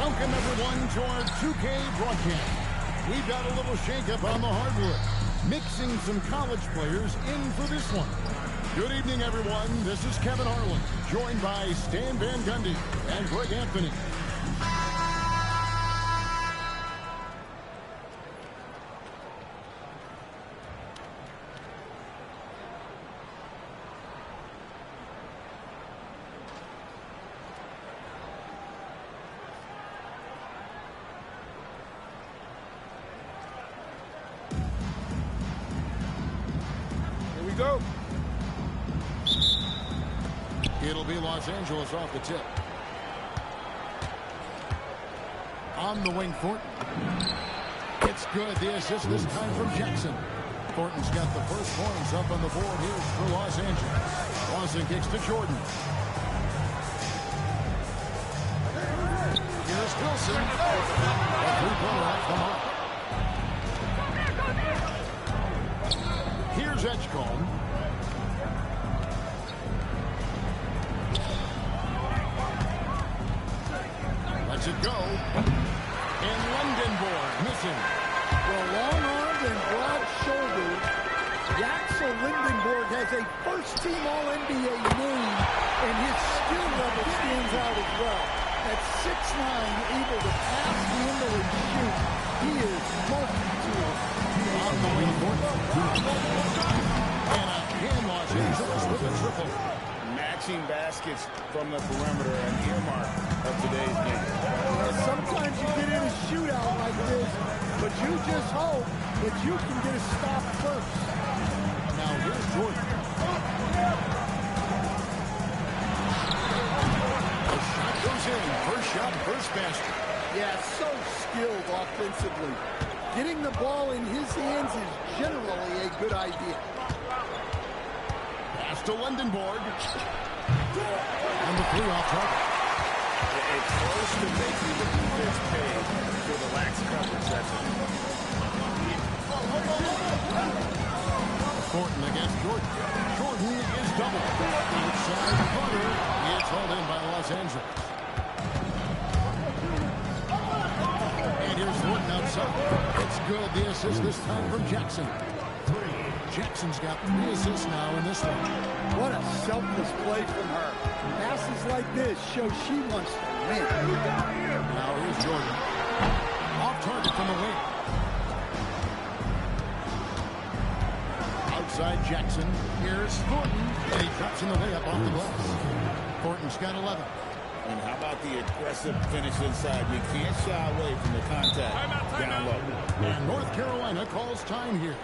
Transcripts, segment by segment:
Welcome, everyone, to our 2K broadcast. We've got a little shakeup on the hardwood, mixing some college players in for this one. Good evening, everyone. This is Kevin Harlan, joined by Stan Van Gundy and Greg Anthony. Go. It'll be Los Angeles off the tip. On the wing, Thornton. It's good. The assist this time from Jackson. Thornton's got the first points up on the board here for Los Angeles. Lawson kicks to Jordan. Here's Wilson. A three-pointer off the mark. Here's Edgecombe. Lets it go. And Lindenborg missing. Well, long-armed and broad-shouldered, Yaxel Lindenborg has a first-team All-NBA name, and his skill level stands out as well. At 6'9", able to pass, handle, and shoot, he is multi-tool. On the wing, and again, Los Angeles with a triple. Matching baskets from the perimeter, an earmark of today's game. Sometimes you get in a shootout like this, but you just hope that you can get a stop first. Now here's Jordan. The shot goes in. First shot, first basket. Yeah, so skilled offensively. Getting the ball in his hands is generally a good idea. Pass to Lindenborg. And the three off target. It's close to making the defense pay for the lax coverage that's in. Thornton against Jordan. Jordan is double. Outside the corner. It's hauled in by Los Angeles. And here's Thornton outside. It's good. The assist this time from Jackson. Jackson's got 3 assists now in this one. What a selfless play from her. Passes like this show she wants to win. Now here's Jordan. Off target from the wing. Outside Jackson. Here's Thornton. And he drops in the layup off the glass. Thornton's got 11. And how about the aggressive finish inside? You can't shy away from the contact down low. And North Carolina calls time here.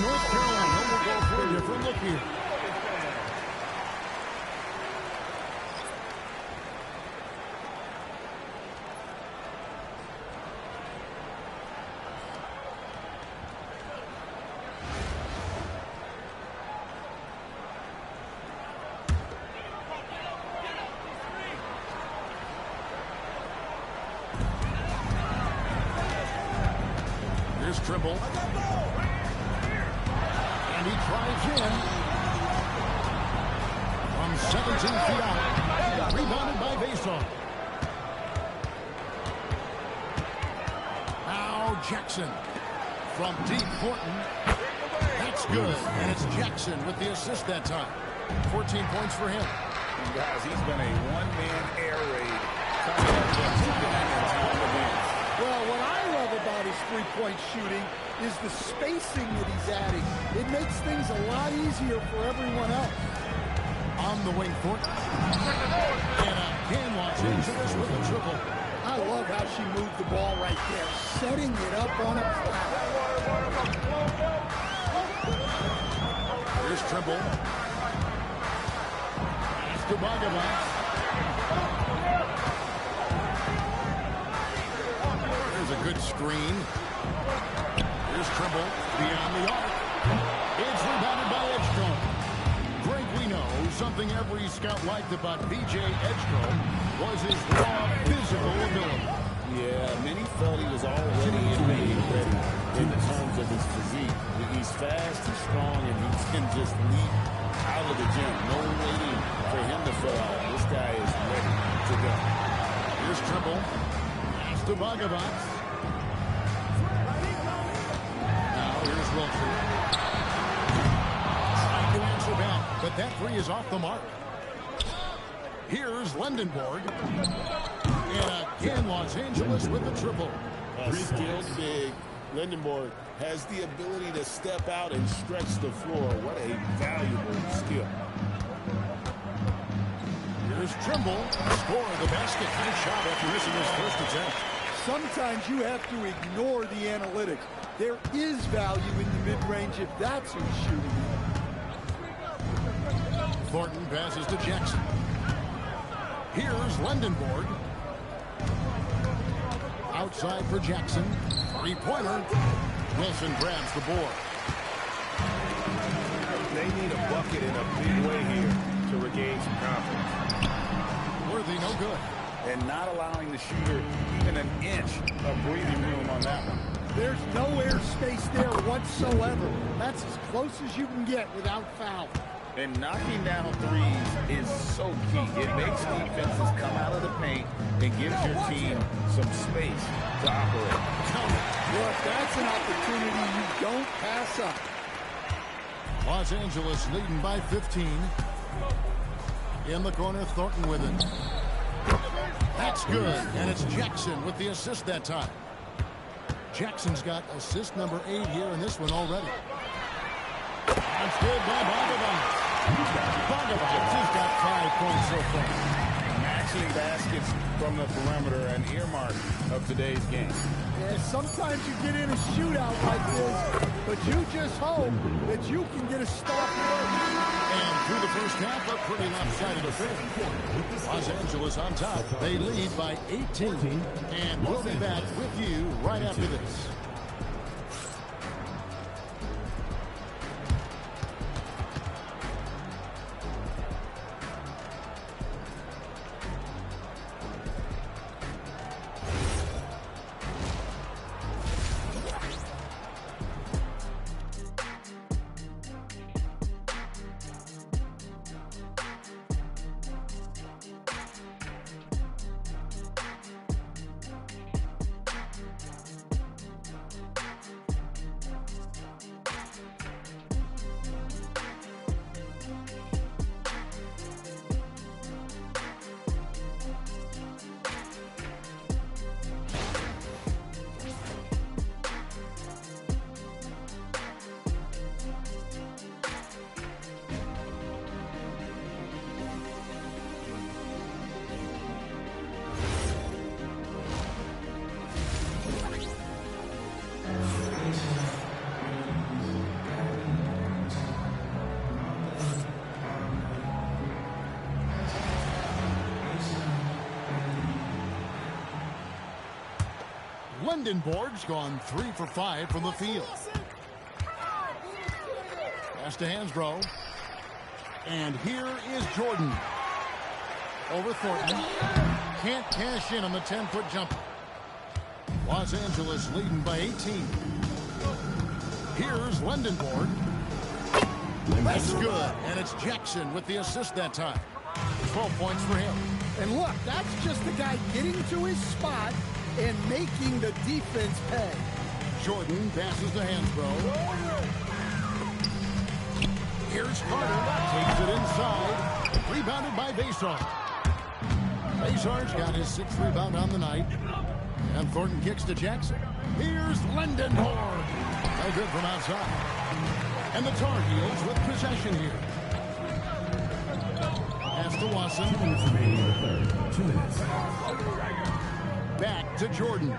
North Carolina will go for a different look here. Here's Trimble. And he drives in from 17 feet out. Rebounded by Vason. Now Jackson from deep. Thornton. That's good. And it's Jackson with the assist that time. 14 points for him. And guys, he's been a one-man air raid. Well, what I love about his three-point shooting is the spacing that he's adding. It makes things a lot easier for everyone else. On the wing, Thornton. And again, Los Angeles with a triple. she moved the ball right there, setting it up on a platter. Here's Trimble. To Bogavant. There's a good screen. Here's Trimble beyond the arc. It's rebounded by Edgecombe. Greg, we know something every scout liked about B.J. Edgecombe was his raw physical ability. Yeah, many felt he was already NBA ready in terms of his physique. He's fast, he's strong, and he can just leap out of the gym. No waiting for him to fill out. This guy is ready to go. Here's Trimble. Pass to Bogavant. Now here's Wilson. Trying to answer back, but that three is off the mark. Here's Lindenborg. And again, Los Angeles with the triple. Skilled big. Lindenborg has the ability to step out and stretch the floor. What a valuable skill. Here's Trimble. Score the basket. Nice shot after missing his first attempt. Sometimes you have to ignore the analytics. There is value in the mid-range if that's who's shooting. Thornton passes to Jackson. Here's Lindenborg. Outside for Jackson. Three-pointer. Wilson grabs the board. They need a bucket in a big way here to regain some confidence. Worthy, no good. And not allowing the shooter even an inch of breathing room on that one. There's no airspace there whatsoever. That's as close as you can get without foul. And knocking down threes is so key. It makes defenses come out of the paint and gives your team some space to operate. Look, that's an opportunity you don't pass up. Los Angeles leading by 15. In the corner, Thornton with it. That's good, and it's Jackson with the assist that time. Jackson's got assist number 8 here in this one already. That's good by Bogavant. Bogavant has got 5 points so far. Matching baskets from the perimeter, an earmark of today's game. Yeah, sometimes you get in a shootout like this, but you just hope that you can get a stop. And through the first half, a pretty lopsided affair. Los Angeles on top. They lead by 18. And we'll be back with you right after this. Lindenborg's gone 3 for 5 from the field. Pass to Hansbrough. And here is Jordan. Over Thornton. Can't cash in on the 10-foot jumper. Los Angeles leading by 18. Here's Lindenborg. That's good. And it's Jackson with the assist that time. 12 points for him. And look, that's just the guy getting to his spot and making the defense pay. Jordan passes to Hansbrough. Here's Carter. Takes it inside. Rebounded by Basar. Basar's got his 6th rebound on the night. And Thornton kicks to Jackson. Here's Lindenborg. No good from outside. And the Tar Heels with possession here. Pass to Watson. 2 minutes. Back to Jordan.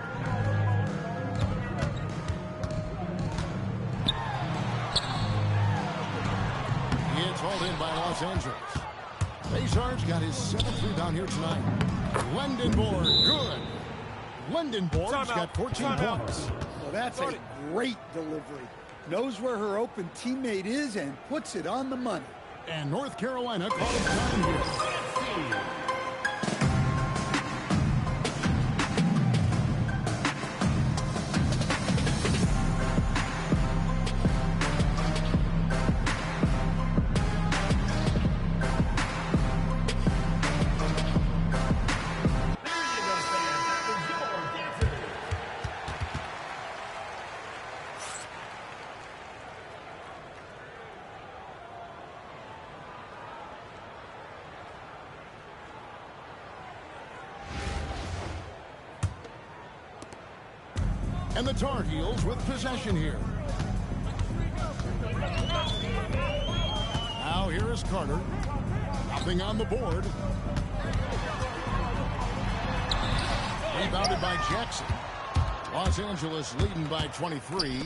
It's hauled in by Los Angeles. Bazar's got his 7th rebound here tonight. Lindenborg, good. Lindenborg's got 14 points. Well, that's a great delivery. Knows where her open teammate is and puts it on the money. And North Carolina calls time here. And the Tar Heels with possession here. Now here is Carter. Nothing on the board. Rebounded by Jackson. Los Angeles leading by 23.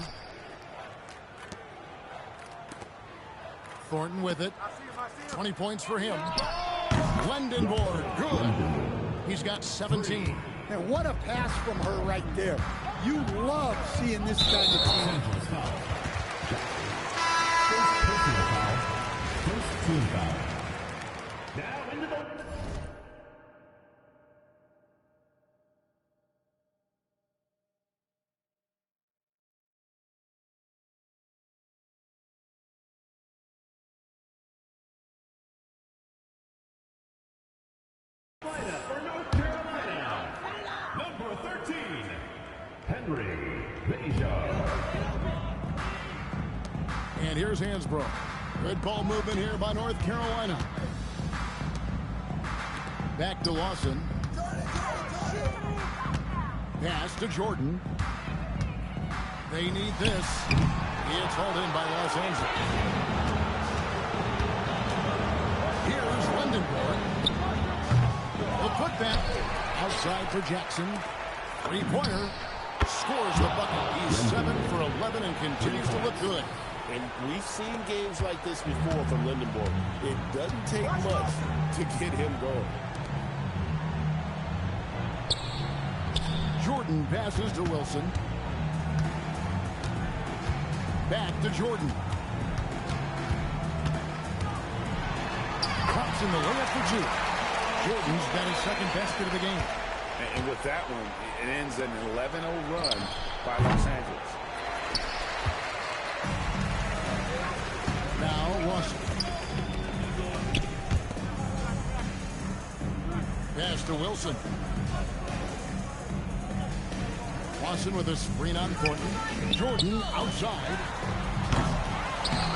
Thornton with it. 20 points for him. Lindenborg, good. He's got 17. And what a pass from her right there. You love seeing this kind of team. First team foul. Now into the... For North Carolina, number 13, Henry Beja. And here's Hansbrough. Good ball movement here by North Carolina. Back to Lawson. Pass to Jordan. They need this. It's hauled in by Los Angeles. Here's Lindenborg. The putback outside for Jackson. Three-pointer. Scores the bucket. He's 7 for 11 and continues to look good. And we've seen games like this before from Lindenborg. It doesn't take much to get him going. Jordan passes to Wilson. Back to Jordan. Pops in the layup for two. Jordan's got his second basket of the game. And with that one, it ends an 11-0 run by Los Angeles. Now Lawson. Pass to Wilson. Lawson with a screen on Thornton. Jordan outside.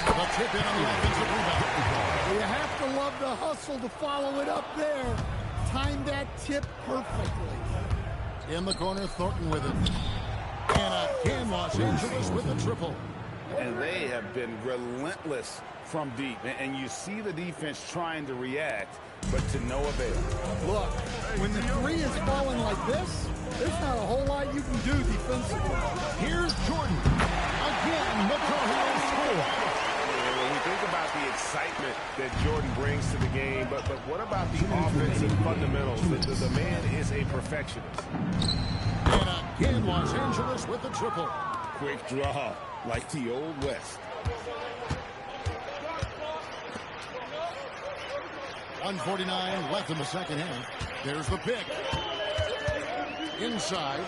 The tip in on the offensive rebound. You have to love the hustle to follow it up there. Timed that tip perfectly. In the corner, Thornton with it. And again, Los Angeles with a triple. And they have been relentless from deep. And you see the defense trying to react, but to no avail. Look, when the three is falling like this, there's not a whole lot you can do defensively. Here's Jordan. Again, the Tar Heels score. When we think about the excitement that Jordan brings to the game, but what about the offensive fundamentals? The man is a perfectionist. And again, Los Angeles with the triple. Quick draw, like the Old West. 1:49 left in the second half. There's the pick. Inside.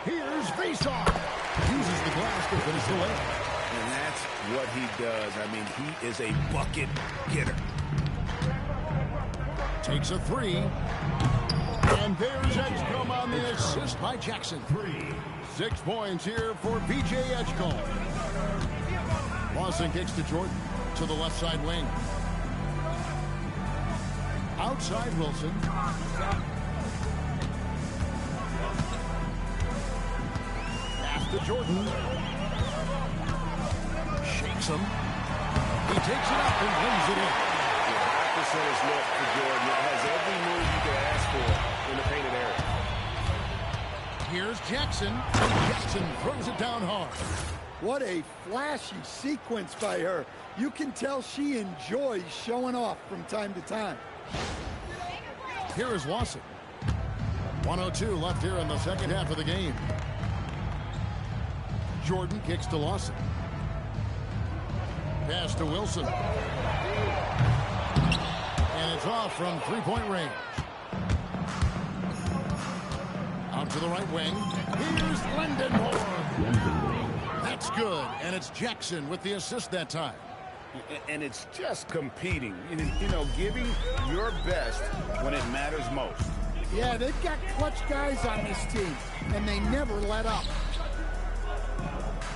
Here's face-off. Uses the glass to finish the layup. And that's what he does. I mean, he is a bucket getter. Takes a three. And there's Edgecombe on the assist by Jackson. 6 points here for P.J. Edgecombe. Lawson kicks to Jordan to the left side wing. Outside Wilson. Pass to Jordan. Shakes him. He takes it up and brings it in. The high percentage look for Jordan. It has every move you could ask for. Here's Jackson. Jackson throws it down hard. What a flashy sequence by her. You can tell she enjoys showing off from time to time. Here is Lawson. 1:02 left here in the second half of the game. Jordan kicks to Lawson. Pass to Wilson. And it's off from three-point range. Out to the right wing. Here's Lindenborg. That's good. And it's Jackson with the assist that time. And it's just competing. You know, giving your best when it matters most. Yeah, they've got clutch guys on this team, and they never let up.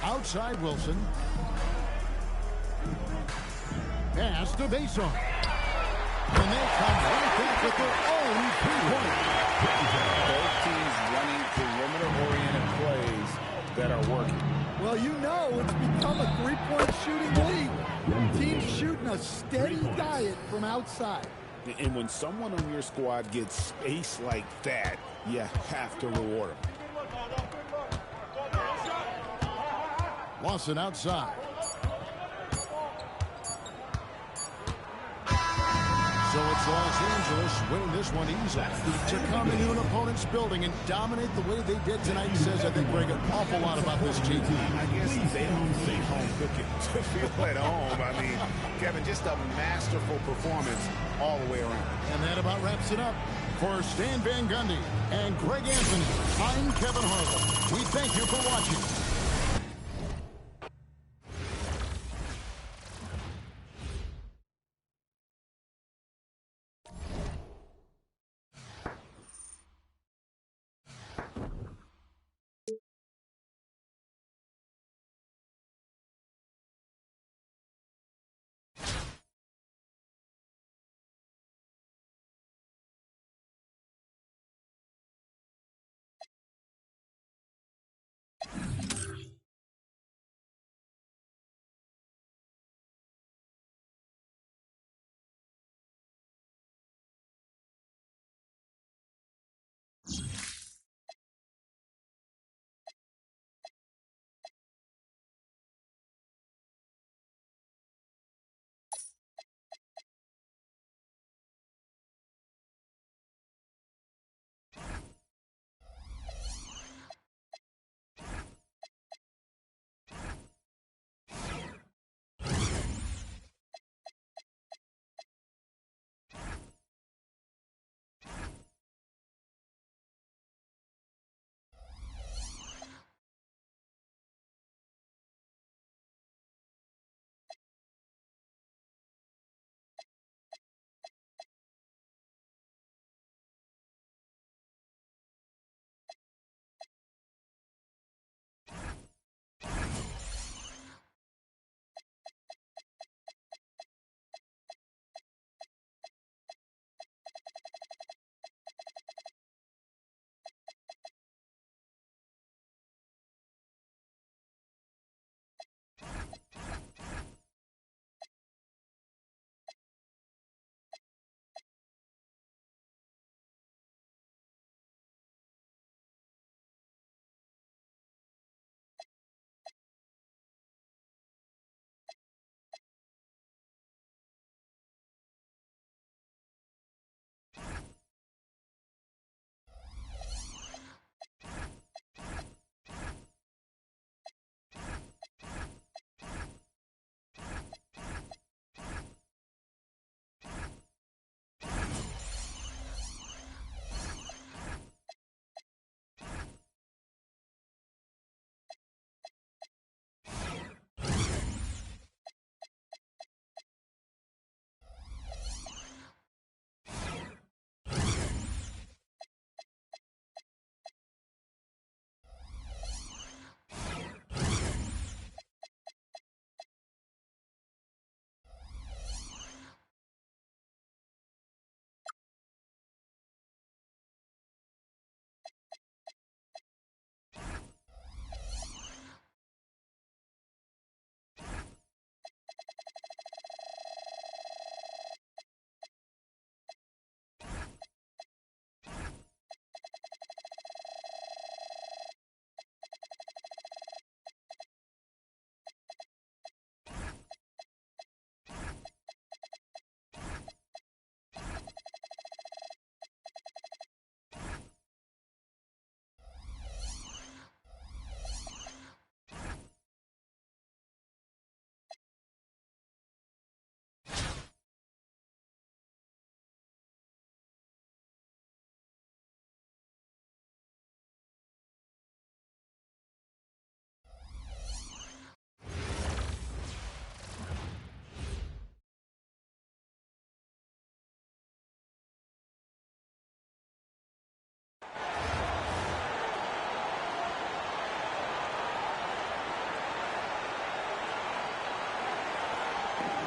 Outside Wilson. Pass to Bason. And they come right back with their own three-pointer. Both teams running perimeter-oriented plays that are working. Well, you know it's become a three-point shooting league. Teams shooting a steady diet from outside. And when someone on your squad gets space like that, you have to reward them. Lawson outside. So it's Los Angeles winning this one easily. To come into an opponent's building and dominate the way they did tonight says, I think, Greg, an awful lot about this team. I guess they don't say home cooking to feel at home. I mean, Kevin, just a masterful performance all the way around. And that about wraps it up. For Stan Van Gundy and Greg Anthony, I'm Kevin Harlan. We thank you for watching.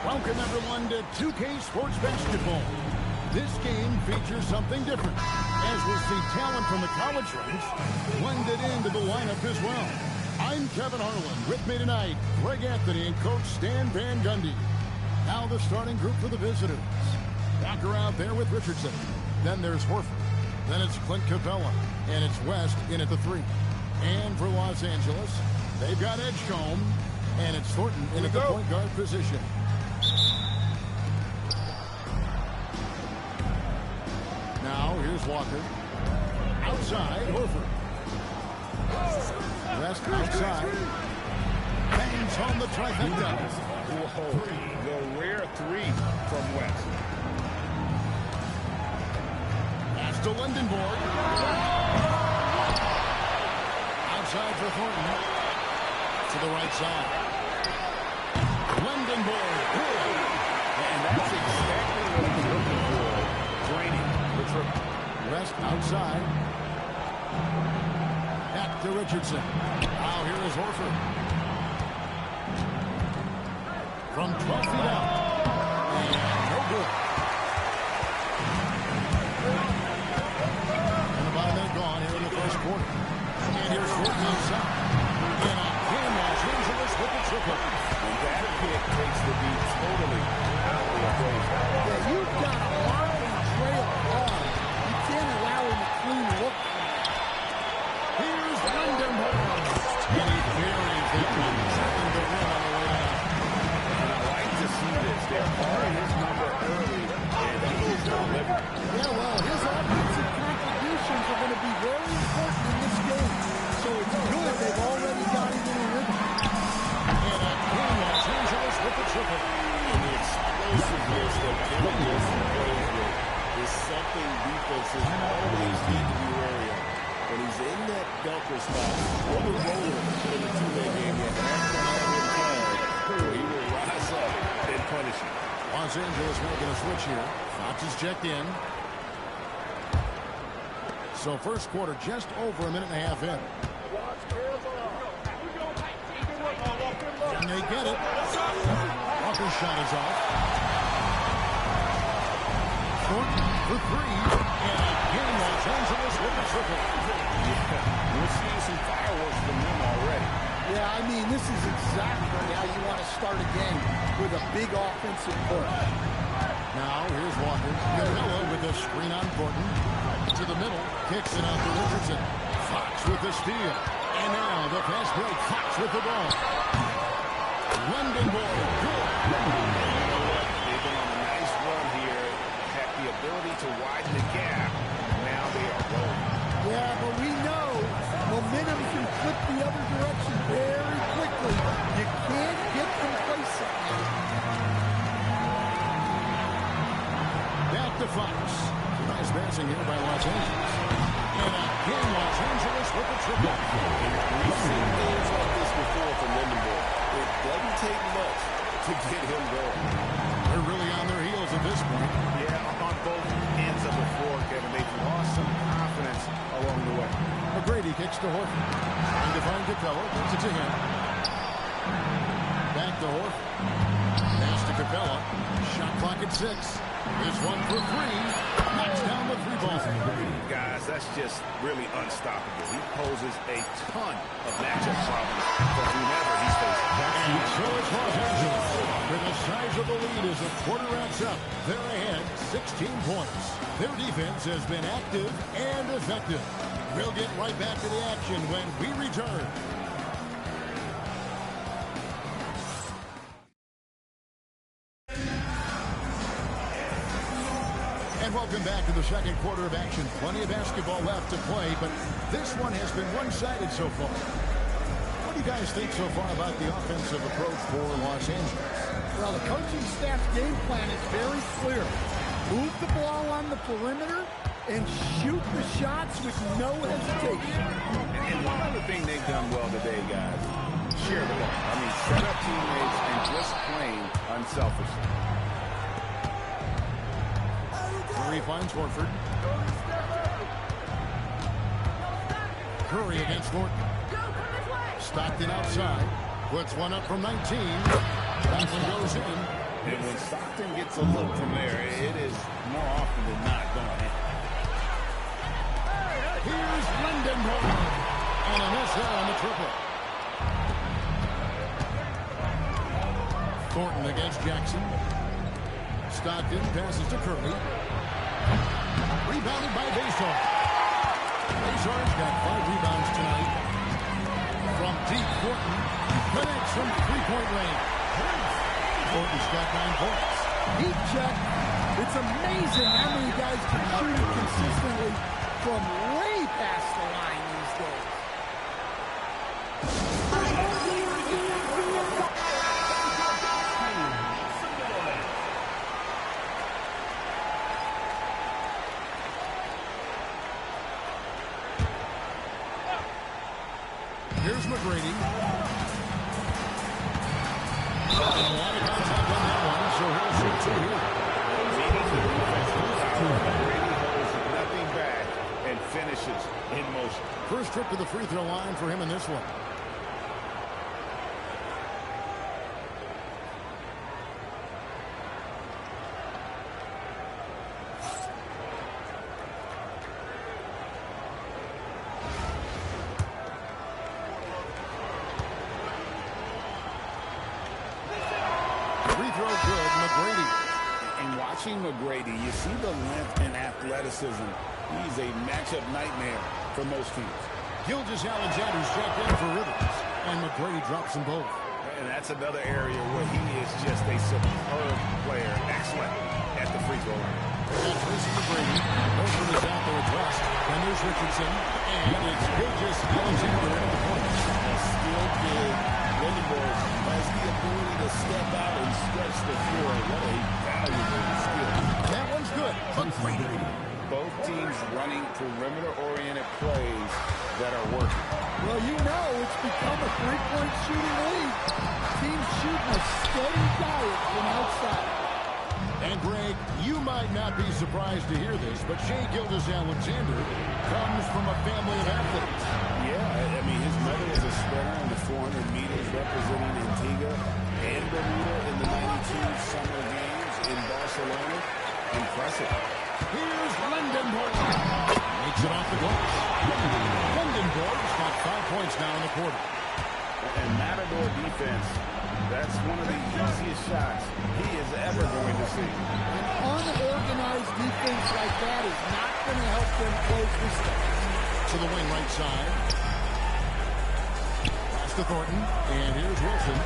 Welcome, everyone, to 2K Sports Basketball. This game features something different, as we'll see talent from the college ranks blended into the lineup as well. I'm Kevin Harlan. With me tonight, Greg Anthony and Coach Stan Van Gundy. Now the starting group for the visitors. Backer out there with Richardson. Then there's Horford. Then it's Clint Capella. And it's West in at the 3. And for Los Angeles, they've got Edgecombe. And it's Thornton in at the point guard position. Now here's Walker. Outside, Horford. West outside. Bangs home the trifecta. Whoa, the rare 3 from West. Pass to Lindenborg. Outside for Thornton. To the right side. Lindenborg. And that's exactly what he's looking for. Draining the triple. West outside. Back to Richardson. Now here is Horford. From 12 feet out. And no good. And about a minute gone here in the first quarter. And here's Thornton inside. And again, Los Angeles with the triple. And that kick takes the beat totally out of the equation. Yeah, you've got a wide trail on. You can't allow him a clean look. Here's Lindenborg. And he buries that one. Second to win on the way out. And I like to see this. They're calling his number early, and he is delivering. Yeah, well, his offensive contributions are going to be very important in this game. So it's good they've already got him in a rhythm. And again, Los Angeles with the triple. And the explosiveness that Kevin Wilson plays with is something defenses always need to be wary of. When he's in that dunker spot, or the roller in the two-man game, you have to have him called, or he will rise up and punish you. Los Angeles making a switch here. Fox is checked in. So first quarter just over a minute and a half in. And they get it. Walker's shot is off. Thornton for 3. And again, Los Angeles with the triple. Yeah, we're seeing some fireworks from them already. Yeah, I mean, this is exactly how you want to start a game, with a big offensive push. Now here's Walker. Capella with the screen on Thornton. To the middle. Kicks it out to Richardson. Fox with the steal. And now the fast break. Fox with the ball. Lindenborg. Good. You know what? They've been on a nice run here. Have the ability to widen the gap. Now they are rolling. Yeah, but we know momentum can flip the other direction very quickly. You can't get complacent. Back to Fox. Nice passing here by Los Angeles. And again, Los Angeles with the triple. We've seen things like this before from Lindenborg. It doesn't take much to get him going. They're really on their heels at this point. Yeah, on both ends of the floor, Kevin. They've lost some confidence along the way. McGrady kicks to Horford. Trying to find Capella. Gives it to him. Back to Horford. Pass to Capella. Shot clock at 6. This one for 3. Knocks down the 3-ball. Guys, that's just really unstoppable. He poses a ton of matchup problems for whomever he's facing. And so it's Los Angeles. For the size of the lead as the quarter wraps up, they're ahead 16 points. Their defense has been active and effective. We'll get right back to the action when we return. And welcome back to the second quarter of action. Plenty of basketball left to play, but this one has been one-sided so far. What do you guys think so far about the offensive approach for Los Angeles? Well, the coaching staff's game plan is very clear. Move the ball on the perimeter and shoot the shots with no hesitation. And one other thing they've done well today, guys, share the ball. I mean, set up teammates and just playing unselfishly. Curry finds Horford. Curry against Thornton. Stockton outside. Puts one up from 19. That one goes in. And when Stockton gets a look from there, it is more often than not going in. Here's Lindenberg. And a miss there on the triple. Thornton against Jackson. Stockton passes to Curry. Rebounded by Bayshaw. Baysaw's got 5 rebounds tonight. From deep, Thornton connects from three-point range. Thornton's got 9 points. Heat check. It's amazing how many guys can shoot it consistently from way past the line these days. Here's McGrady. A lot of contact on that one, so he'll shoot 2 here. McGrady holds nothing back and finishes in motion. First trip to the free throw line for him in this one. McGrady, you see the length and athleticism. He's a matchup nightmare for most teams. Gilgeous-Alexander's checked in for Rivers, and McGrady drops them both. And that's another area where he is just a superb player, excellent at the free throw line. And Tracy McGrady, Horford is out there at West, and there's Richardson, and it's Gilgeous-Alexander at the point. A skilled kid, Lindenberg has the ability to step out and stretch the floor. What a valuable skill. That one's good. McGrady. Both teams running perimeter-oriented plays that are working. Well, you know it's become a three-point shooting league. Teams shooting a steady diet from outside. And Greg, you might not be surprised to hear this, but Shai Gilgeous-Alexander comes from a family of athletes. Yeah, I mean, his mother was a sprinter in the 400 meters representing Antigua and Bermuda in the 92 Summer Games in Barcelona. Impressive. Here's Lindenberg. Makes it off the glass. Lindenberg's got 5 points now in the quarter. And Matador defense, that's one of the easiest shots he is ever going to see. An unorganized defense like that is not going to help them close this game. To the wing right side. Pass to Thornton. And here's Wilson.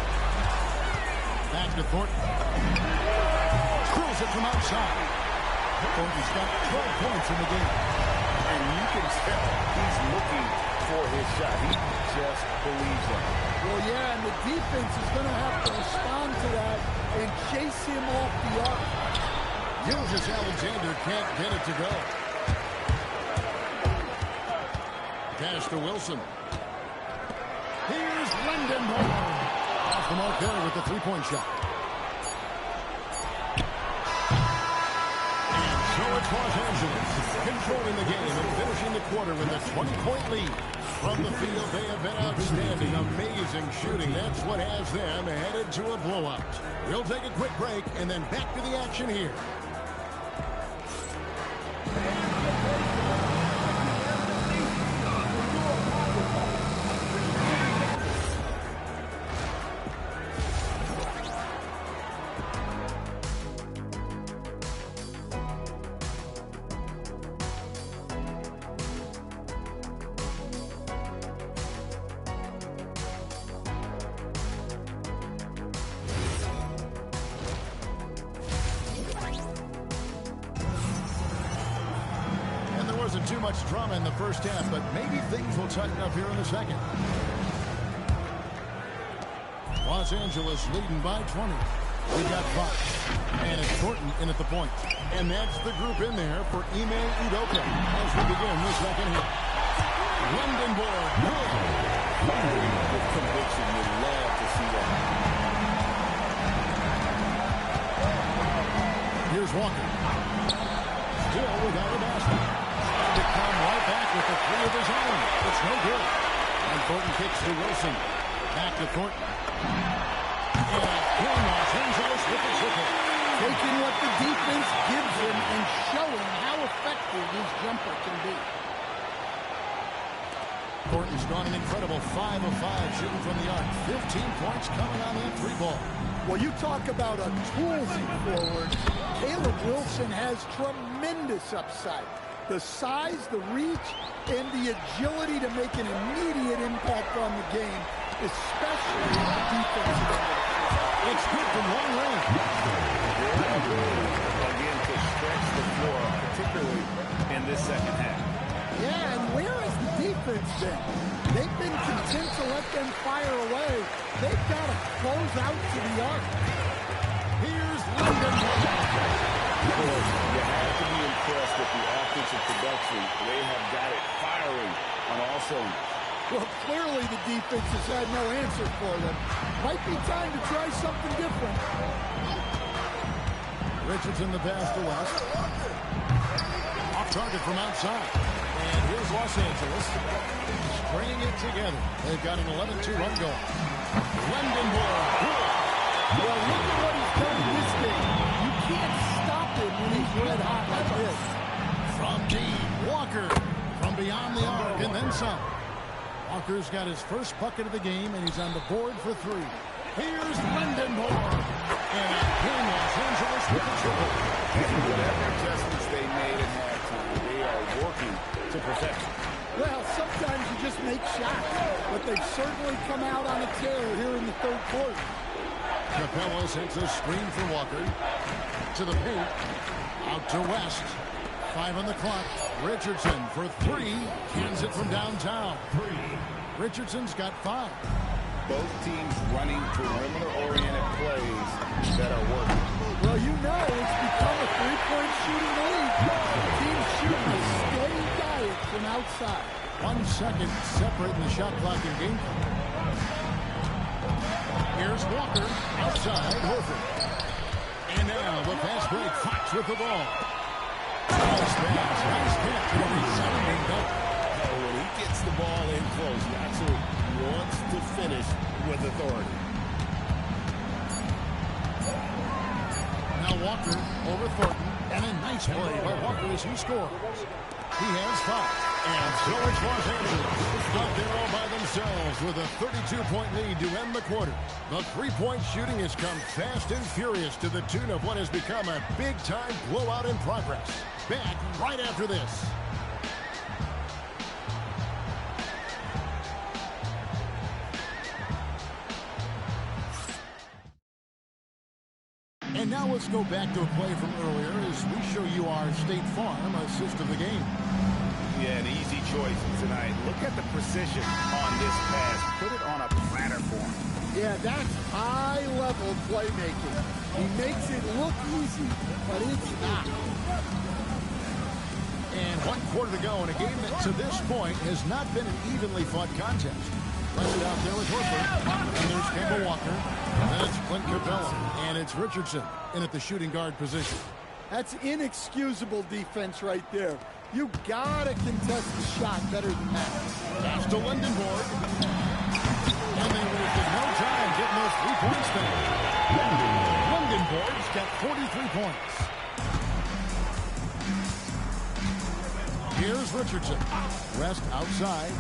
Back to Thornton. Screws it from outside. Thornton's got 12 points in the game. And you can tell he's looking for his shot. He just believes that. Well, yeah, and the defense is going to have to respond to that and chase him off the arc. Gilgeous-Alexander can't get it to go. Pass to Wilson. Here's Lindenberg. Off the mark there with the three-point shot. And so it's Los Angeles controlling the game and finishing the quarter with a 20-point lead. From the field, they have been outstanding, amazing shooting. That's what has them headed to a blowout. We'll take a quick break and then back to the action here. Too much drama in the first half, but maybe things will tighten up here in the second. Los Angeles leading by 20. We got 5. And it's Thornton in at the point. And that's the group in there for Ime Udoka as we begin the second hit. Lindenberg, good. With conviction, you'd love to see that. Here's Walker. Still without a basket. To come right back with the 3 of his own. It's no good. And Thornton kicks to Wilson. Back to Thornton. And Los Angeles with the triple. Taking what the defense gives him and showing how effective his jumper can be. Thornton's gone an incredible 5 of 5 shooting from the arc. 15 points coming on that three ball. Well, you talk about a toolsy forward. Caleb Wilson has tremendous upside. The size, the reach, and the agility to make an immediate impact on the game, especially in the defensive end. It's good from long range. Again, to stretch the floor, particularly in this second half. Yeah, and where has the defense been? They've been content to let them fire away. They've got to close out to the arc. Here's London. You have to be impressed with the offensive production. They have got it firing on all cylinders. Well, clearly the defense has had no answer for them. Might be time to try something different. Richardson the pass to West. Off target from outside. And here's Los Angeles stringing it together. They've got an 11-2 run going. Lindenborg. Well, look at what he's done in this game. You can't stop him when he's red hot like this. From deep, Walker from beyond the arc and then some. Walker's got his first bucket of the game, and he's on the board for three. Here's Lindenborg. And again, Los Angeles with the triple. Whatever adjustments they made at halftime, they are working to perfection. Well, sometimes you just make shots, but they've certainly come out on a tear here in the third quarter. Capello sends a screen for Walker. To the paint. Out to West. 5 on the clock. Richardson for three. Cans it from downtown. Richardson's got 5. Both teams running perimeter-oriented plays that are working. Well, you know it's become a three-point shooting league. Teams shooting a steady diet from outside. 1 second separating the shot clock and game clock. Here's Walker. Outside. Horford. And now the fast break. Fox with the ball. Nice pass. Nice catch. And a resounding dunk. When he gets the ball in close, that's who wants to finish with authority. Now Walker over Thornton. And a nice play by Walker as he scores. He has 5. And so it's Los Angeles out there all by themselves with a 32-point lead to end the quarter. The three-point shooting has come fast and furious to the tune of what has become a big-time blowout in progress. Back right after this. And now let's go back to a play from earlier as we show you our State Farm assist of the game. Yeah, an easy choice tonight. Look at the precision on this pass. Put it on a platter for him. Yeah, that's high-level playmaking. He makes it look easy, but it's not. And 1 quarter to go in a game that to this point has not been an evenly fought contest. Runs it out there with Horford. And there's Kemba Walker. And then it's Clint Capella. And it's Richardson in at the shooting guard position. That's inexcusable defense right there. You gotta contest the shot better than that. Pass to Lindenborg. And they wasted no time getting those 3 points back. Lindenborg's got 43 points. Here's Richardson. West outside.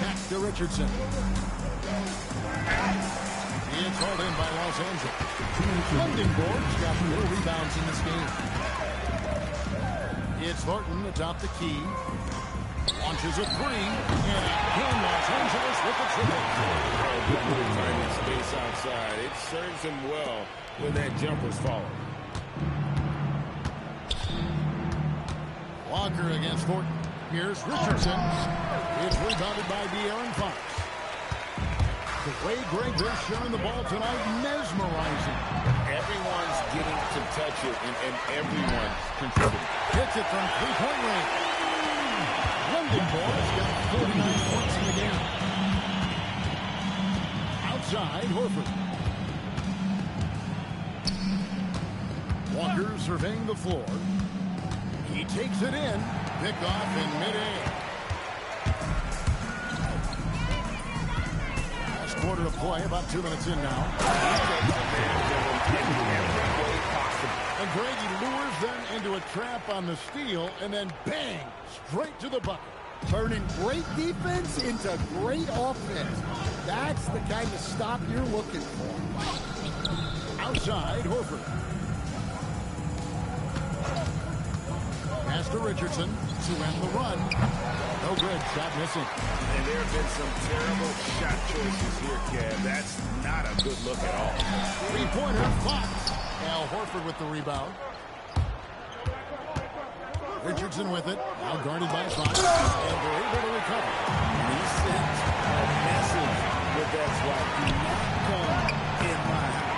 Back to Richardson. It's hauled in by Los Angeles. Lindenborg's got 4 rebounds in this game. It's Thornton atop the key. Launches a 3. And again, Los Angeles with the triple. Good finding space outside. It serves him well when that jumper's falling. Walker against Thornton. Here's Richardson. It's rebounded by De'Aaron Fox. The way Greg is sharing the ball tonight, mesmerizing. Everyone's getting to touch it, and everyone's contributing. Hits it from three-point range. Lindenborg's got 49 points in the game. Outside, Horford. Walker surveying the floor. He takes it in. Pick off in midair. First quarter of play, about 2 minutes in now. And Greg, he lures them into a trap on the steal, and then bang, straight to the bucket. Turning great defense into great offense. That's the kind of stop you're looking for. Outside, Horford. Pass to Richardson to end the run. No good, shot missing. And there have been some terrible shot choices here, Cam. That's not a good look at all. Three-pointer, Fox. Al Horford with the rebound. Richardson with it. Now guarded by Fox. And they're able to recover. And he sent a message with that swat. Do not come in my house.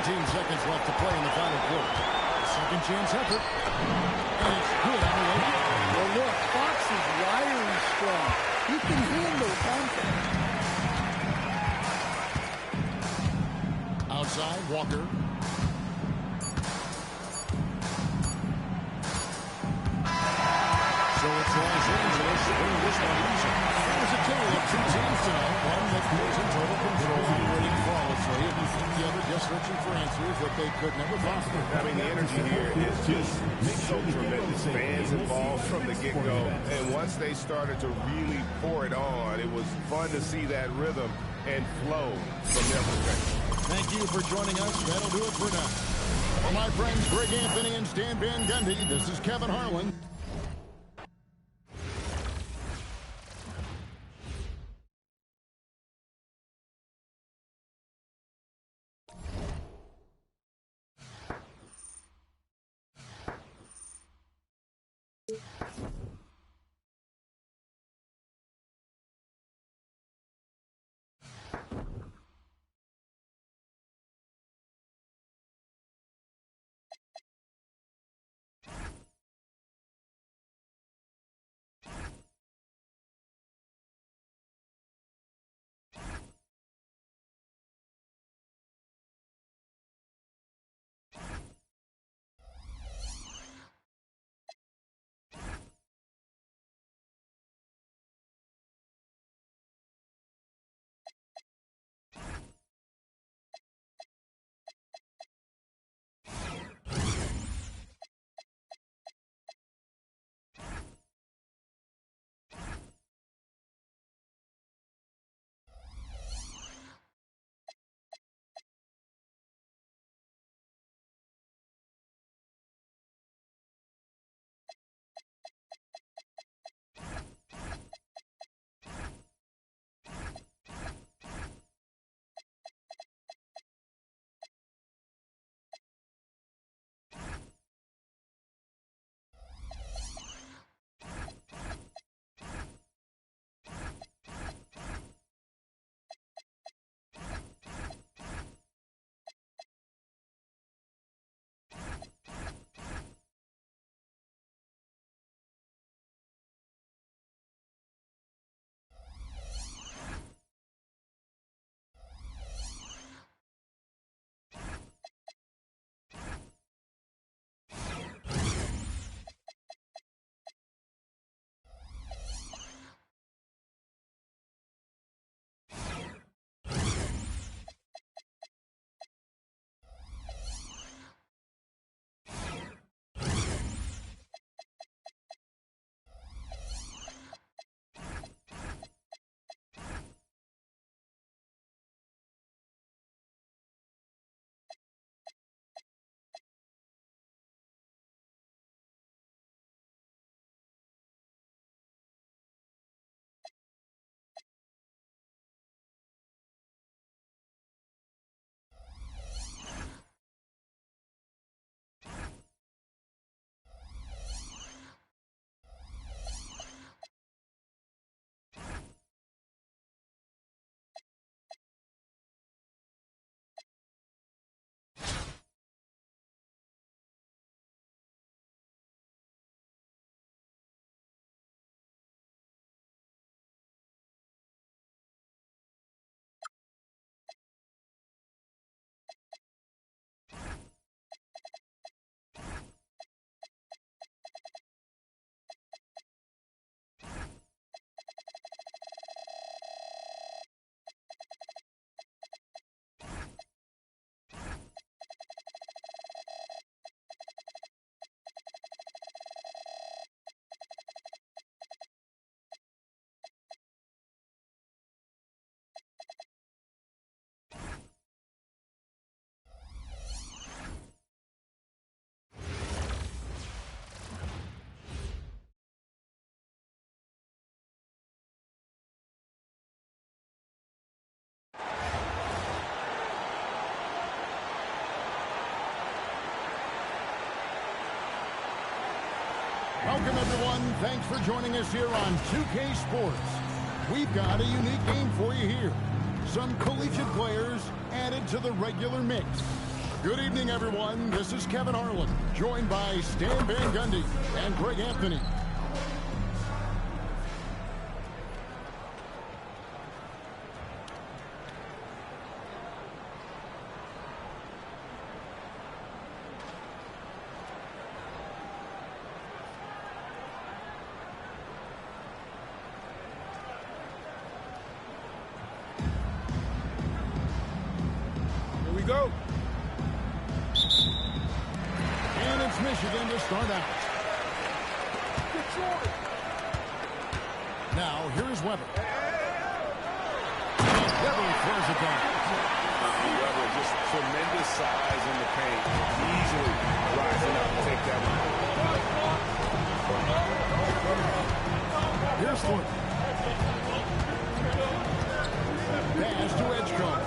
19 seconds left to play in the final quarter. Second chance effort. And it's good on the way. Well, look, Fox is wiry strong. He can handle contact. Outside, Walker. So it's Los Angeles winning this one easy. There's a tale of two teams tonight. One that plays in total control, operating flawlessly, and the other just searching for answers that they could never foster. I mean, the energy here is just so tremendous. Fans involved from the get-go. And once they started to really pour it on, it was fun to see that rhythm and flow from their perspective. Thank you for joining us. That'll do it for now. For my friends Greg Anthony and Stan Van Gundy, this is Kevin Harlan. Welcome, everyone. Thanks for joining us here on 2K Sports. We've got a unique game for you here. Some collegiate players added to the regular mix. Good evening, everyone. This is Kevin Harlan, joined by Stan Van Gundy and Greg Anthony. Go. And it's Michigan to start out. Now, here's Weber. And Weber throws it down. Weber, just tremendous size in the paint. Easily rising up to take that one. Here's Thornton. Pass to Edgecombe.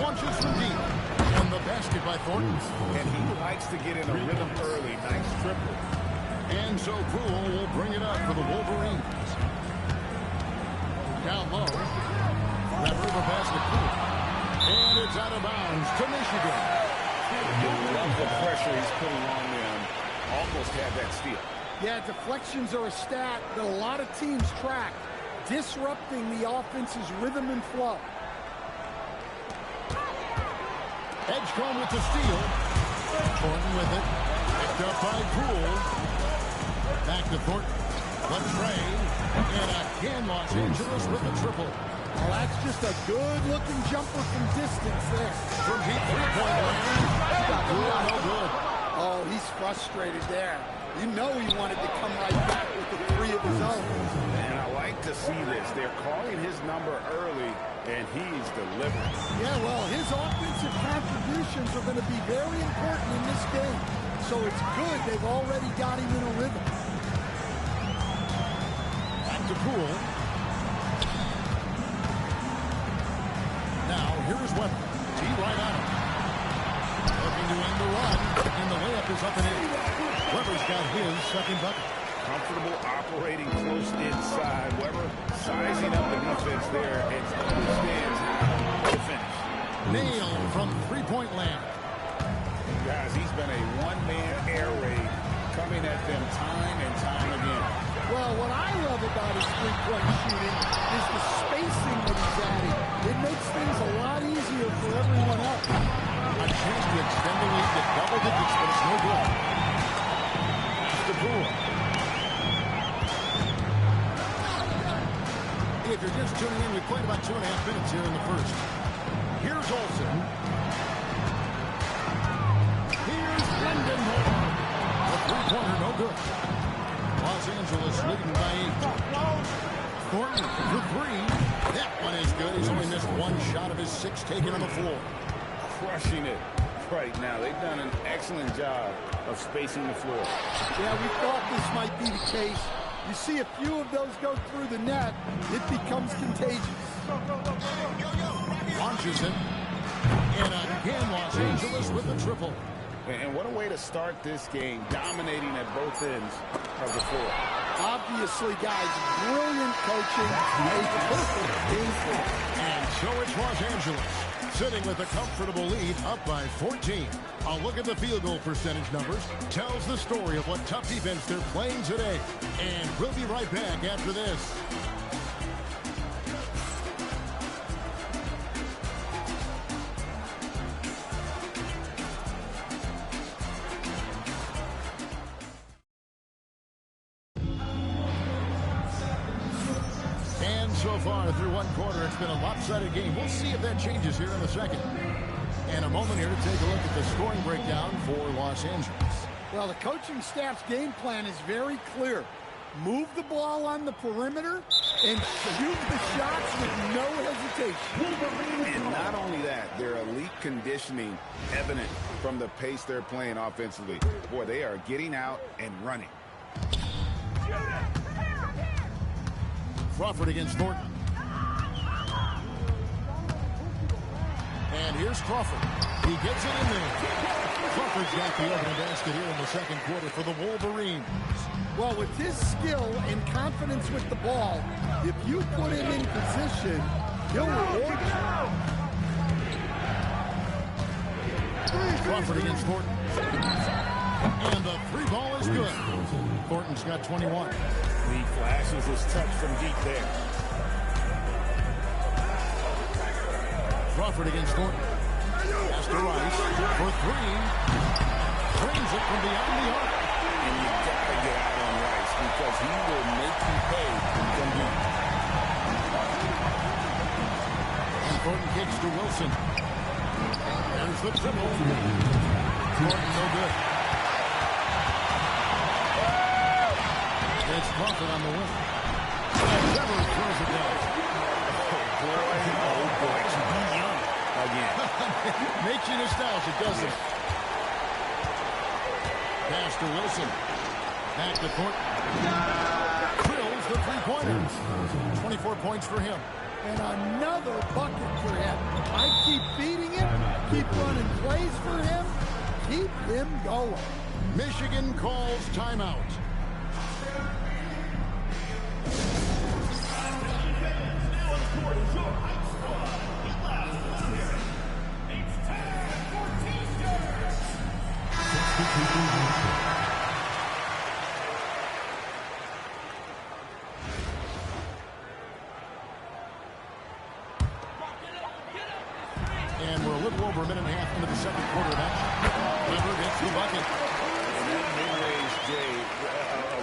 Launches from deep. And the basket by Thornton. And he likes to get in a rhythm early. Nice triple. And so Poole will bring it up for the Wolverines. Down low. Weber the basket Poole. And it's out of bounds to Michigan. Love the pressure he's putting on them. Almost had that steal. Yeah, deflections are a stat that a lot of teams track, disrupting the offense's rhythm and flow. Edgecombe with the steal. Thornton with it. Picked up by Poole. Back to Thornton. Latrey. And again, Los Angeles with the triple. Well, that's just a good-looking jumper from distance there. From deep three-point land. No good. Oh, he's frustrated there. You know he wanted to come right back with the three of his own. And I like to see this. They're calling his number early, and he's delivering. Yeah, well, his offensive contributions are going to be very important in this game. So it's good they've already got him in a rhythm. Back to Poole. Now, here's Weber. Tee right at him. Looking to end the run, and the layup is up and in. Weber's got his second bucket. Comfortable operating close inside. Weber sizing up the defense there and understands how to finish. Nailed from three-point land. Guys, he's been a one-man air raid coming at them time and time again. Well, what I love about his three-point shooting is the spacing that he's adding. It makes things a lot easier for everyone else. A chance to extend the lead to double digits, but it's no good. That's the Poole. If you're just tuning in, we played about 2.5 minutes here in the first. Here's Olsen. Here's Lindenborg. The three-pointer, no good. Los Angeles leading by 8. Thornton for three. That one is good. He's only missed one shot of his 6 taken on the floor. Crushing it right now. They've done an excellent job of spacing the floor. Yeah, we thought this might be the case. You see a few of those go through the net, it becomes contagious. Launches it. And again, Los Angeles with the triple. And what a way to start this game, dominating at both ends of the floor. Obviously, guys, brilliant coaching, a perfect game plan. And so it's Los Angeles, sitting with a comfortable lead, up by 14. A look at the field goal percentage numbers tells the story of what tough defense they're playing today. And we'll be right back after this. So far through one quarter, it's been a lopsided game. We'll see if that changes here in a second. And a moment here to take a look at the scoring breakdown for Los Angeles. Well, the coaching staff's game plan is very clear. Move the ball on the perimeter and shoot the shots with no hesitation. And not only that, their elite conditioning evident from the pace they're playing offensively. Boy, they are getting out and running. Crawford against Thornton. And And here's Crawford. He gets it in there. Crawford's got the opening basket here in the second quarter for the Wolverines. Well, with his skill and confidence with the ball, if you put him in position, he'll reward you. Crawford against Thornton. And the three ball is good. Thornton's got 21. He flashes his touch from deep there. Crawford against Thornton. Pass to Rice for three. Brings it from beyond the arc. And you got to get out on Rice because he will make you pay from deep. And Thornton kicks to Wilson. There's the triple. Thornton no good. It's Crawford on the wing. And Trevor throws it down. Oh, boy. He's young again. Makes you nostalgic, doesn't it? Pass to Wilson. Back to Thornton. Drills the three-pointer. 24 points for him. And another bucket for him. I keep feeding him, keep running plays for him, keep him going. Michigan calls timeout. And we're a little over a minute and a half into the second quarter of action. Weber gets the bucket. And that mid-range, Jay,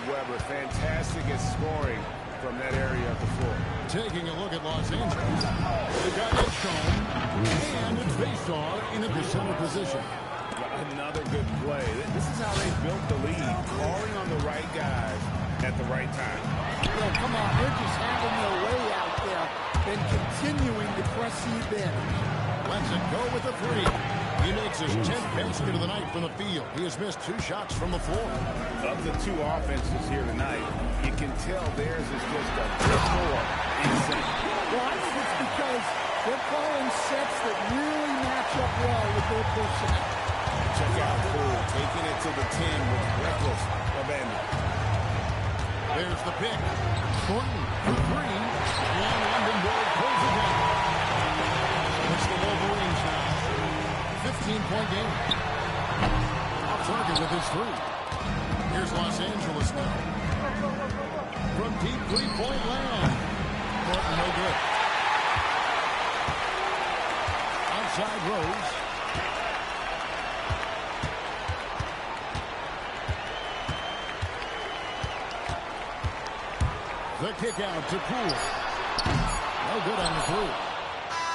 Weber, fantastic at scoring from that area of the floor. Taking a look at Los Angeles. They got it shown. And it's faced off into the center position. Another good play. This is how they built the lead. Calling on the right guys at the right time. Well, come on, they're just having their way out there and continuing to press the advantage. Lets it go with the three. He makes his 10th basket of the night from the field. He has missed 2 shots from the floor. Of the 2 offenses here tonight, you can tell theirs is just a bit more insane. Well, I think it's because they're calling sets that really match up well with their personnel. Check out Poole taking it to the 10 with reckless abandon. There's the pick. Thornton for 3. And Lindenberg pulls it down. It's the Wolverines now. 15-point game. Off target with his 3. Here's Los Angeles now. From deep three-point land. Thornton no good. Outside Rose. The kick out to Poole. No good on the 3.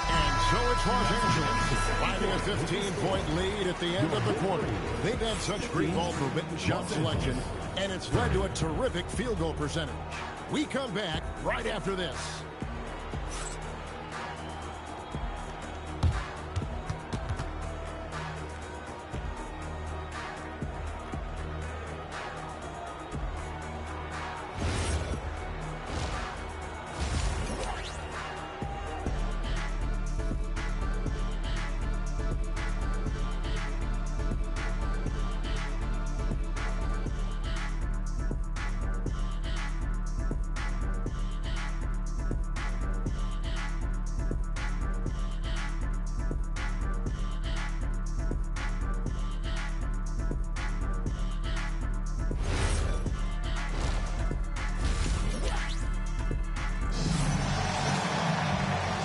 And so it's Los Angeles finding a 15-point lead at the end of the quarter. They've had such great ball movement and shot selection, and it's led to a terrific field goal percentage. We come back right after this.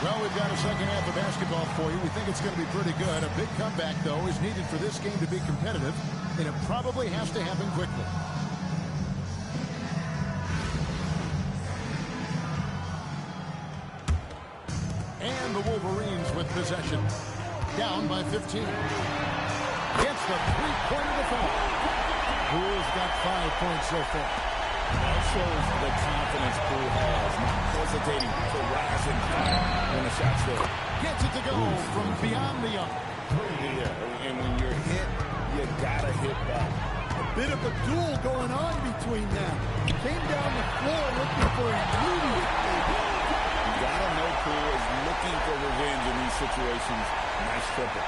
Well, we've got a second half of basketball for you. We think it's going to be pretty good. A big comeback, though, is needed for this game to be competitive, and it probably has to happen quickly. And the Wolverines with possession. Down by 15. Gets the three-pointer to fall. Poole's got 5 points so far. That shows the confidence Poole has, not hesitating to rise and fire when the shot's there. Gets it to go from beyond the arc. Yeah, and when you're hit, you gotta hit back. A bit of a duel going on between them. Came down the floor looking for immediate. You gotta know Poole is looking for revenge in these situations. Nice triple.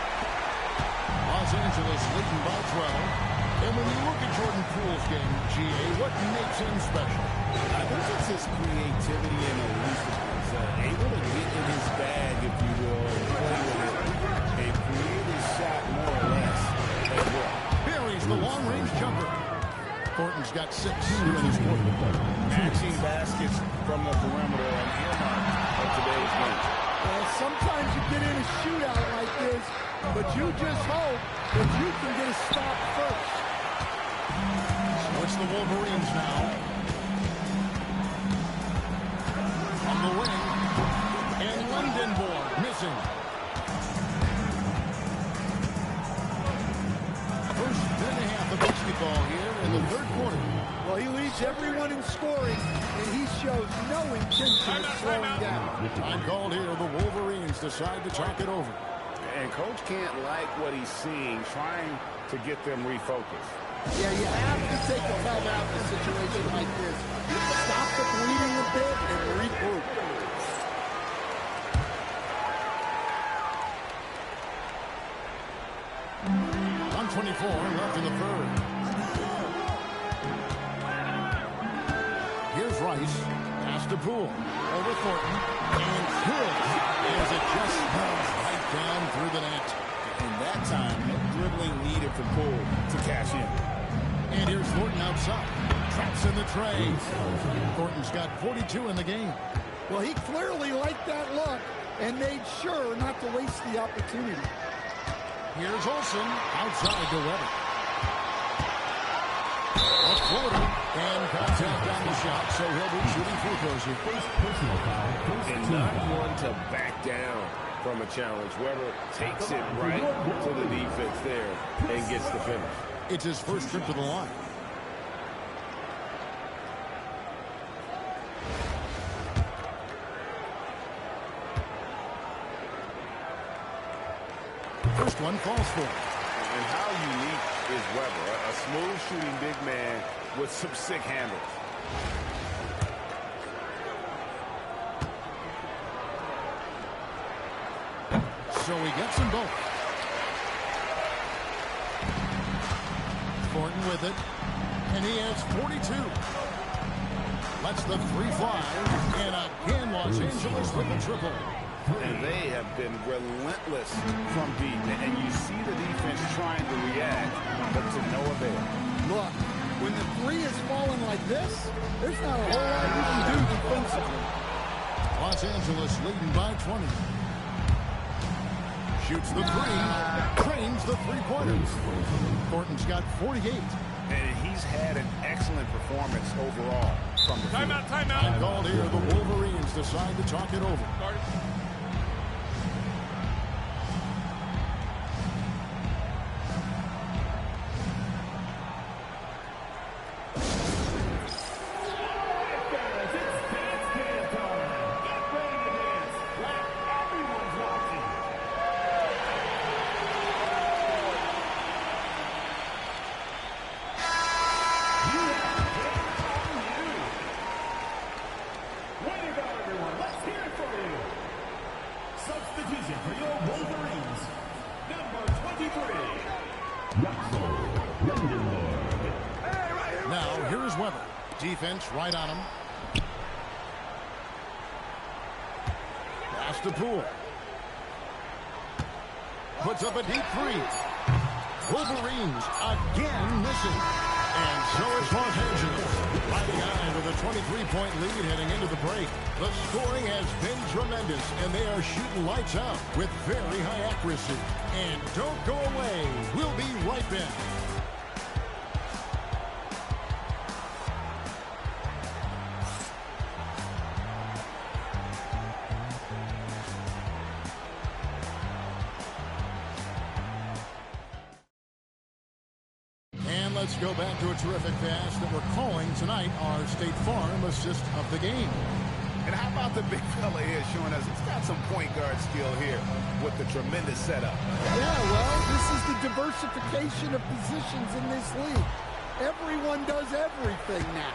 Los Angeles leading by 12. And when you look at Jordan Poole's game, GA, what makes him special? I think it's his creativity and elusiveness. Able to get in his bag, if you will, and play with it and create his shot more or less as well. Buries the long-range jumper. Thornton's got 6 in his quarter. Matching baskets from the perimeter and earmarks of today's game. Well, sometimes you get in a shootout like this, but you just hope that you can get a stop first. So it's the Wolverines now. On the wing. And Lindenborg missing. First minute and a half of basketball here in the third quarter. Well, he leads everyone in scoring, and he shows no intention of slowing down. Time called here. The Wolverines decide to talk it over. And Coach can't like what he's seeing, trying to get them refocused. Yeah, you have to take a timeout in a situation like this. Stop the bleeding a bit and regroup. On 24 left in the third. Here's Rice. Pass to Poole. Over Thornton. And good. As it just smells right down through the net. And that time, no dribbling needed for Poole to cash in. And here's Thornton outside. Traps in the tray. Thornton's got 42 in the game. Well, he clearly liked that look and made sure not to waste the opportunity. Here's Olsen outside to Weber. A floater and contact on the shot, so he'll be shooting free throws here. And not one to back down from a challenge. Weber takes it right to the defense there and gets the finish. It's his first trip to the line. First one falls for him. And how unique is Weber? A smooth shooting big man with some sick handles. So he gets them both. Thornton with it. And he has 42. Lets the three fly. And again, Los Angeles with the triple. And they have been relentless from deep. And you see the defense trying to react, but to no avail. Look, when the three is falling like this, there's not a whole lot you can do defensively. Los Angeles leading by 20. Shoots the three. Trains the three-pointers. Thornton's got 48. And he's had an excellent performance overall from the field. Timeout. Called here. The Wolverines decide to talk it over. Now, here is Weber. Defense right on him. Pass to Poole. Puts up a deep three. Wolverines again missing. And so is Los Angeles. Riding high with a 23-point lead heading into the break. The scoring has been tremendous, and they are shooting lights out with very high accuracy. And don't go away. We'll be right back. Let's go back to a terrific pass that we're calling tonight our State Farm assist of the game. And how about the big fella here showing us he's got some point guard skill here with the tremendous setup. Yeah, well, this is the diversification of positions in this league. Everyone does everything now.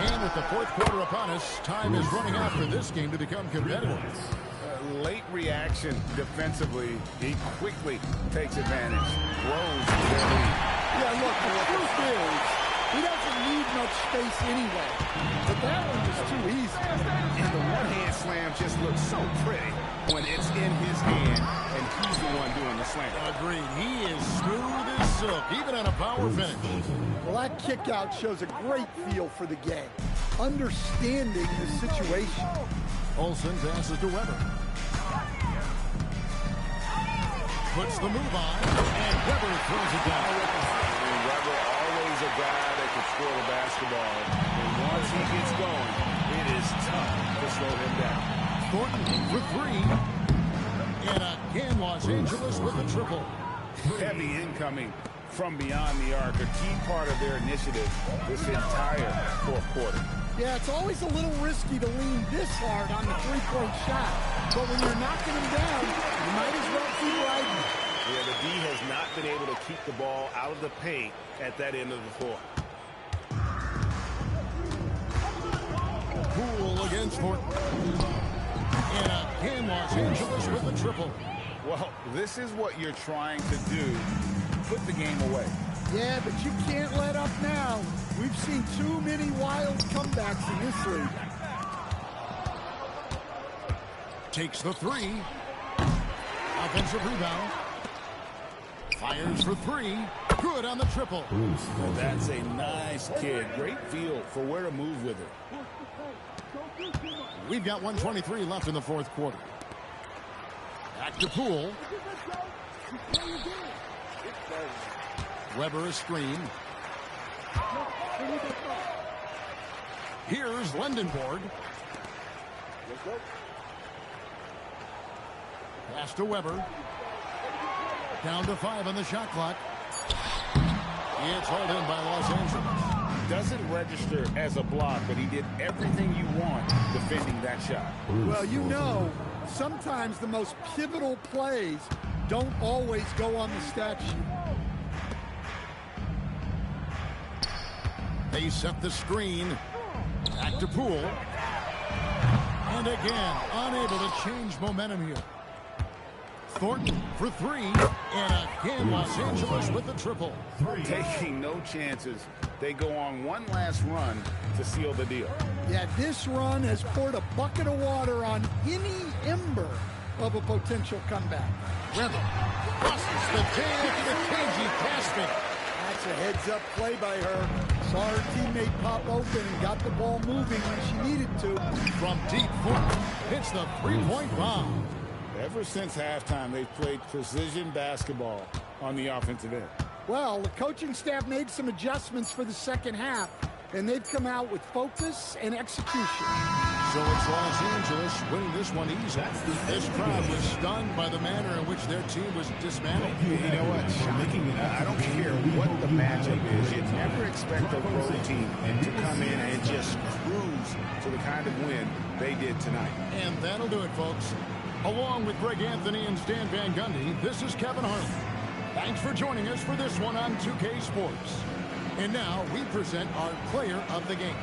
And with the fourth quarter upon us, time is running out for this game to become competitive. Late reaction defensively. He quickly takes advantage, grows their lead. Yeah, look, the truth is, he doesn't need much space anyway. But that one was too easy. And the one-hand slam just looks so pretty when it's in his hand and he's the one doing the slam. Agreed. He is smooth as silk, even on a power finish. Well, that kick out shows a great feel for the game, understanding the situation. Olsen passes to Weber. Puts the move on, and Weber throws it down. And Weber, always a guy that can score the basketball. And once he gets going, it is tough to slow him down. Thornton for three. And again, Los Angeles with a triple. Heavy incoming from beyond the arc, a key part of their initiative this entire fourth quarter. Yeah, it's always a little risky to lean this hard on the three-point shot. But when you're knocking him down, you might as well keep riding. Yeah, the D has not been able to keep the ball out of the paint at that end of the floor. Poole against Thornton. And again, Los Angeles with a triple. Well, this is what you're trying to do. Put the game away. Yeah, but you can't let up now. We've seen too many wild comebacks in this league. Takes the three. Offensive rebound. Fires for three. Good on the triple. Well, that's a nice kid. Great feel for where to move with it. We've got 1:23 left in the fourth quarter. Back to Poole. Weber a screen. Here's Lendenborg. Pass to Weber. Down to 5 on the shot clock. It's hauled in by Los Angeles. Doesn't register as a block, but he did everything you want defending that shot. Well, you know, sometimes the most pivotal plays don't always go on the stat sheet. They set the screen. Back to Poole. And again, unable to change momentum here. Thornton for three. And again, Los Angeles with the triple. Taking no chances. They go on one last run to seal the deal. Yeah, this run has poured a bucket of water on any ember of a potential comeback. Weber crosses the cagey basket. That's a heads-up play by her. Saw her teammate pop open and got the ball moving when she needed to. From deep, Thornton hits the three-point bomb. Ever since halftime, they've played precision basketball on the offensive end. Well, the coaching staff made some adjustments for the second half, and they've come out with focus and execution. So it's Los Angeles winning this one easily. This crowd was stunned by the manner in which their team was dismantled. You know what? Shocking. I don't care what the matchup is. You never expect a road team to come in and just cruise to the kind of win they did tonight. And that'll do it, folks. Along with Greg Anthony and Stan Van Gundy, this is Kevin Harlan. Thanks for joining us for this one on 2K Sports. And now we present our player of the game.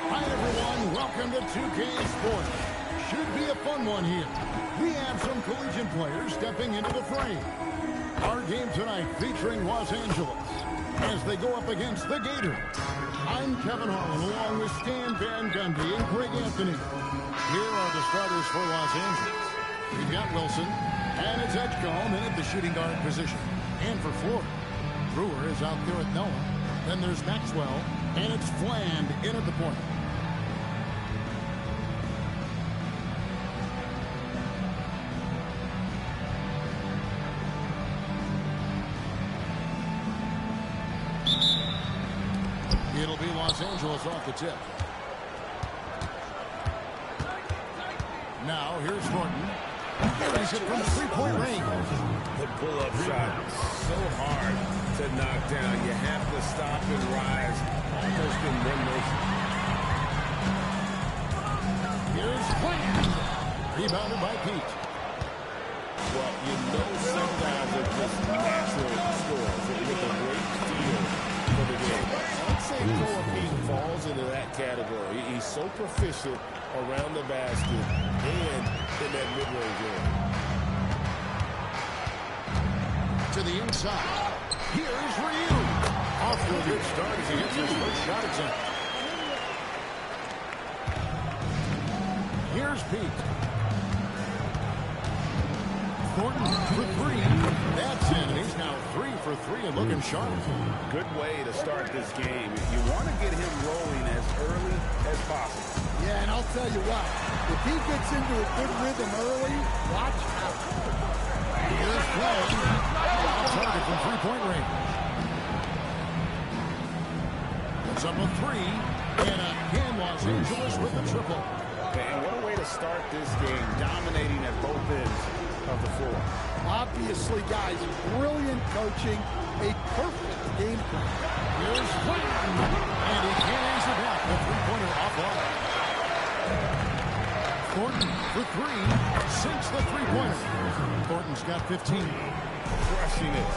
Hi, everyone. Welcome to 2K Sports. Should be a fun one here. We have some collegiate players stepping into the fray. Our game tonight featuring Los Angeles as they go up against the Gators. I'm Kevin Harlan along with Stan Van Gundy and Greg Anthony. Here are the starters for Los Angeles. We've got Wilson, and it's Edgecombe in at the shooting guard position. And for Florida, Brewer is out there at Noah. Then there's Maxwell, and it's Fland in at the point. It'll be Los Angeles off the tip. Now, here's Thornton. Carries it from three-point range. The pull-up shot, so hard to knock down. You have to stop and rise almost in one motion. Here's Fland. Rebounded by Pete. Well, you know some guys are just natural scorers with a great feel for the game. I'd say Noah Pete falls into that category. He's so proficient around the basket and in that mid-range area. To the inside. Here's Ryu. Off to a good start as he hits his first shot attempt. Here's Pete. Thornton for three. That's in, and he's now 3 for 3 and looking sharp. Good way to start this game. You want to get him rolling as early as possible. Yeah, and I'll tell you what, if he gets into a good rhythm early, watch out. Here's Fland. Off target from three-point range. It's up a 3, and again Los Angeles with the triple. And what a way to start this game, dominating at both ends of the floor. Obviously, guys, brilliant coaching, a perfect game plan. Here's Fland, and he can't answer back. The three-pointer offline. Thornton for 3, sinks the three-pointer. Thornton's got 15. Crushing it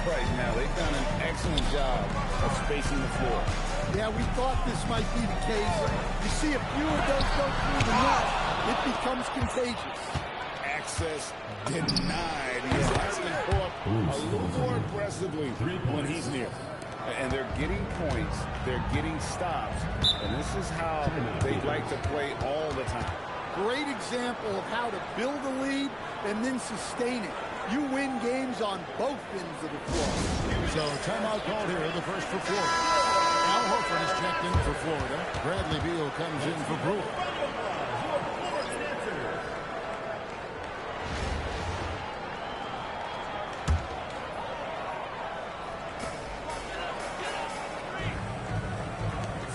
right now. They've done an excellent job of spacing the floor. Yeah, we thought this might be the case. You see a few of those go through the net, it becomes contagious. Access denied. He's asking for up a little more aggressively when he's near. And they're getting points. They're getting stops. And this is how they like to play all the time. Great example of how to build a lead and then sustain it. You win games on both ends of the floor. So timeout called here, the first for Florida. Al Horford is checked in for Florida. Bradley Beal comes in for Brewer.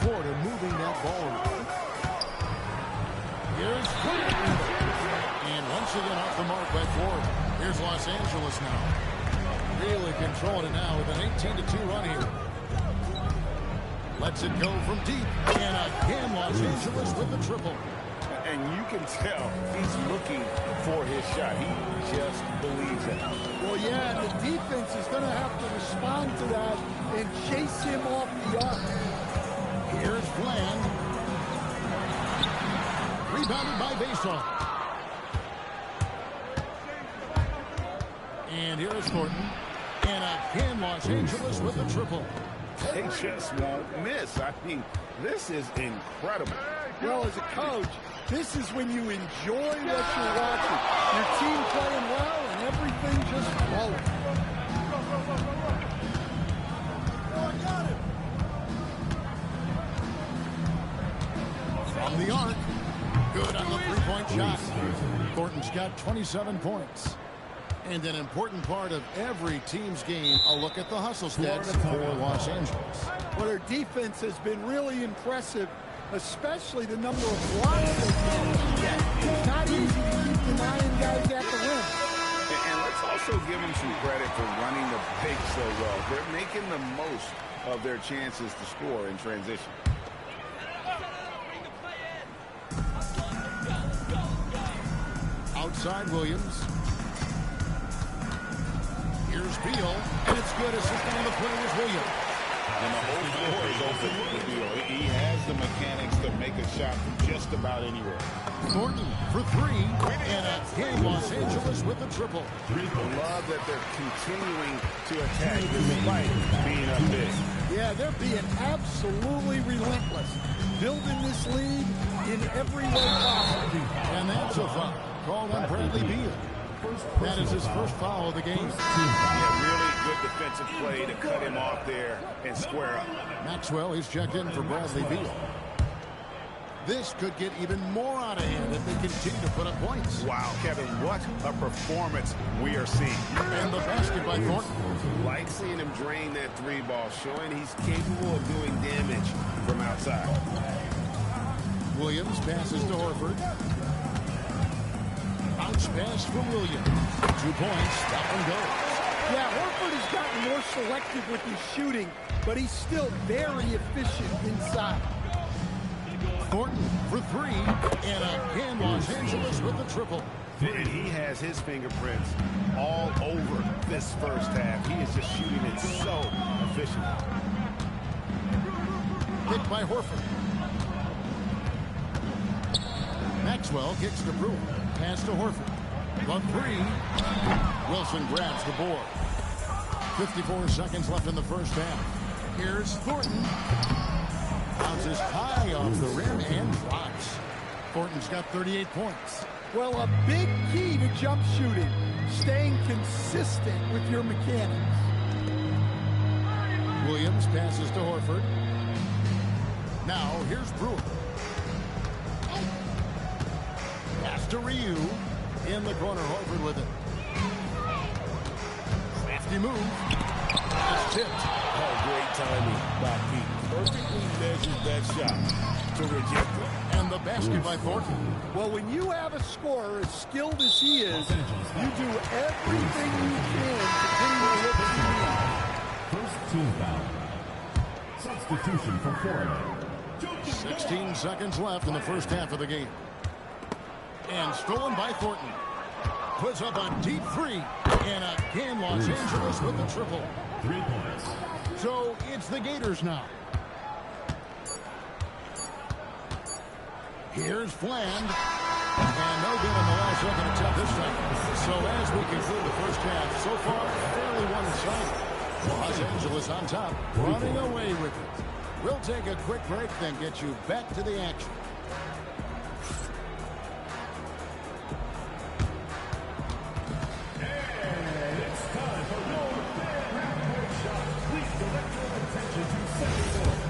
Florida moving that ball. Here's Fland. And once again off the mark by Florida. Here's Los Angeles now. Really controlling it now with an 18-2 run here. Lets it go from deep. And again, Los Angeles with the triple. And you can tell he's looking for his shot. He just believes it. Well, yeah, the defense is going to have to respond to that and chase him off the arc. Here's Fland. Rebounded by Bayshaw. And here's Thornton. And again, Los Angeles with the triple. They just won't miss. I mean, this is incredible. Well, as a coach, this is when you enjoy what you're watching. Your team playing well and everything just flowing. From the arc. Good on the three-point shot. Thornton's got 27 points. And an important part of every team's game, a look at the hustle stats for Los Angeles. Well, their defense has been really impressive, especially the number of blocks they've managed to get. It's not easy to keep denying guys at the rim. And let's also give them some credit for running the pace so well. They're making the most of their chances to score in transition. Outside Williams. Here's Beal, and it's good. Assisting on the play is Williams. And the whole floor is open with Beal. He has the mechanics to make a shot from just about anywhere. Thornton for three, and again Los Angeles with a triple. Love that they're continuing to attack despite being up big. Yeah, they're being absolutely relentless, building this lead in every way possible. And that's a foul called on Bradley Beal. That is his first foul of the game. Yeah, really good defensive play to cut him off there and square up. Maxwell is checked in for Bradley Beal. This could get even more out of hand if they continue to put up points. Wow, Kevin, what a performance we are seeing. And the basket by Thornton. Like seeing him drain that three ball, showing he's capable of doing damage from outside. Williams passes to Horford. Bounce pass from Williams. 2 points, stop and go. Yeah, Horford has gotten more selective with his shooting, but he's still very efficient inside. Thornton for three, and again Los Angeles with the triple. And he has his fingerprints all over this first half. He is just shooting it so efficient. Hit by Horford. Maxwell kicks to Brewer. Pass to Horford. The three. Wilson grabs the board. 54 seconds left in the first half. Here's Thornton. Bounces high off the rim and drops. Thornton's got 38 points. Well, a big key to jump shooting, staying consistent with your mechanics. Williams passes to Horford. Now, here's Brewer. Pass to Ryu. In the corner, Horford with it. Crafty move. It's tipped. Oh, great timing by Pete. Perfectly measured that shot to reject it. And the basket by Thornton. Well, when you have a scorer as skilled as he is, you do everything you can to bring your look to the end. First team foul. Substitution for Florida. 16 seconds left in the first half of the game. And stolen by Thornton. Puts up a deep three. And again, Los Angeles with the triple. 3 points. So it's the Gators now. Here's Fland. And no good on the last second attempt this time. So as we conclude the first half, so far, fairly one-sided. Los Angeles on top, running away with it. We'll take a quick break, then get you back to the action. And it's time for your big half-court shot. Please direct your attention to second court.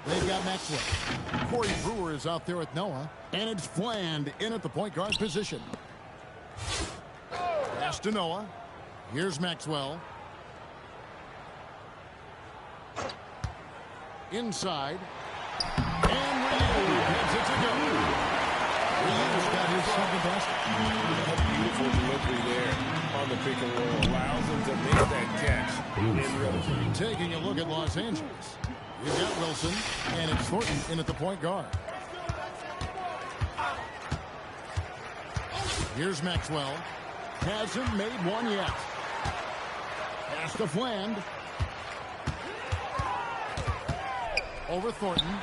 They've got Maxwell. Corey Brewer is out there with Noah. And it's Fland in at the point guard position. Pass to Noah. Here's Maxwell. Inside. And Ryu gets it to go. Ryu's got his second basket. A beautiful delivery there on the pick and roll. Allows him to make that catch in rhythm. Taking a look at Los Angeles. You've got Wilson, and it's Thornton in at the point guard. Here's Maxwell. Hasn't made one yet. Pass to Fland. Over Thornton.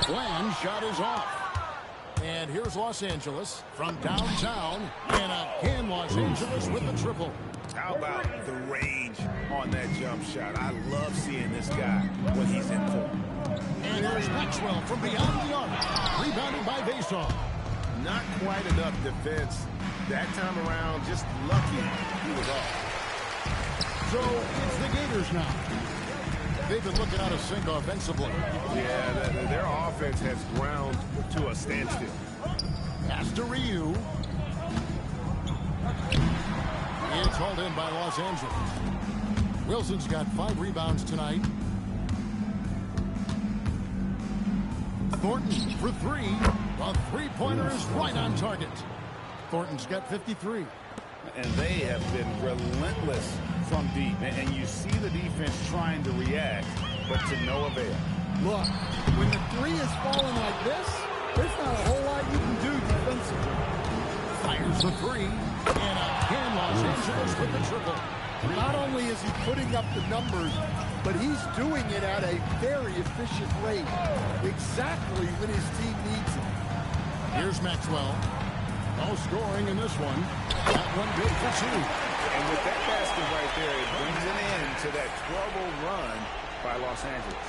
Fland shot is off. And here's Los Angeles from downtown. And again, Los Angeles with the triple. How about the range on that jump shot? I love seeing this guy when he's in form. And here's Maxwell from beyond the arc. Rebounded by Vason. Not quite enough defense that time around. Just lucky he was off. So it's the Gators now. They've been looking out of sync offensively. Yeah, their offense has ground to a standstill. Pass to Ryu. It's hauled in by Los Angeles. Wilson's got 5 rebounds tonight. Thornton for 3. A three-pointer is right on target. Thornton's got 53. And they have been relentless from deep. And you see the defense trying to react, but to no avail. Look, when the 3 is falling like this, there's not a whole lot you can do defensively. Fires the 3. And again, Los Angeles with the triple. Not only is he putting up the numbers, but he's doing it at a very efficient rate. Exactly when his team needs it. Here's Maxwell. No scoring in this one. That one good for 2. And with that basket right there, it brings an end to that 12-0 run by Los Angeles.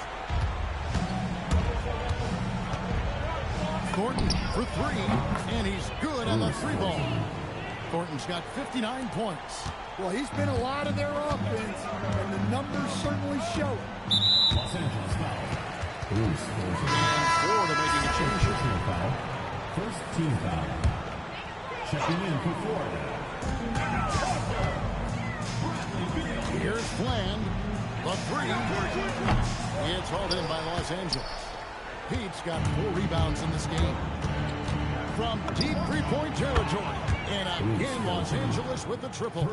Thornton for 3. And he's good on the 3-ball. Thornton's got 59 points. Well, he's been a lot of their offense, and the numbers certainly show it. Los Angeles foul. And Florida making a change. Personal foul. First team foul. Checking in for Florida. Here's Bland. The 3. It's hauled in by Los Angeles. Pete's got 4 rebounds in this game. From deep three-point territory. And again, Los Angeles with the triple.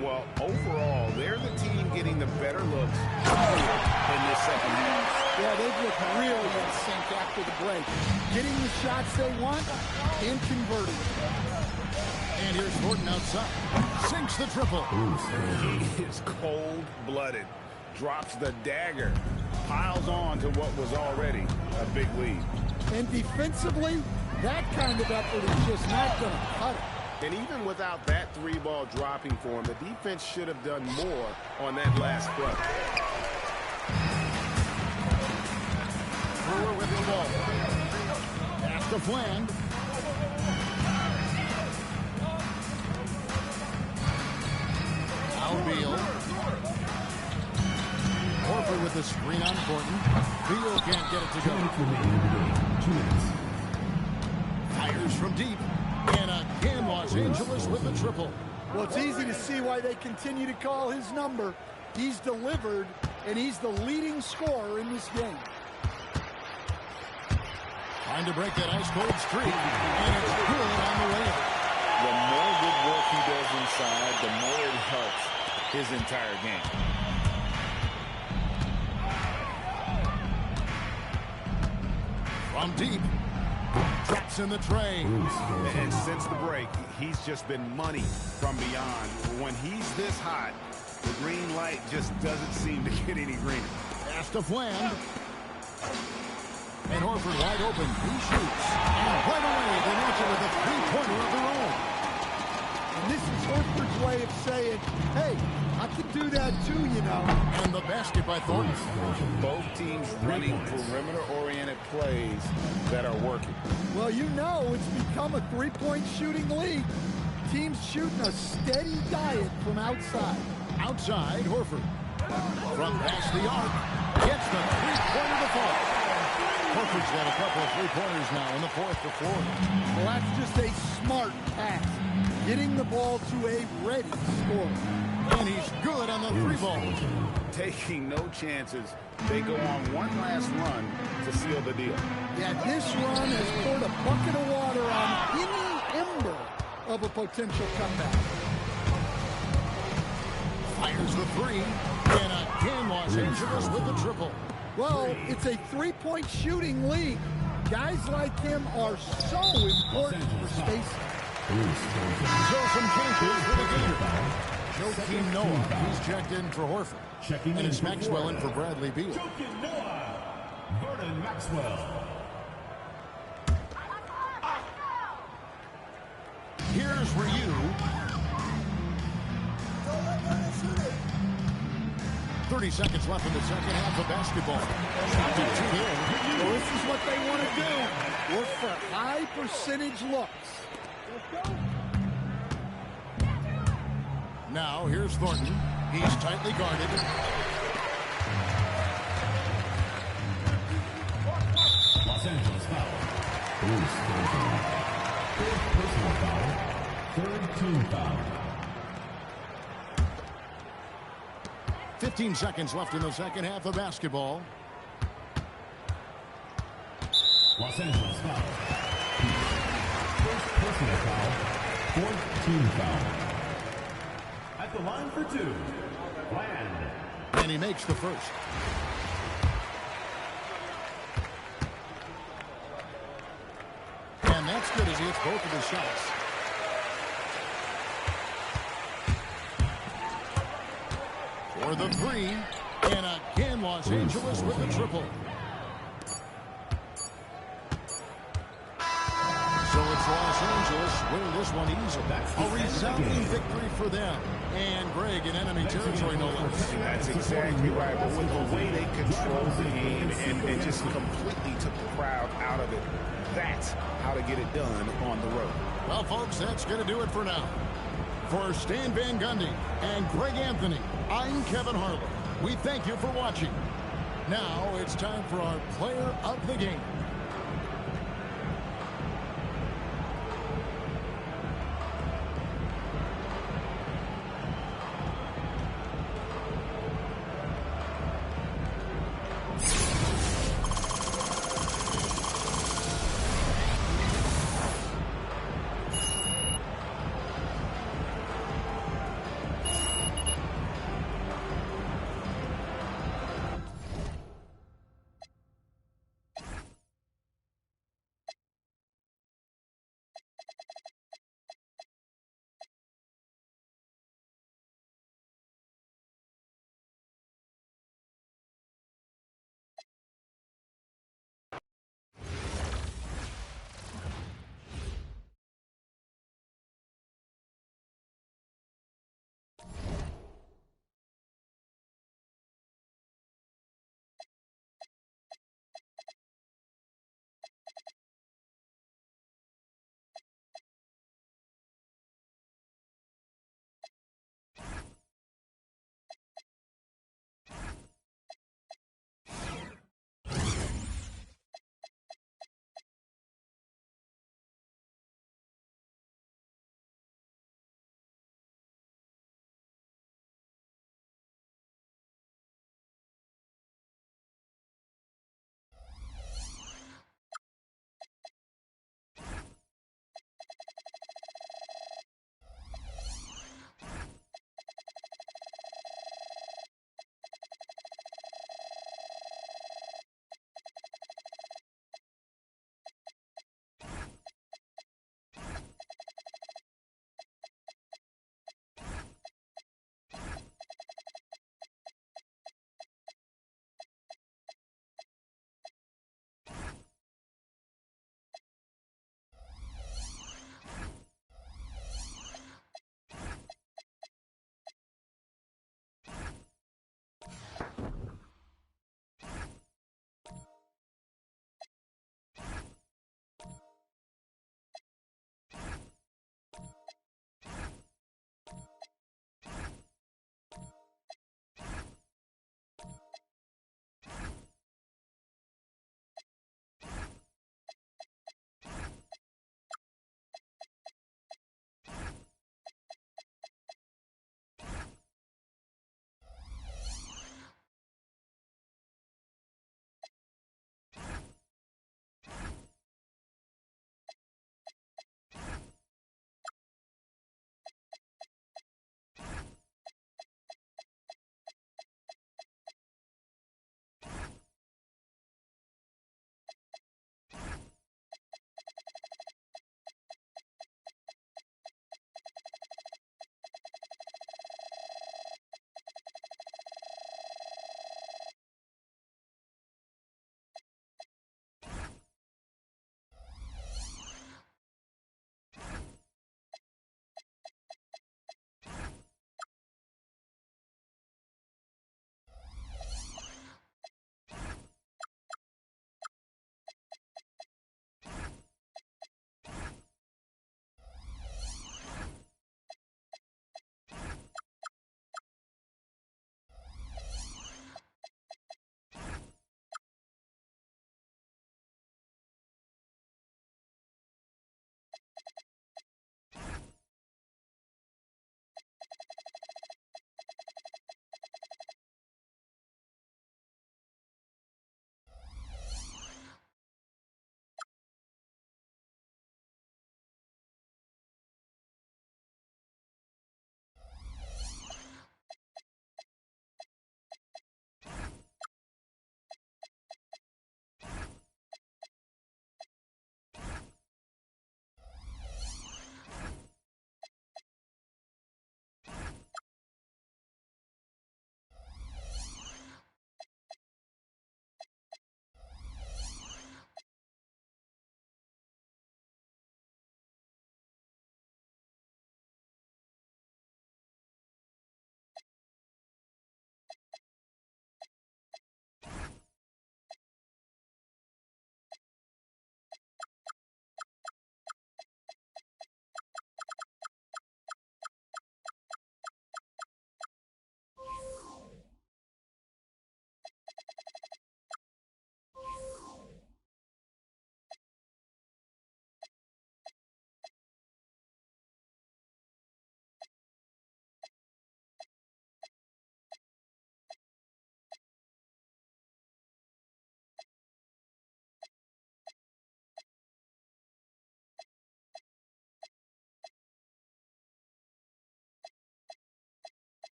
Well, overall, they're the team getting the better looks in this second half. Yeah, they've looked really in sync after the break. Getting the shots they want and converting. And here's Thornton outside. Sinks the triple. He is cold-blooded. Drops the dagger. Piles on to what was already a big lead. And defensively, that kind of effort is just not going to cut it. And even without that 3-ball dropping for him, the defense should have done more on that last play. Brewer with the ball. Pass to Bland. Now Beal. Horford with the screen on Thornton. Beal can't get it to go. 2 minutes. Fires from deep. And again, Los Angeles with the triple. Well, it's easy to see why they continue to call his number. He's delivered, and he's the leading scorer in this game. Trying to break that ice-cold streak. And it's good on the way up. The more good work he does inside, the more it helps his entire game. From deep. Drops in the tray. And since the break, he's just been money from beyond. When he's this hot, the green light just doesn't seem to get any greener. Pass to Bland. And Horford wide open. He shoots. And right away, they match it with a three-pointer of their own. And this is Horford's way of saying, hey, I can do that too, you know. And the basket by Thornton. Both teams running perimeter-oriented plays that are working. Well, you know it's become a three-point shooting league. Teams shooting a steady diet from outside. Outside, Horford. From past the arc. Gets the three-pointer to fall. Horford's got a couple of three-pointers now in the fourth for Florida. Well, that's just a smart pass. Getting the ball to a ready scorer. And he's good on the 3-ball. Taking no chances. They go on one last run to seal the deal. Yeah, this run has poured a bucket of water on any ember of a potential comeback. Fires the 3. And again, Los Angeles with the triple. Well, it's a three-point shooting league. Guys like him are so important for spacing. So some changes for the Gators. Joakim Noah, he's checked in for Horford. And it's Maxwell in for Bradley Beal. Joakim Noah. Vernon Maxwell. Here's Ryu. 30 seconds left in the second half of basketball. Well, this is what they want to do. Look for high percentage looks. Now here's Thornton. He's tightly guarded. Los Angeles foul. Bruce Thornton. Third personal foul. Third team foul. 15 seconds left in the second half of basketball. Los Angeles foul. First personal foul. Fourth team foul. At the line for two, Bland. And he makes the first. And that's good as he hits both of his shots. For the three. And again, Los Angeles with the triple. So it's Los Angeles winning this one easily. A resounding victory for them. And Greg in enemy territory, no less. That's exactly right. But with the way they controlled the game and just completely took the crowd out of it, that's how to get it done on the road. Well, folks, that's going to do it for now. For Stan Van Gundy and Greg Anthony, I'm Kevin Harlan. We thank you for watching. Now it's time for our player of the game.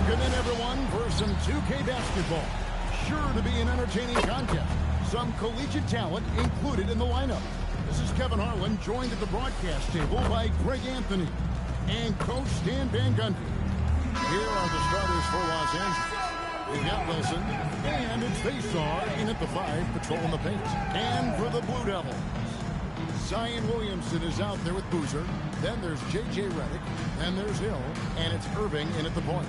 Welcome in, everyone, for some 2K basketball. Sure to be an entertaining contest. Some collegiate talent included in the lineup. This is Kevin Harlan, joined at the broadcast table by Greg Anthony and Coach Stan Van Gundy. Here are the starters for Los Angeles. We've got Wilson, and it's Faisar in at the 5, patrolling the paint. And for the Blue Devils, Zion Williamson is out there with Boozer. Then there's J.J. Redick. Then there's Hill. And it's Irving in at the point.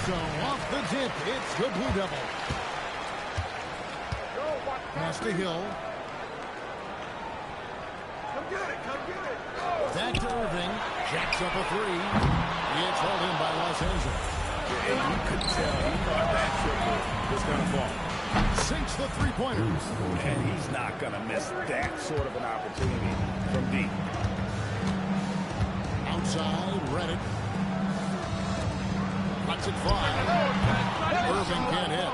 So off the tip, it's the Blue Devils. Pass to Hill. Come get it. Back to Irving. Jacks up a 3. It's held in by Los Angeles. And you could tell he thought that triple was going to fall. Sinks the three-pointer. And he's not going to miss that sort of an opportunity from deep. Outside, Redick. Cuts it 5. Irving can't hit.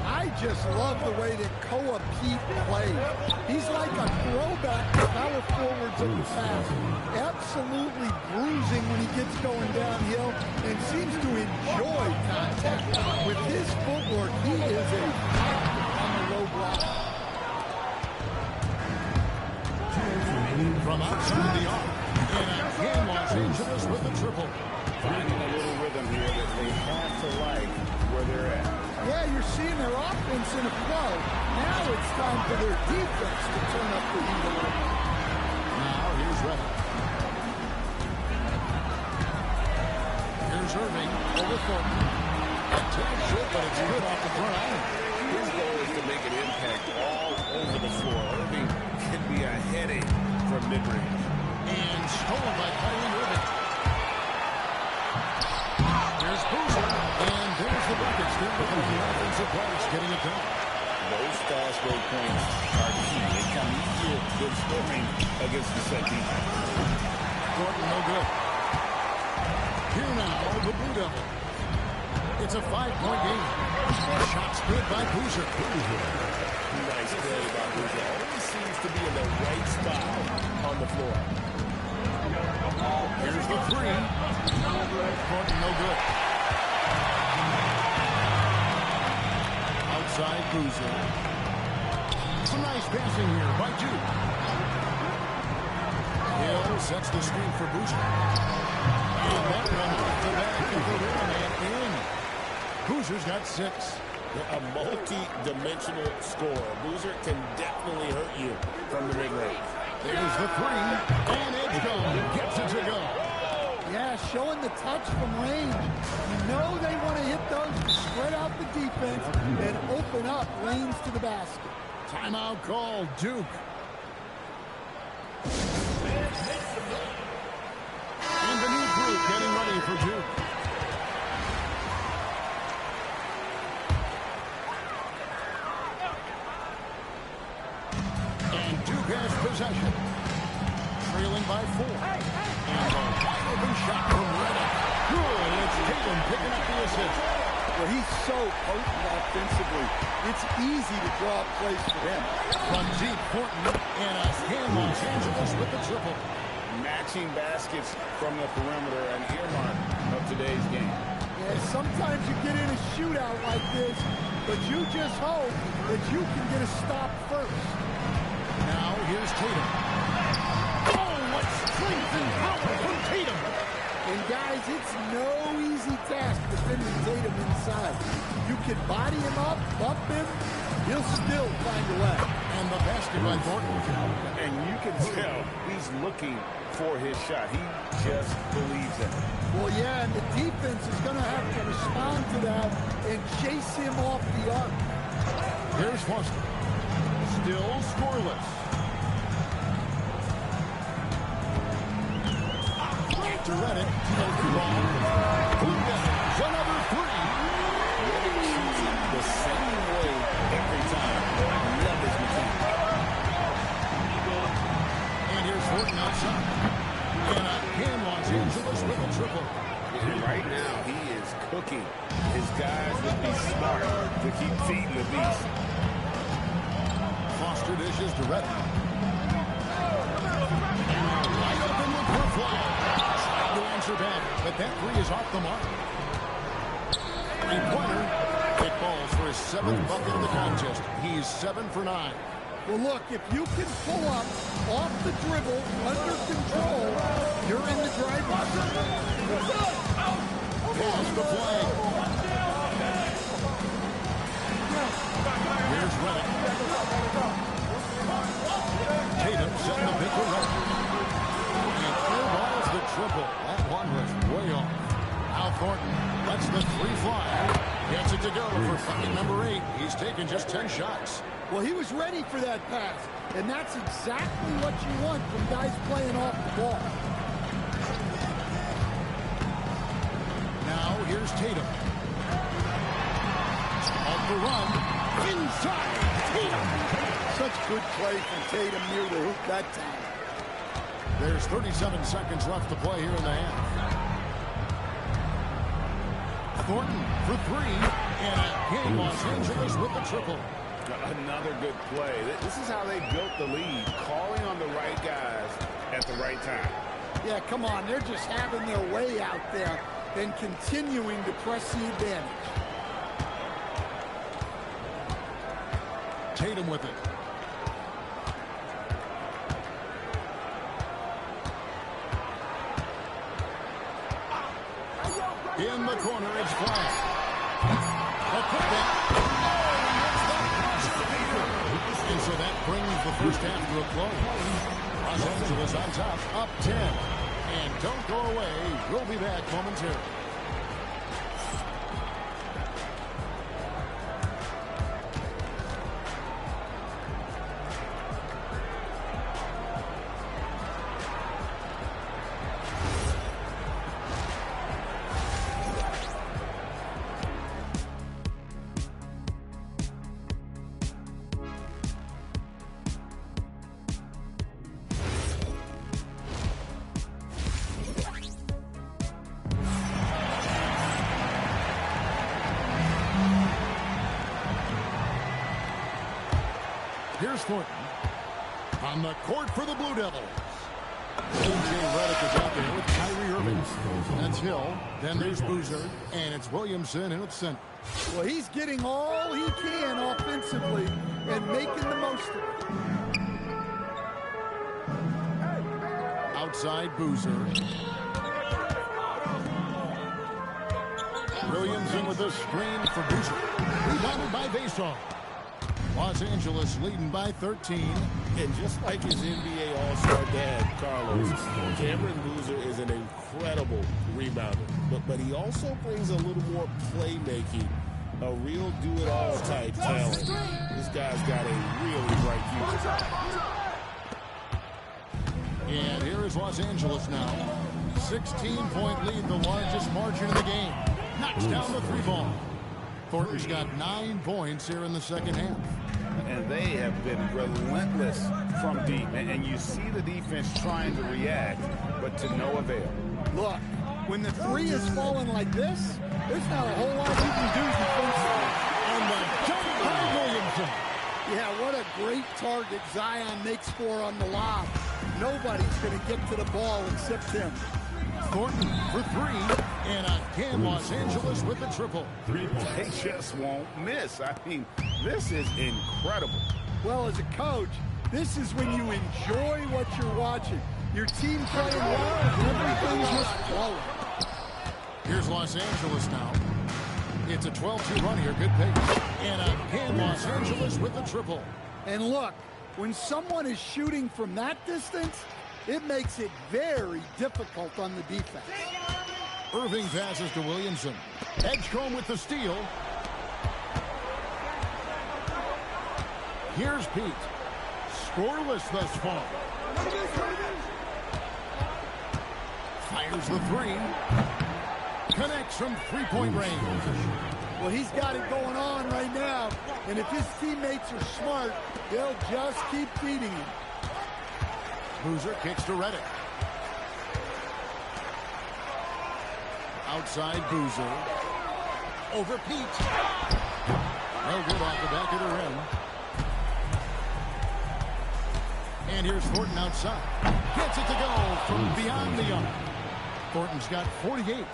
I just love the way that Koa Pete plays. He's like a throwback to power forwards of the past. Absolutely bruising when he gets going downhill and seems to enjoy contact. With his footwork, he is a factor on the low block. From outside the arc. And again, Los Angeles with the triple. Finding a little rhythm here that they have to like where they're at. Yeah, you're seeing their offense in a flow. Now it's time for their defense to turn up the heat a little bit. Now here's Redick. Here's Irving over Thornton. A tag shot, but it's good off the front iron. His goal is to make an impact all over the floor. Irving can be a headache from mid-range. And stolen by Kyrie Irving. Here's Boozer. And there's the bucket. Still with the offensive glass getting it done. Those fast break points are key. They come easier than scoring against the set defense. Thornton no good. Here now, the Blue Devils. It's a 5-point game. Shots good by Boozer. Nice play by Boozer. Always seems to be in the right spot on the floor. Here's the 3. Thornton no good. Outside Boozer. Some nice passing here by Duke. Hill sets the screen for Boozer. And that one off the back of the rim and in. Boozer's got 6. A multi-dimensional scorer. Boozer can definitely hurt you from the mid-range. There's the three, and it's gone. Gets it to go. Yeah, showing the touch from range. You know they want to hit those to spread out the defense and open up lanes to the basket. Timeout call, Duke. And the new group getting ready for Duke. And Duke has possession. Trailing by 4. And a wide open shot from Redick. Good. It's Tatum picking up the assist. Well, he's so potent offensively. It's easy to draw plays for him. From deep, Horton, and a hand Los Angeles with the triple. Matching baskets from the perimeter, an earmark of today's game. Yeah, sometimes you get in a shootout like this, but you just hope that you can get a stop first. Now here's Tatum. Oh, what strength and power from Tatum. And guys, it's no easy task defending Tatum inside. You can body him up, bump him, he'll still find a way. And the basket by Thornton. And you can tell he's looking for his shot. He just believes in it. Well, yeah, and the defense is going to have to respond to that and chase him off the arc. Here's Foster. Still scoreless. Back to Redick. Another three. Redick shoots it the same way every time. I love his mechanic. And here's Horton outside. And again, Los Angeles with a triple. And right now, he is cooking. His guys would be smart to keep feeding the beast. Foster dishes to Redick. Wide open look for Fly. Trying to answer back, but that three is off the mark. Three-pointer. It falls for his 7th bucket of the contest. He's 7 for 9. Well, look, if you can pull up off the dribble, under control, you're in the driver's seat. Pass the flag. Here's Redick. Tatum setting the pick for Redick. And airballs the triple. That one was way off. Now Thornton lets the three fly. Gets it to go for fucking number 8. He's taken just 10 shots. Well, he was ready for that pass, and that's exactly what you want from guys playing off the ball. Now here's Tatum. Off the run. Inside. Tatum. Such good play from Tatum near the hoop that time. There's 37 seconds left to play here in the half. Thornton for 3. And again, Los Angeles with the triple. Another good play. This is how they built the lead, calling on the right guys at the right time. Yeah, come on. They're just having their way out there and continuing to press the advantage. Tatum with it. In the corner, it's flat. A putback. And so that brings the first half to a close. Los Angeles on top, up 10. And don't go away. We'll be back momentarily. Here's Thornton on the court for the Blue Devils. A.J. Redick is out there with Kyrie Irving. That's Hill. Then there's Boozer. And it's Williamson in the center. Well, he's getting all he can offensively and making the most of it. Out outside Boozer. Williamson with a screen for Boozer. Rebounded by Vaso. Los Angeles leading by 13. And just like his NBA All-Star dad, Carlos, Cameron Boozer is an incredible rebounder. But he also brings a little more playmaking, a real do-it-all type talent. This guy's got a really bright future. And here is Los Angeles now. 16-point lead, the largest margin in the game. Knocks down the three ball. Thornton's got 9 points here in the second half. And they have been relentless from deep. And you see the defense trying to react, but to no avail. Look, when the three is falling like this, there's not a whole lot you can do defensively. And the jump by Williamson. Yeah, what a great target Zion makes for on the lob. Nobody's going to get to the ball except him. Thornton for 3. And again, Los Angeles with the triple. 3 points. They just won't miss. I mean, this is incredible. Well, as a coach, this is when you enjoy what you're watching. Your team playing well and everything's just flowing. Here's Los Angeles now. It's a 12-2 run here. Good pace. And again, Los Angeles with the triple. And look, when someone is shooting from that distance, it makes it very difficult on the defense. Irving passes to Williamson. Edgecombe with the steal. Here's Pete. Scoreless thus far. Fires the 3. Connects from three-point range. Well, he's got it going on right now. And if his teammates are smart, they'll just keep feeding him. Boozer kicks to Reddick. Outside Boozer. Over Pete. No good off the back of the rim. And here's Thornton outside. Gets it to go from beyond the arc. Thornton's got 48.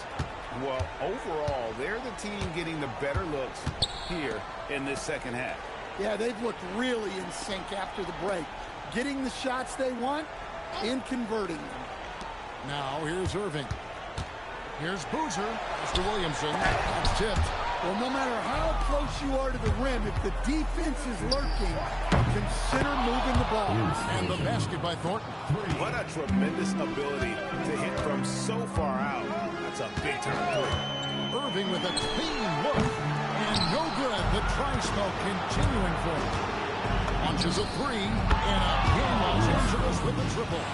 Well, overall, they're the team getting the better looks here in this second half. Yeah, they've looked really in sync after the break. Getting the shots they want and converting them. Now here's Irving. Here's Boozer. Mr. Williamson. That's tipped. Well, no matter how close you are to the rim, if the defense is lurking, consider moving the ball. And the basket by Thornton. What a tremendous ability to hit from so far out. That's a big-time three. Irving with a clean look. And no good. The tri-spell continuing for him. Launches a 3. And again, Los Angeles with the triple.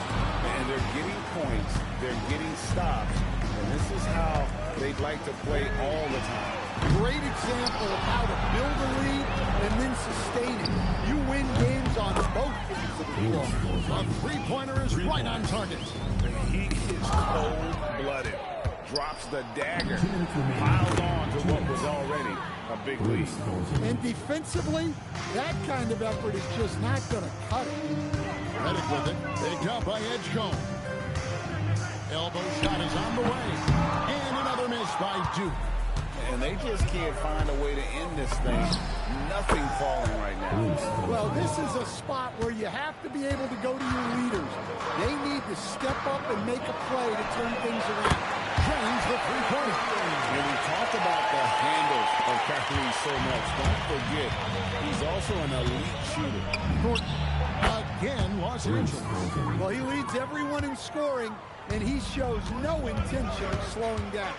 And they're getting points. They're getting stops. And this is how they'd like to play all the time. Great example of how to build a lead and then sustain it. You win games on both ends of the floor. A three-pointer is right on target. He is cold-blooded. Drops the dagger. Piles on to what was already a big lead. And defensively, that kind of effort is just not going to cut it. Reddick with it. Picked up by Edgecombe. Elbow shot is on the way. And another miss by Duke. And they just can't find a way to end this thing. Nothing falling right now. Well, this is a spot where you have to be able to go to your leaders. They need to step up and make a play to turn things around. James the three-pointer. And we talked about the handles of Kyrie so much. Don't forget, he's also an elite shooter. Again, Los Angeles. Well, he leads everyone in scoring, and he shows no intention of slowing down.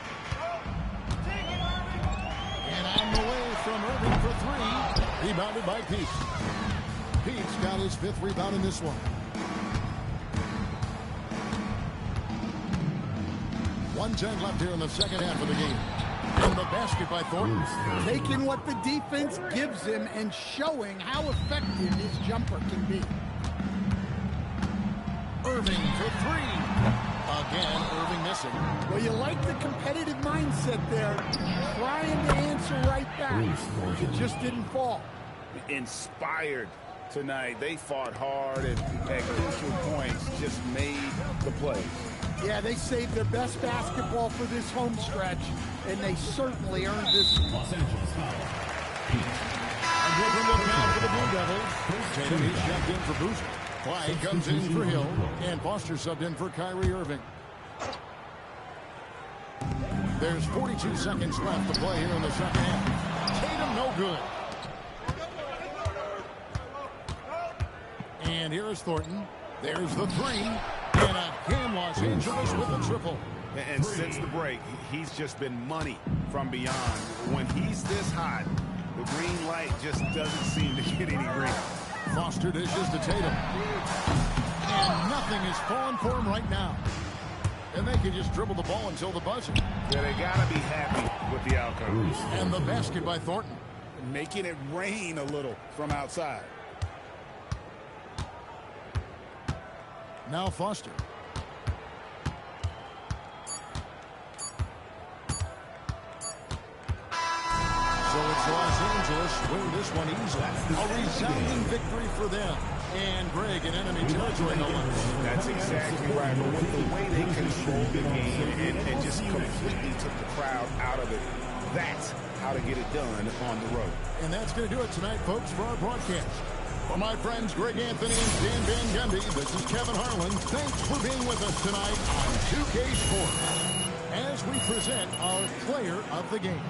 And on the way from Irving for 3. Rebounded by Pete. Pete's got his 5th rebound in this one. 1:10 left here in the second half of the game. And the basket by Thornton. Taking what the defense gives him and showing how effective his jumper can be. Irving for 3. Again, Irving missing. Well, you like the competitive mindset there. Trying to answer right back. It just didn't fall. Inspired tonight. They fought hard and at crucial points just made the plays. Yeah, they saved their best basketball for this home stretch, and they certainly earned this. Los Angeles foul. A good look now for the Blue Devils. Tatum, he's checked in for Boozer. Clyde comes in for Hill, and Foster subbed in for Kyrie Irving. There's 42 seconds left to play here in the second half. Tatum, no good. And here is Thornton. There's the three. And again, Los Angeles with a triple. And since the break, he's just been money from beyond. When he's this hot, the green light just doesn't seem to get any greener. Foster dishes to Tatum. And nothing is falling for him right now. And they can just dribble the ball until the buzzer. Yeah, they got to be happy with the outcome. And the basket by Thornton. Making it rain a little from outside. Now Foster. So it's Los Angeles win this one easily. A resounding victory for them. And Greg in enemy territory, no less. That's exactly right. But with the way they controlled the game and just completely took the crowd out of it, that's how to get it done on the road. And that's going to do it tonight, folks, for our broadcast. For my friends Greg Anthony and Dan Van Gundy, this is Kevin Harlan. Thanks for being with us tonight on 2K Sports as we present our player of the game.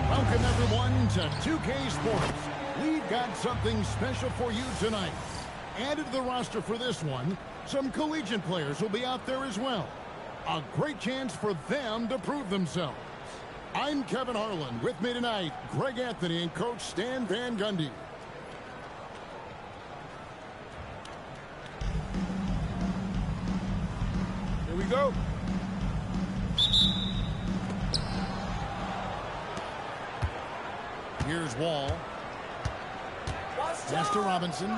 Welcome, everyone, to 2K Sports We've got something special for you tonight. Added to the roster for this one, some collegiate players will be out there as well. A great chance for them to prove themselves. I'm Kevin Harlan. With me tonight, Greg Anthony and Coach Stan Van Gundy. Here we go. Here's Wall. Pass to Robinson. You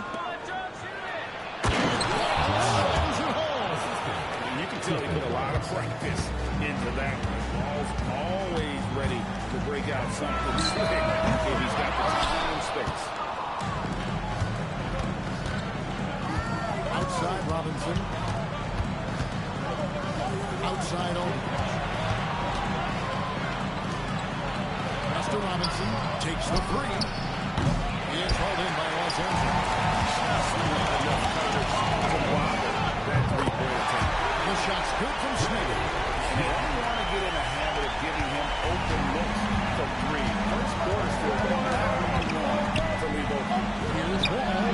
can tell he put a lot of practice into that one. Ball's always ready to break out something slick if he's got the time and space. Outside Robinson. Outside Aldridge. Pass to Robinson. Takes the three. He is hauled in by Los Angeles. That three-point attempt. The shot's good from Smith. You don't want to get in the habit of giving him open looks from three. First quarter still going out to leave open. Here's Wall.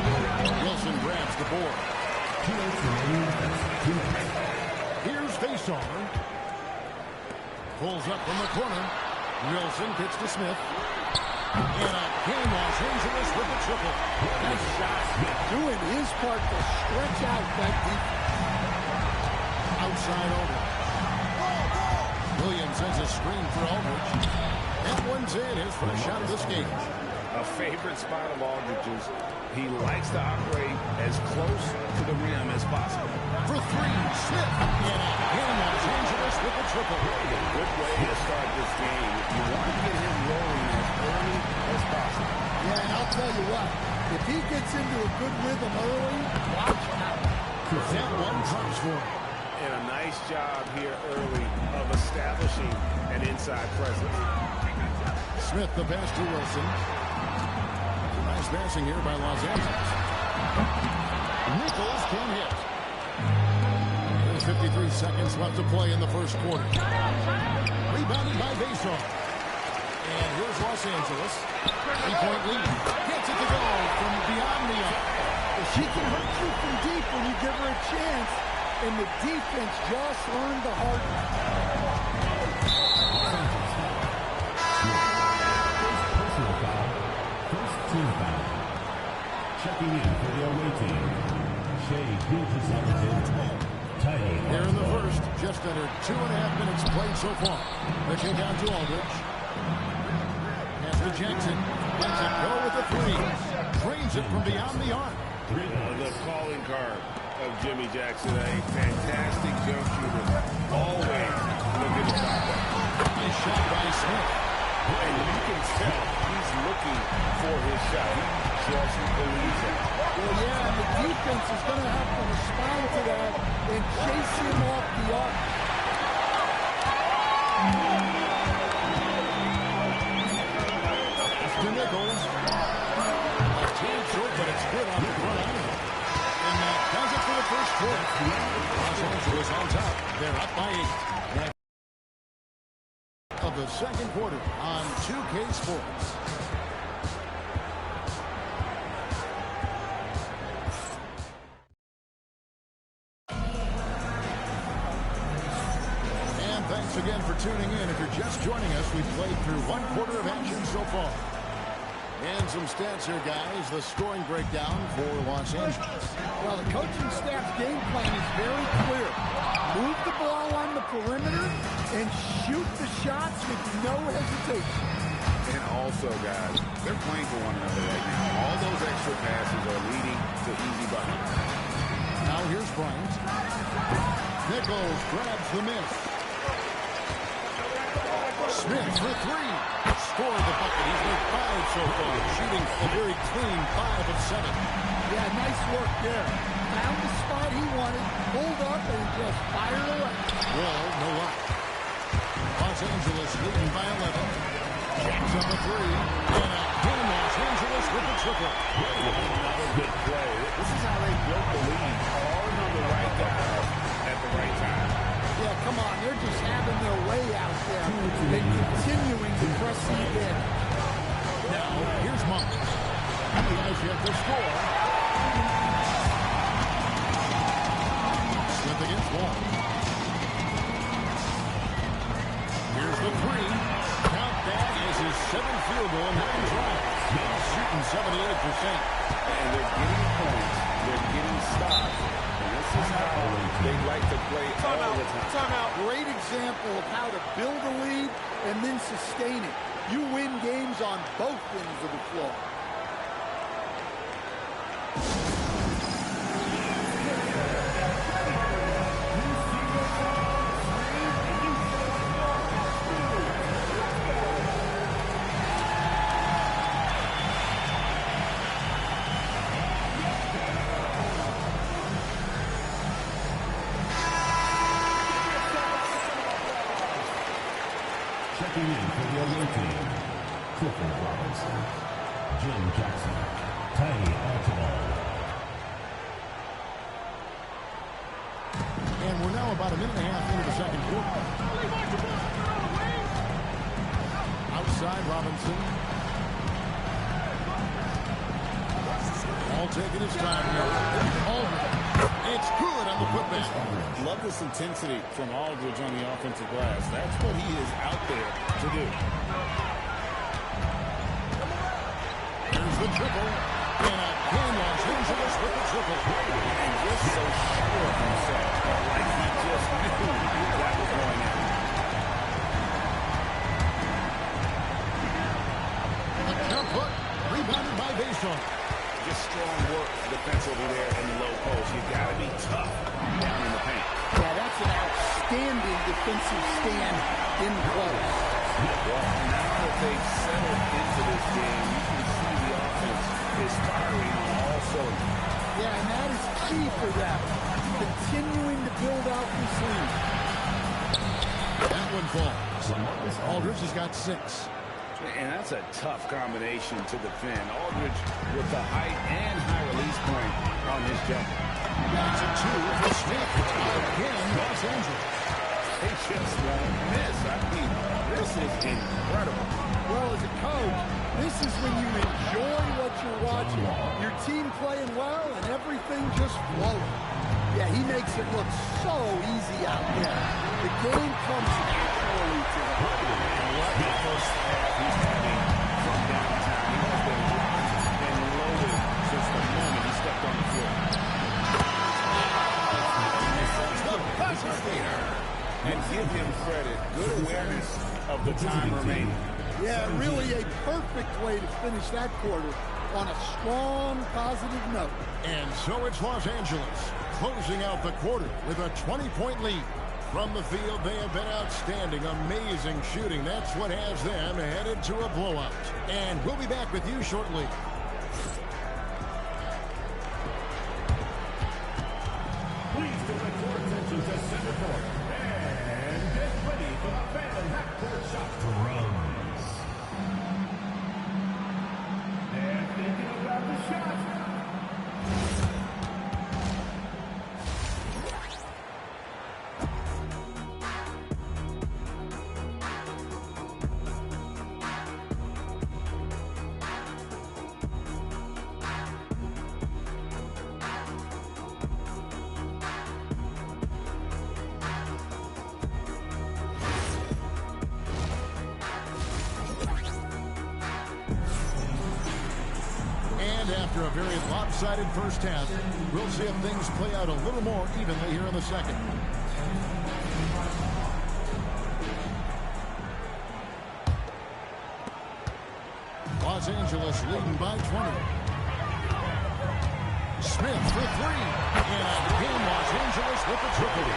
Wilson grabs the board. Here's Faceover. Pulls up from the corner. Wilson kicks to Smith. And again, Los Angeles with the triple. Nice shot. Doing his part to stretch out that defense. Outside Aldridge. Williams has a screen for Aldridge. That one's in. His first shot of this game. A favorite spot of Aldridge's. He likes to operate as close to the rim as possible. For three, Smith. And again, Los Angeles with the triple. Good way to start this game. You want to get him rolling as early as possible. Yeah, and I'll tell you what, if he gets into a good rhythm early, watch out. That one drops for him. And a nice job here early of establishing an inside presence. Smith, the pass to Wilson. Nice passing here by Los Angeles. Nichols can hit. There's 53 seconds left to play in the first quarter. Rebounded by Bason. And here's Los Angeles. 3-point lead. Gets it to go from beyond the arc. She can hurt you from deep when you give her a chance, and the defense just learned the hard way. Personal foul. First team foul. Checking in for the away team. Shea Gilgeous-Alexander. Here in the first, just under 2.5 minutes played so far. The kick out to Aldridge. Pass to Jackson. Lets it go with the three. Drains it from beyond the arc. The calling card of Jimmy Jackson, a fantastic jump shooter. Always looking to top that. Nice shot by Smith. And you can tell he's looking for his shot. He just believes it. Well, yeah, and the defense is going to have to respond to that and chase him off the arc. To Nichols. A chance short, but it's good on the front end. And that does it for the first quarter. Los Angeles on top. They're up by 8. Of the second quarter on 2K Sports. And thanks again for tuning in. If you're just joining us, we've played through one quarter of action so far. And some stats here, guys. The scoring breakdown for Los Angeles. Well, the coaching staff's game plan is very clear. Move the ball on the perimeter and shoot the shots with no hesitation. And also, guys, they're playing for one another right now. All those extra passes are leading to easy buckets. Now here's Bryant. Nichols grabs the miss. Smith for three. Scored the bucket. He's made 5 so far. Shooting a very clean 5 of 7. Yeah, nice work there. Found the spot he wanted, pulled up, and just fired away. Well, no luck. Los Angeles leading by 11. Jacks up a three. And again, Los Angeles with the triple. Another good play. This is how they built the lead. Calling on the right guy at the right time. Yeah, come on. They're just having their way out there and continuing to press the edge. Now, here's Monk. He has yet to score. Smith against Wall. Here's the three. Count that as his 7th field goal in 9 tries. He's shooting 78%. And they're getting points. They're getting stops. And this is how they like to play all the time. Timeout. Great example of how to build a lead and then sustain it. You win games on both ends of the floor. Checking in for the away team, Clifford Robinson, Jim Jackson, Tiny Archibald. And we're now about a minute and a half into the second quarter. Outside Robinson. All taking his time here. Aldridge. It's good on the putback. Love this intensity from Aldridge on the offensive glass. That's what he is out there to do. Here's the triple. And again, Los Angeles with the triple. And just so sure of himself, like he just knew that was going in. A jump hook. Rebounded by Bason. Just strong work defensively there in the low post. You got to be tough down in the paint. Yeah, that's an outstanding defensive stand in close. Well, now that they've settled into this game, you can see the offense is firing on all cylinders. Yeah, and that is key for them. Continuing to build out this lead. That one falls. Aldridge has got 6. And that's a tough combination to defend. Aldridge with the height and high release point on his jump. That's a 2 for Smith. Again, Los Angeles. They just won't miss. I mean, this is incredible. Well, as a coach, this is when you enjoy what you're watching. Your team playing well and everything just flowing. Yeah, he makes it look so easy out there. The game comes naturally to him. What the first half he's having from downtown. He has been locked and loaded since the moment he stepped on the floor. And give him credit. Good awareness of the time remaining. Yeah, really a perfect way to finish that quarter on a strong, positive note. And so it's Los Angeles closing out the quarter with a 20-point lead. From the field, they have been outstanding, amazing shooting. That's what has them headed to a blowout. And we'll be back with you shortly. Please direct your attention to center court and get ready for the fan half-court shot drums. And thinking about the shot. After a very lopsided first half, we'll see if things play out a little more evenly here in the second. Los Angeles leading by 20. Smith for 3. And again, Los Angeles with the triple.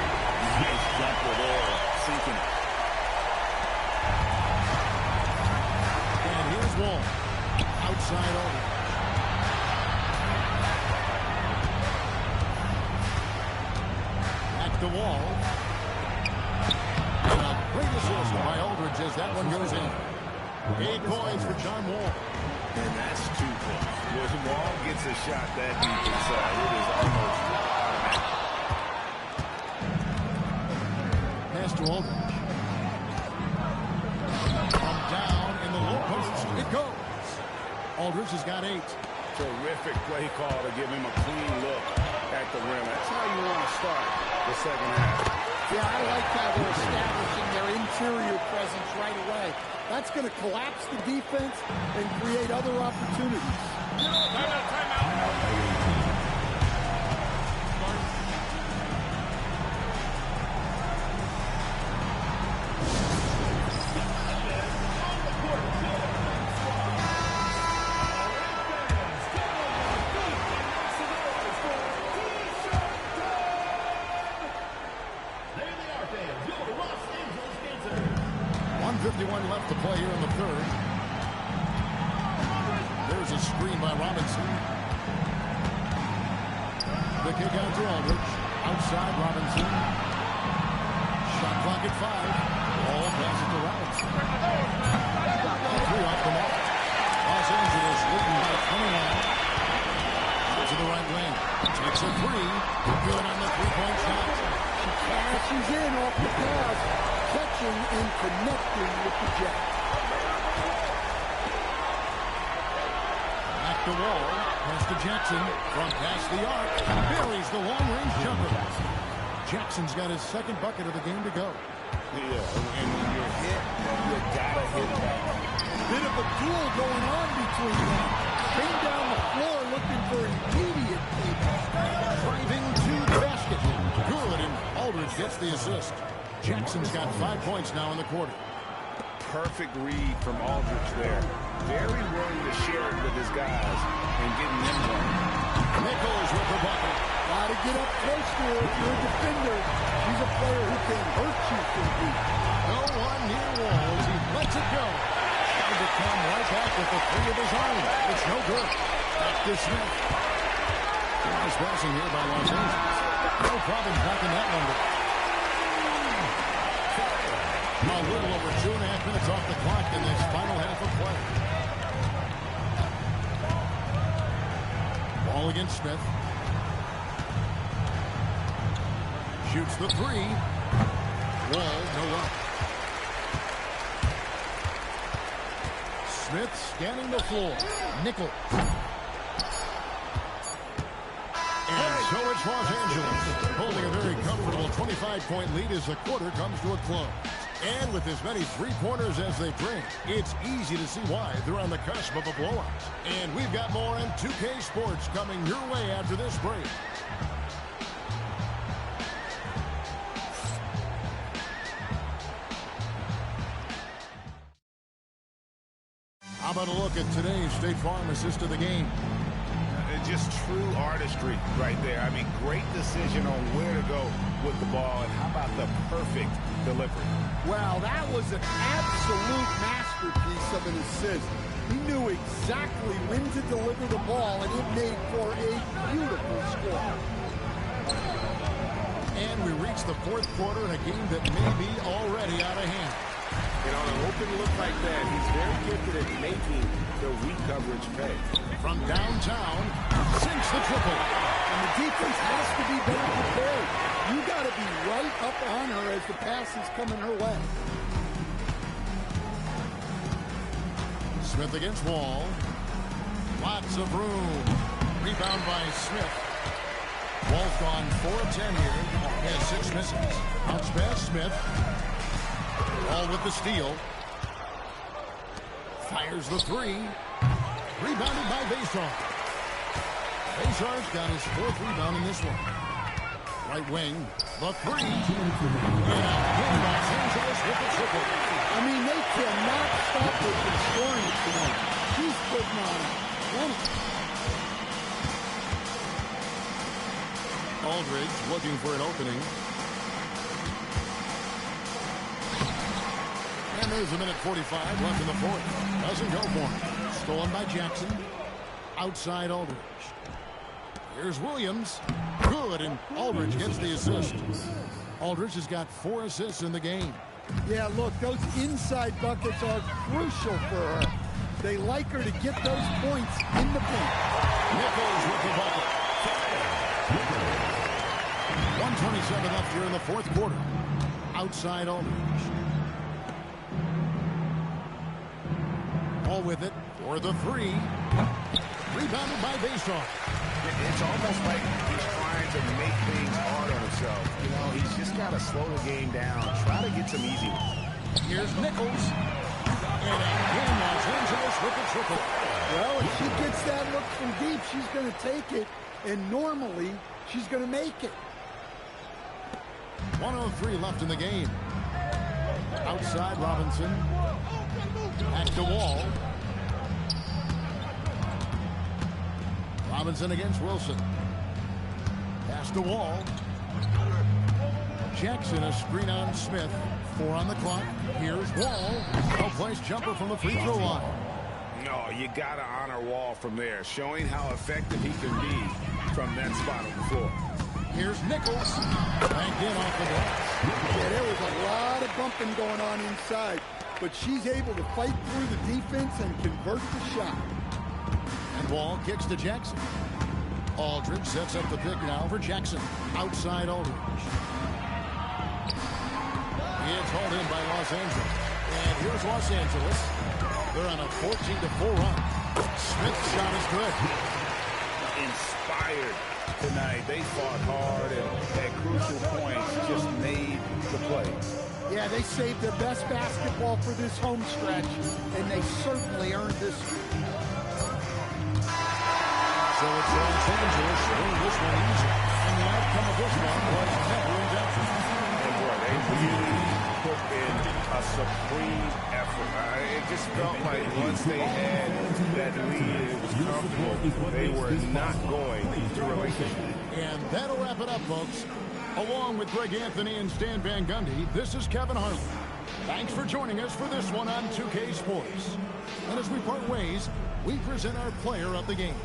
Nice jumper there, sinking. And here's Wall. Outside over. The wall. And a great assist by Aldridge as that one goes in. 8 points for John Wall. And that's 2 points. When Wall gets a shot that deep inside, it is almost automatic. Pass to Aldridge. From down in the low post, it goes. Aldridge has got 8. Terrific play call to give him a clean look at the rim. That's how you want to start the second half. Yeah, I like how they're establishing their interior presence right away. That's going to collapse the defense and create other opportunities. Timeout. 1:51 left to play here in the third. There's a screen by Robinson. The kick out to Aldridge. Outside Robinson. Shot clock at 5. Ball passes to Robinson. 3 off the mark. Los Angeles leading by 29. To the right wing. Takes a 3. Good on the three-point shot. Passes in off the pass. Catching and connecting with the Jets. Back to Wall. Pass to Jackson. From past the arc. Buries the long-range jumper. Jackson's got his second bucket of the game to go. Yeah, and when you're hit, you gotta hit back. Bit of a duel going on between them. Came down the floor looking for immediate payback. Driving to the basket. Good, and Aldridge gets the assist. Jackson's got 5 points now in the quarter. Perfect read from Aldridge there. Very willing to share it with his guys and getting them one. Nichols with the bucket. Got to get up close to her if you're a defender. He's a player who can hurt you from deep. No one near Wall as he lets it go. Trying to come right back with the 3 of his own. It's no good. Back to Smith. Nice passing here by Los Angeles. No problem backing that number. A little over 2.5 minutes off the clock in this final half of play. Ball against Smith. Shoots the 3. Wall, no luck. Smith scanning the floor. Nickel. And so it's Los Angeles, holding a very comfortable 25-point lead as the quarter comes to a close. And with as many three-pointers as they bring, it's easy to see why they're on the cusp of a blowout. And we've got more on 2K Sports coming your way after this break. How about a look at today's State Farm assist of the game? Just true artistry right there. I mean, great decision on where to go with the ball, and how about the perfect delivery? Well, that was an absolute masterpiece of an assist. He knew exactly when to deliver the ball, and it made for a beautiful score. And we reach the fourth quarter in a game that may be already out of hand. And on an open look like that, he's very gifted at making the weak coverage pay. From downtown, sinks the triple. And the defense has to be better prepared. You got to be right up on her as the pass is coming her way. Smith against Wall. Lots of room. Rebound by Smith. Wall's gone 4 of 10 here. He has 6 misses. Bounce pass Smith. Wall with the steal. Fires the 3. Rebounded by Basar. Basar's got his 4th rebound in this one. Right wing, the 3. And Los Angeles with the triple. I mean, they cannot stop her from scoring it tonight. She's putting on 20. Aldridge looking for an opening. And there's a minute 45 left in the fourth. Doesn't go for him. Stolen by Jackson. Outside Aldridge. Here's Williams. Good, and Aldridge gets the assist. Aldridge has got 4 assists in the game. Yeah, look, those inside buckets are crucial for her. They like her to get those points in the paint. Nichols with the bucket. 1:27 left here in the fourth quarter. Outside Aldridge. Ball with it for the 3. Rebounded by Bayshaw. It's almost like he's trying to make things hard on himself. You know, he's just got to slow the game down. Try to get some easy ones. Here's Nichols. And again, Los Angeles with the triple. Well, if she gets that look from deep, she's going to take it. And normally, she's going to make it. 1:03 left in the game. Outside Robinson. Back to Wall. Robinson against Wilson. Pass to Wall. Jackson, a screen on Smith. 4 on the clock. Here's Wall. Well-placed jumper from the free throw line. No, you got to honor Wall from there, showing how effective he can be from that spot on the floor. Here's Nichols. Banked in off the glass. Yeah, there was a lot of bumping going on inside, but she's able to fight through the defense and convert the shot. And Wall kicks to Jackson. Aldridge sets up the pick now for Jackson. Outside Aldridge. It's hauled in by Los Angeles. And here's Los Angeles. They're on a 14-4 run. Smith's shot is good. Inspired tonight. They fought hard and at crucial points just made the plays. Yeah, they saved their best basketball for this home stretch, and they certainly earned this one. So it's Los Angeles winning this one easy. And the outcome of this one was never in doubt. And boy, they really put in a supreme effort. It just felt like once they had that lead, it was comfortable. They were not going to relinquish it. And that'll wrap it up, folks. Along with Greg Anthony and Stan Van Gundy, this is Kevin Harlan. Thanks for joining us for this one on 2K Sports. And as we part ways, we present our player of the game.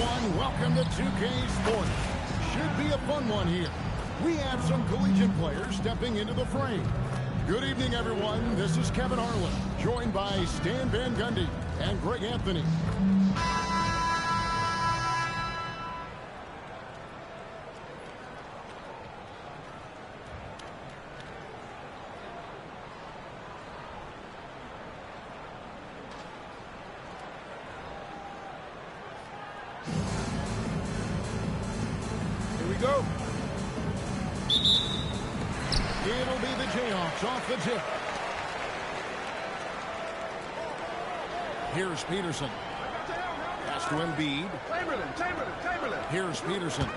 everyone. Welcome to 2K Sports. Should be a fun one here. We have some collegiate players stepping into the frame. Good evening, everyone. This is Kevin Harlan, joined by Stan Van Gundy and Greg Anthony. Go. It'll be the Jayhawks off the tip. Here's Peterson. Pass to Embiid. Chamberlain. Here's Peterson.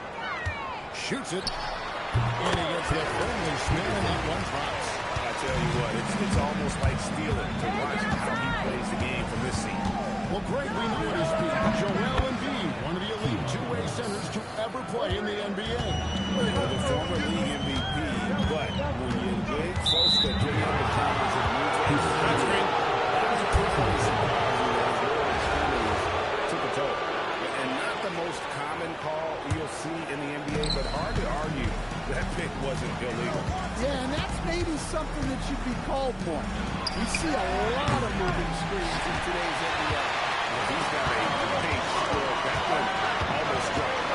Shoots it. And he gets the friendly spin, and that one drops. I tell you what, it's almost like stealing to watch how he plays the game from this seat. Well, Greg, we know his speed. Joel Embiid, one of the elite two-way centers to ever play in the NBA. The former league MVP, but when you get close to getting on the college and took a toll. And not the most common call you'll see in the NBA, but hard to argue that pick wasn't illegal. Yeah, and that's maybe something that should be called more. We see a lot of moving screens in today's NBA. He's got a big stroke. That one almost dropped.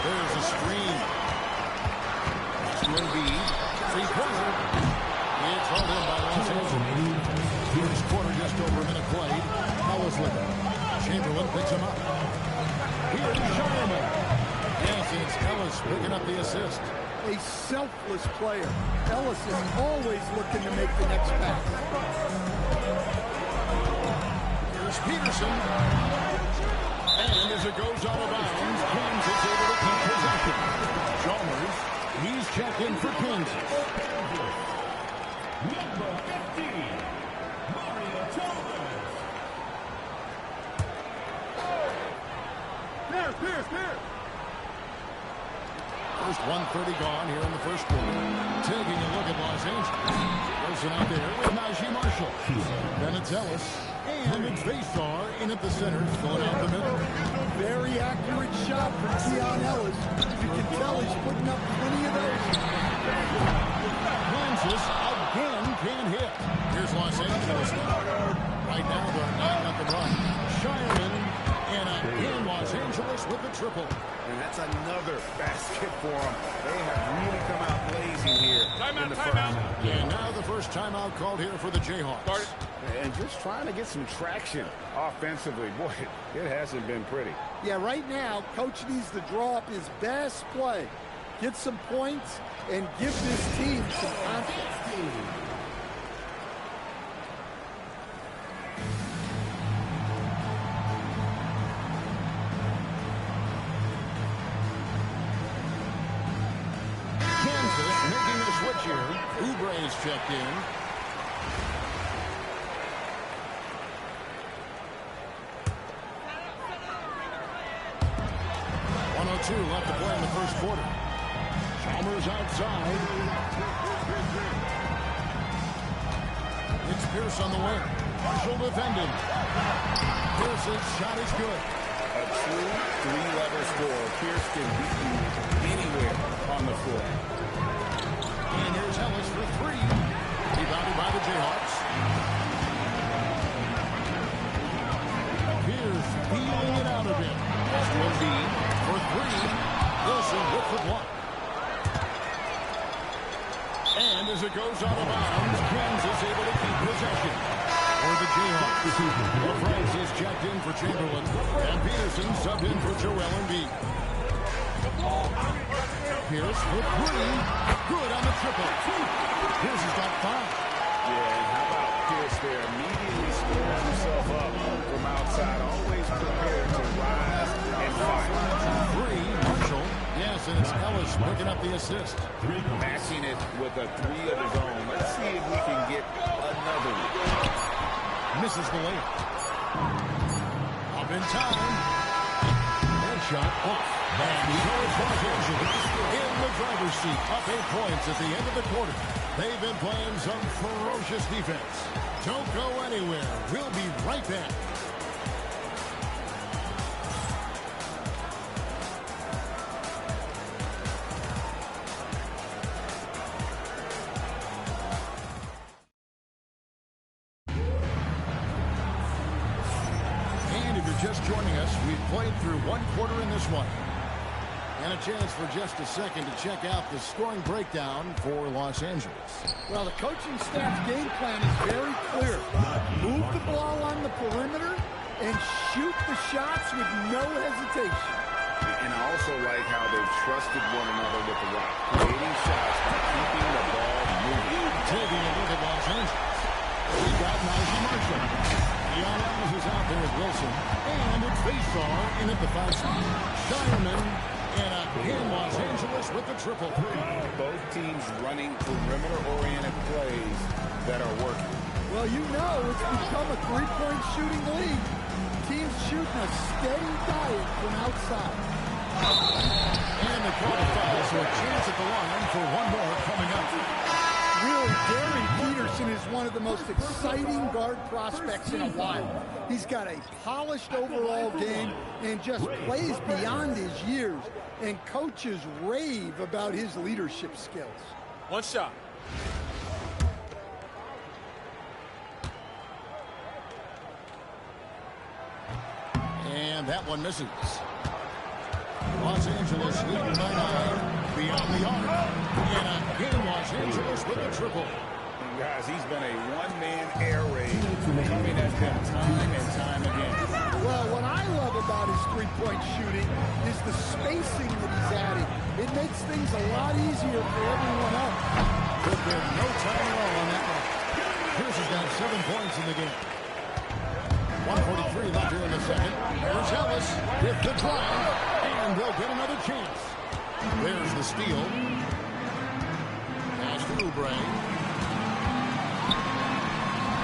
There's a screen. Pass to Embiid. Three-pointer. It's held in by Los Angeles. First quarter, just over a minute played. Ellis with it. Chamberlain picks him up. Here's Shireman. Yes, it's Ellis picking up the assist. A selfless player. Ellis is always looking to make the next pass. Here's Peterson. And as it goes out of bounds, Kansas able to keep possession. Chalmers, he's checked in for Kansas. Number 15, Mario Chalmers. Pierce. First 1:30 gone here in the first quarter. Taking a look at Los Angeles. Wilson out there with Najee Marshall. Then it's Ellis. And it's Vassar in at the center, filling out the middle. Very accurate shot from Keon Ellis. You can tell he's putting up plenty of those. Kansas again can't hit. Here's Los Angeles now. Right now they're 9-0 run. Shireman and again Los Angeles with the triple. And that's another basket for them. They have really come out blazing here. Timeout. And now the first timeout called here for the Jayhawks. And just trying to get some traction offensively. Boy, it hasn't been pretty. Yeah, right now, Coach needs to draw up his best play. Get some points and give this team some confidence. Making a switch here. Oubre's checked in. .102 left to play in the first quarter. Chalmers outside. It's Pierce on the wing. Marshall defending. Pierce's shot is good. A true three-level scorer. Pierce can beat you anywhere on the floor. And here's Ellis for three. Rebounded by the Jayhawks. Pierce feeling it out of him. That's Embiid for three. Wilson with the block. And as it goes out of bounds, Kansas able to keep possession. For the Jayhawks, LaFrance is checked in for Chamberlain. And Peterson subbed in for Joel Embiid. Pierce for three. Good on the triple. Pierce has got five. Yeah, and how about Pierce there? Immediately squares himself up from outside. Always prepared to rise and fight. Three, Marshall. Yes, and it's Ellis picking up the assist. Matching it with a three of his own. Let's see if we can get another one. Misses the layup. Up in time. Headshot. And so it's Los Angeles in the driver's seat. Up 8 points at the end of the quarter. They've been playing some ferocious defense. Don't go anywhere. We'll be right back. joining us. We've played through one quarter in this one. And a chance for just a second to check out the scoring breakdown for Los Angeles. Well, the coaching staff's game plan is very clear. Move the ball on the perimeter and shoot the shots with no hesitation. And I also like how they've trusted one another with the rock, creating shots by keeping the ball moving. Taking a look at Los Angeles. We've got Najee Marshall. Deion Adams is out there with Wilson. And it's Faisal in at the 5 spot. Shireman. And again, Los Angeles with the triple. Both teams running perimeter-oriented plays that are working. Well, you know it's become a three-point shooting league. Teams shooting a steady diet from outside. And the call to foul, so a chance at the line for one more coming up. Really, Darren Peterson is one of the most exciting guard prospects in a while. He's got a polished overall game and just plays beyond his years. And coaches rave about his leadership skills. One shot. And that one misses. Los Angeles leading by 9 beyond the arc. And again, Los Angeles with a triple. Guys, he's been a one-man air raid coming at them time and time again. Well, what I love about his three-point shooting is the spacing that he's adding. It makes things a lot easier for everyone else. But there's no time at all on that one. Pierce has got 7 points in the game. 1:43 left here in the second. Here's Ellis with the drive, and they'll get another chance. There's the steal. Pass to Oubre.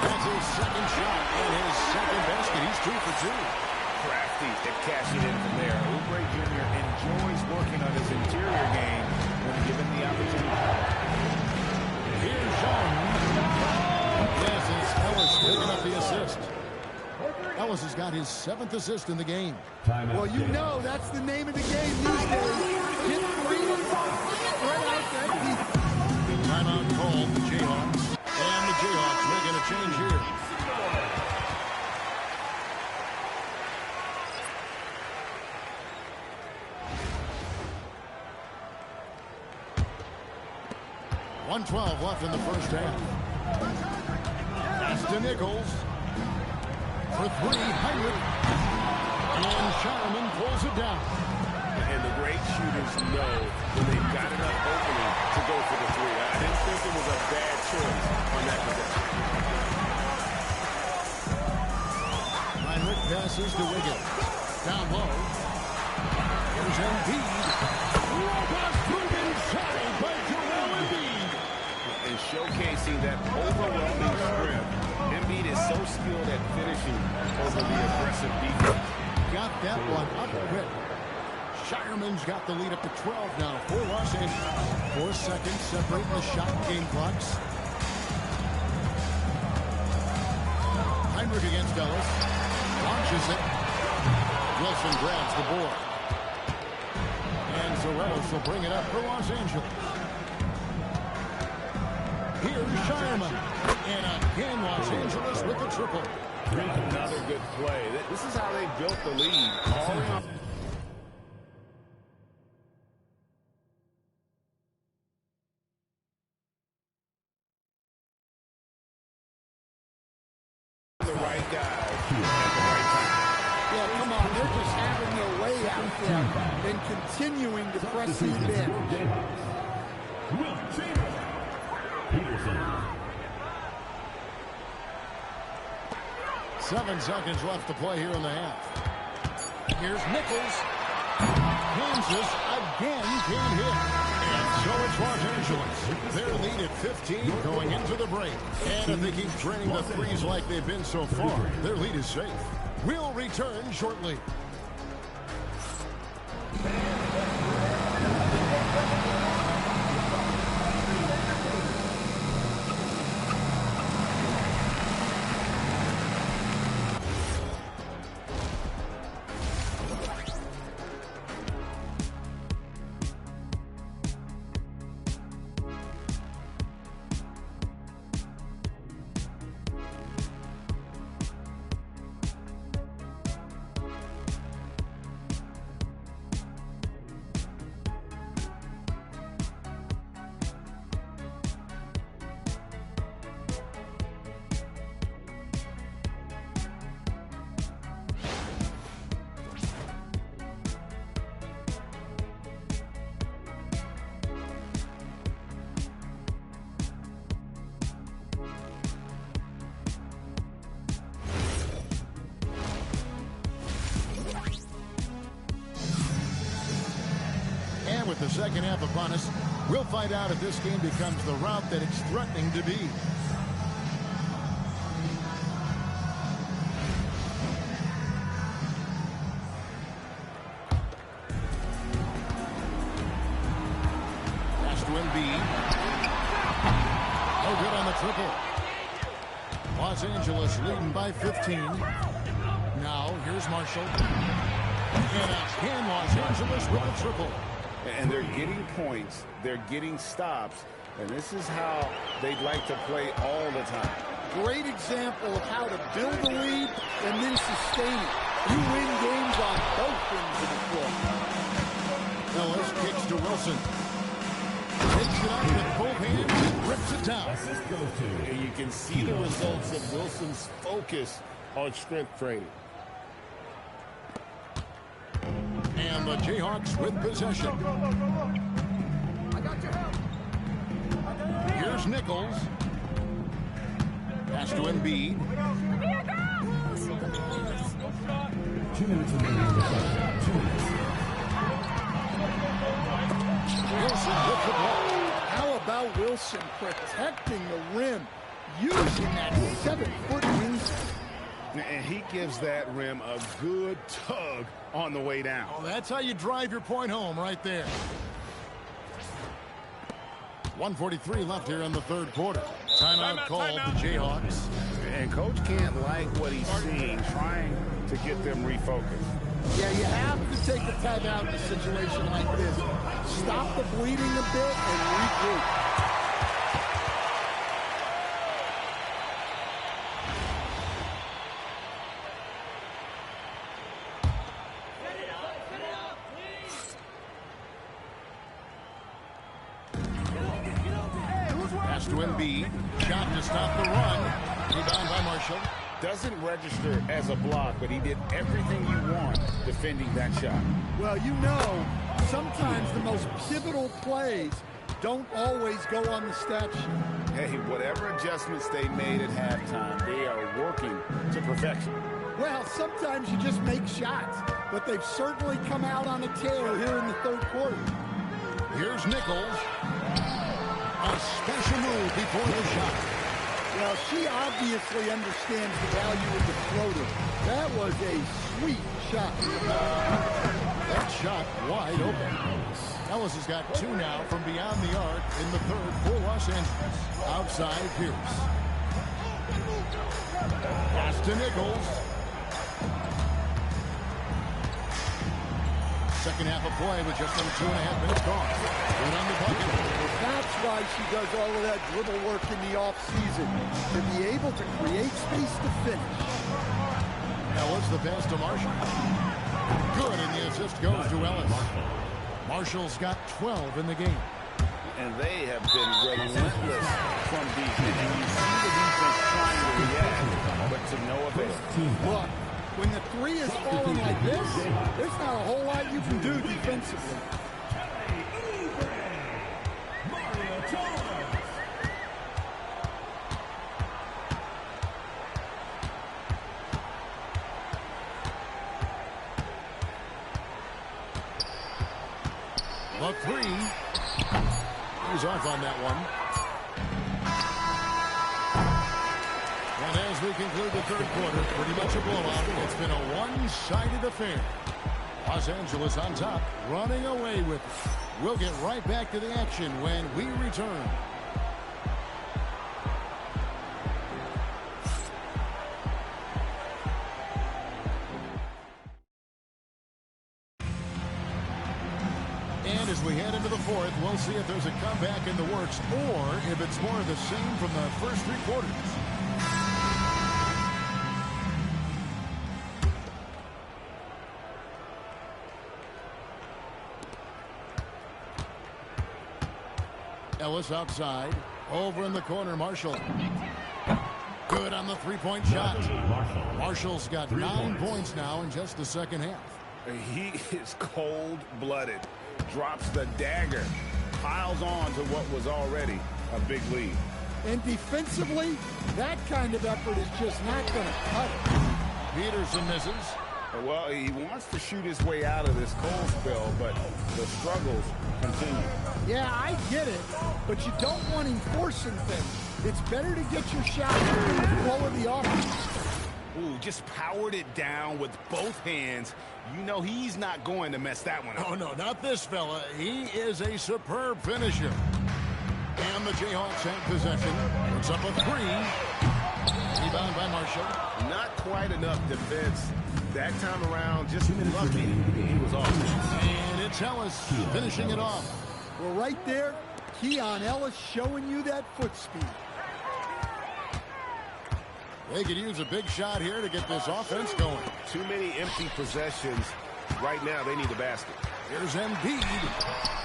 That's his second shot and his second basket. He's 2 for 2. Crafty at cashing in from there. Oubre Jr. enjoys working on his interior game when given the opportunity. Here's Sean. Yes, it's Ellis picking up the assist. Ellis has got his 7th assist in the game. Well, you know that's the name of the game these days. Hit three, spread out that deep. Timeout called the Jayhawks. And the Jayhawks making a change here. .112 left in the first half. That's to Nichols. For 3, Heinrich. And Shireman pulls it down. And the great shooters know when they've got enough opening to go for the 3. I didn't think it was a bad choice on that possession. Heinrich passes to Wiggins. Down low. Here's Embiid. Robust move inside by Joel Embiid. And showcasing that overwhelming strength. Embiid is so skilled at finishing over the aggressive defense. Got that one up quick. Shireman's got the lead up to 12 now for Los Angeles. 4 seconds separating the shot game clocks. Heinrich against Ellis. Launches it. Wilson grabs the board. And Zarellas will bring it up for Los Angeles. Here's Shireman. And again, Los Angeles with the triple. Another good play. This is how they built the lead. Calling off the right guy at the right time. Yeah, come on. They're just having their way out there and continuing to press the advantage. Peterson. 7 seconds left to play here in the half. Here's Nichols. Kansas again can't hit. And so it's Los Angeles. Their lead at 15 going into the break. And if they keep draining the threes like they've been so far, their lead is safe. We'll return shortly. the second half upon us. We'll find out if this game becomes the route that it's threatening to be. Pass to Embiid. No good on the triple. Los Angeles leading by 15. Now, here's Marshall. And again, Los Angeles with a triple. And they're getting points. They're getting stops. And this is how they'd like to play all the time. Great example of how to build a lead and then sustain it. You win games on both ends of the floor. Ellis kicks to Wilson. Takes it up with both hands and rips it down. And you can see the results of Wilson's focus on strength training. And the Jayhawks with possession. I got your help. Here's Nichols. Pass to Embiid. 2 minutes remaining in the second. 2 minutes. Wilson with the ball. How about Wilson protecting the rim, using that 7-foot wingspan? And he gives that rim a good tug on the way down. Oh, that's how you drive your point home right there. 1:43 left here in the third quarter. Timeout called the Jayhawks. And Coach can't like what he's seeing, trying to get them refocused. Yeah, you have to take a timeout in a situation like this. Stop the bleeding a bit and regroup. Pass to Embiid. Shot to stop the run. Rebound by Marshall. Doesn't register as a block, but he did everything you want defending that shot. Well, you know, sometimes the most pivotal plays don't always go on the stat sheet. Hey, whatever adjustments they made at halftime, they are working to perfection. Well, sometimes you just make shots, but they've certainly come out on a tear here in the third quarter. Here's Nichols. A special move before the shot. Well, she obviously understands the value of the floater. That was a sweet shot. That shot wide open. Ellis has got 2 now from beyond the arc in the third for Los Angeles. Outside Pierce. Pass to Nichols. Second half of play with just under 2.5 minutes gone. Good on the bucket. That's why she does all of that dribble work in the offseason, to be able to create space to finish. Ellis the pass to Marshall. Good, and the assist goes to Ellis. Marshall's got 12 in the game. And they have been relentless from defense. And you see the defense trying to react, but to no avail. Look, when the three is falling like this, there's not a whole lot you can do defensively. The three. He's off on that one. And as we conclude the third quarter, pretty much a blowout. It's been a one-sided affair. Los Angeles on top, running away with it. We'll get right back to the action when we return. And as we head into the fourth, we'll see if there's a comeback in the works or if it's more of the same from the first 3 quarters. Ellis outside. Over in the corner, Marshall. Good on the three-point shot. Marshall's got 9 points now in just the second half. He is cold-blooded. Drops the dagger. Piles on to what was already a big lead. And defensively, that kind of effort is just not going to cut it. Peterson misses. Well, he wants to shoot his way out of this cold spell, but the struggles continue. Yeah, I get it, but you don't want him forcing things. It's better to get your shot in the flow of the offense. Ooh, just powered it down with both hands. You know he's not going to mess that one up. Oh, no, not this fella. He is a superb finisher. And the Jayhawks have possession. It's up a three. Rebound by Marshall. Not quite enough defense that time around. Just lucky he was off. And it's Ellis finishing it off. Well, right there, Keon Ellis showing you that foot speed. They could use a big shot here to get this offense going. Too many empty possessions. Right now, they need the basket. Here's Embiid.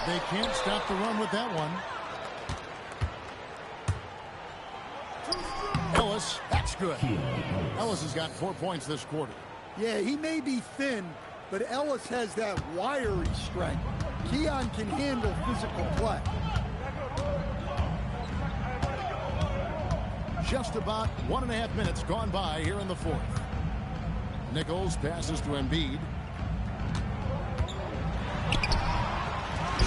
They can't stop the run with that one. Ellis, that's good. Ellis has got 4 points this quarter. Yeah, he may be thin, but Ellis has that wiry strength. Keon can handle physical play. Just about 1.5 minutes gone by here in the fourth. Nichols passes to Embiid.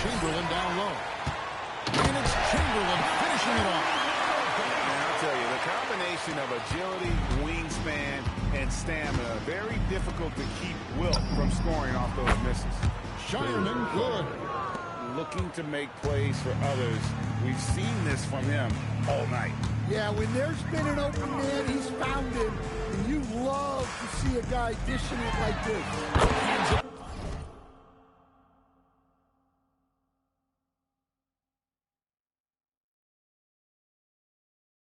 Chamberlain down low. And it's Chamberlain finishing it off. And I'll tell you, the combination of agility, wingspan, and stamina, very difficult to keep Wilt from scoring off those misses. Shireman good. Looking to make plays for others. We've seen this from him all night. Yeah, when there's been an open man, he's found him. And you love to see a guy dishing it like this.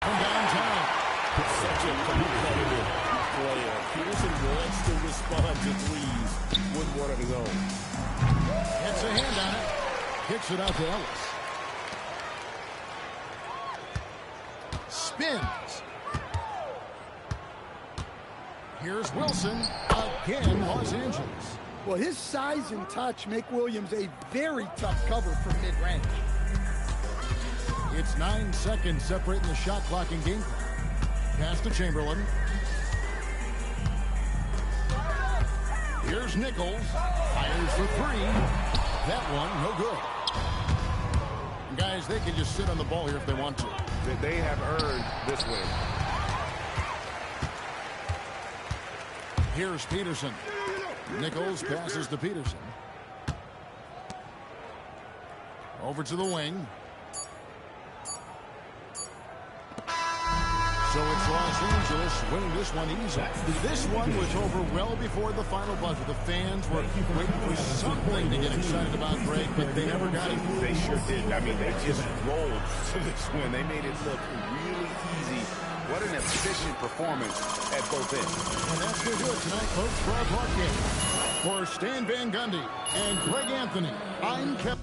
From downtown. Such a competitive player. Peterson wants to respond to threes with one of his own. Gets a hand on it. Kicks it out to Ellis. Spins. Here's Wilson. Again, Los Angeles. Well, his size and touch make Williams a very tough cover from mid-range. It's 9 seconds separating the shot clock and game clock. Pass to Chamberlain. Here's Nichols. Fires for three. That one, no good. Guys, they can just sit on the ball here if they want to. They have earned this win. Here's Peterson. Nichols passes to Peterson. Over to the wing. So it's Los Angeles winning this one easily. This one was over well before the final buzzer. The fans were waiting for something to get excited about, Greg, but they never got it. They sure did. I mean, they just rolled to this win. They made it look really easy. What an efficient performance at both ends. And that's going to do it tonight, folks, for our broadcast. For Stan Van Gundy and Greg Anthony, I'm Kevin.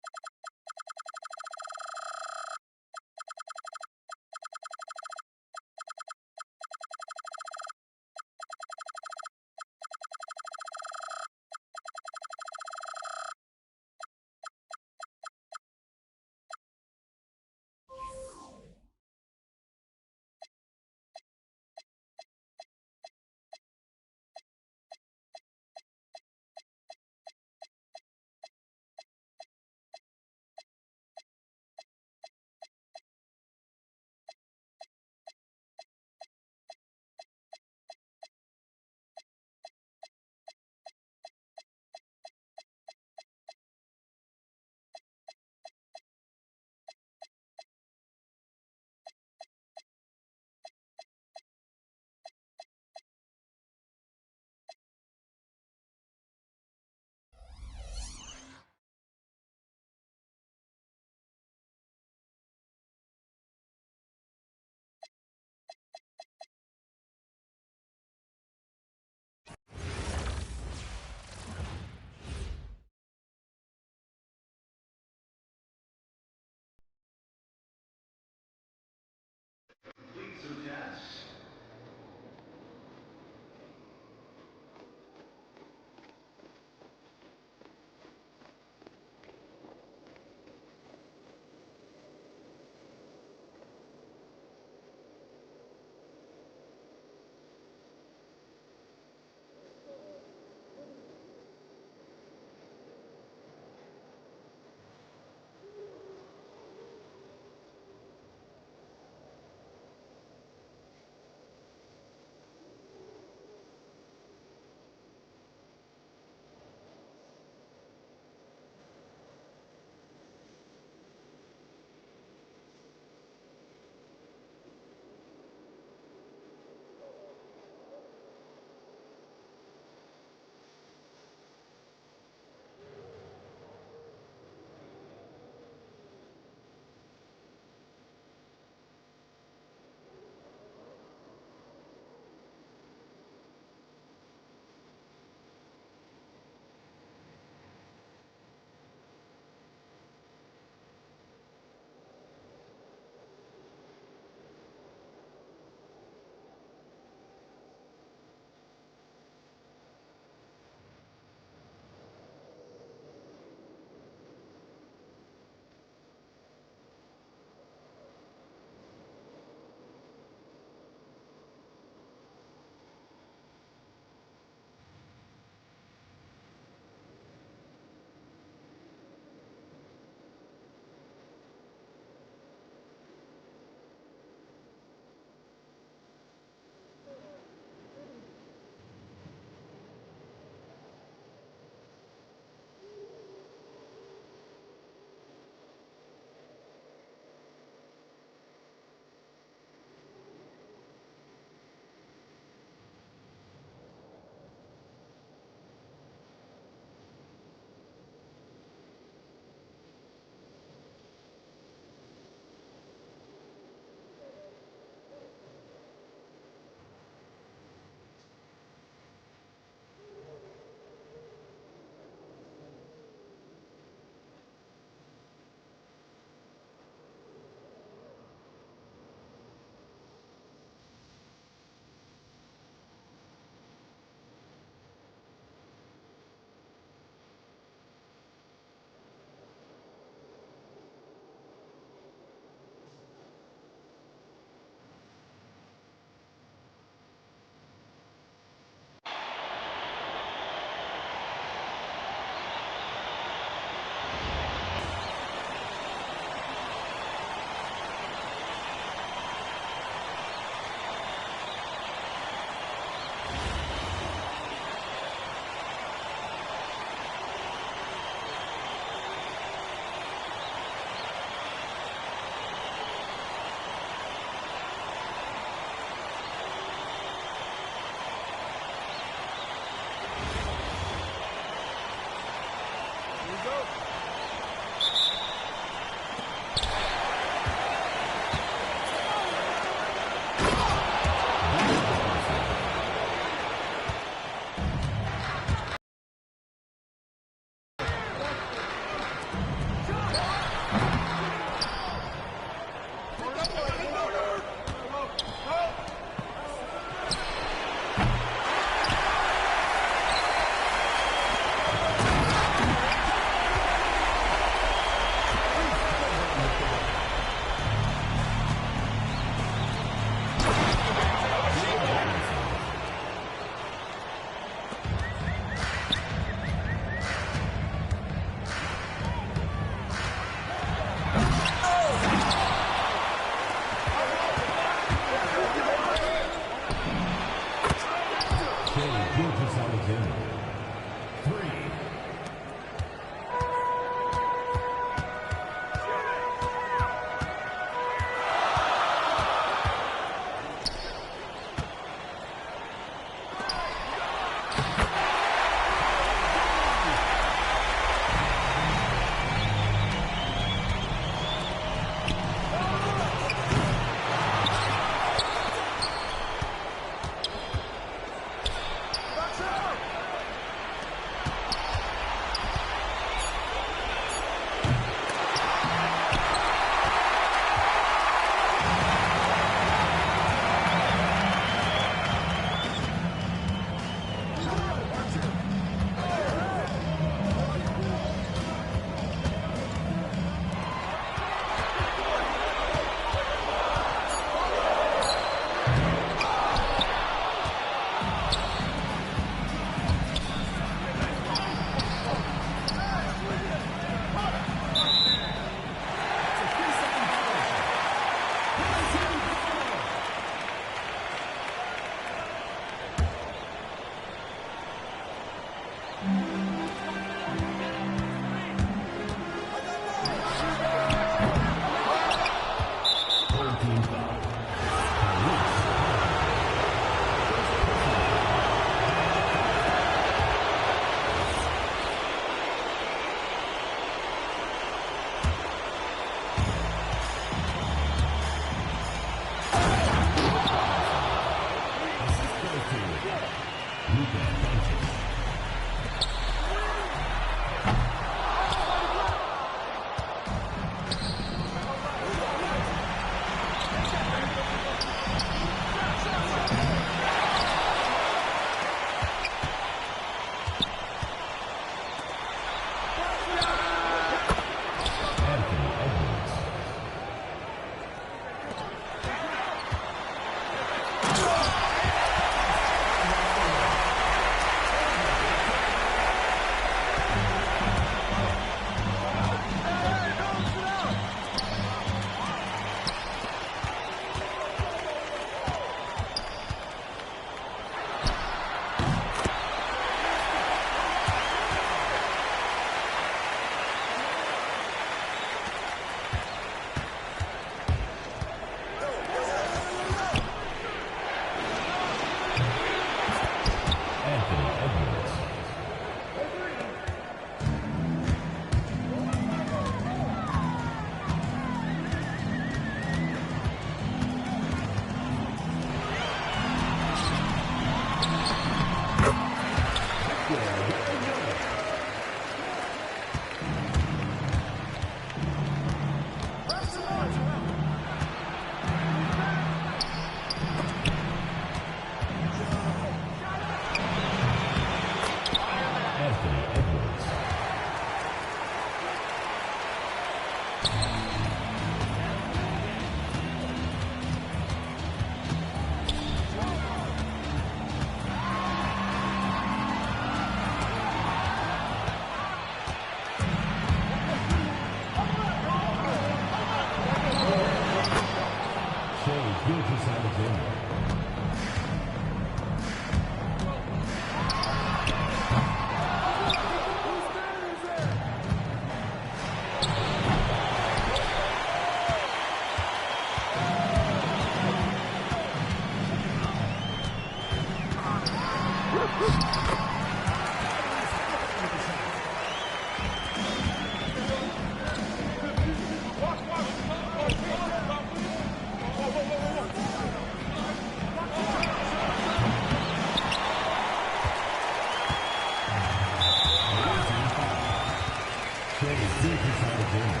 Booth is out of game.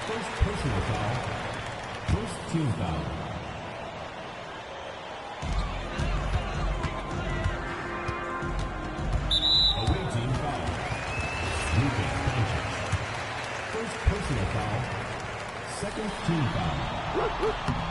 First personal foul. First team foul. Away team foul. Lucas Sanchez. First personal foul. Second team foul.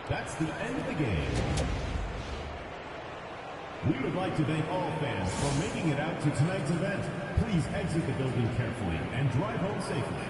That's the end of the game. We would like to thank all fans for making it out to tonight's event. Please exit the building carefully and drive home safely.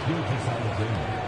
Gilchrist out of there.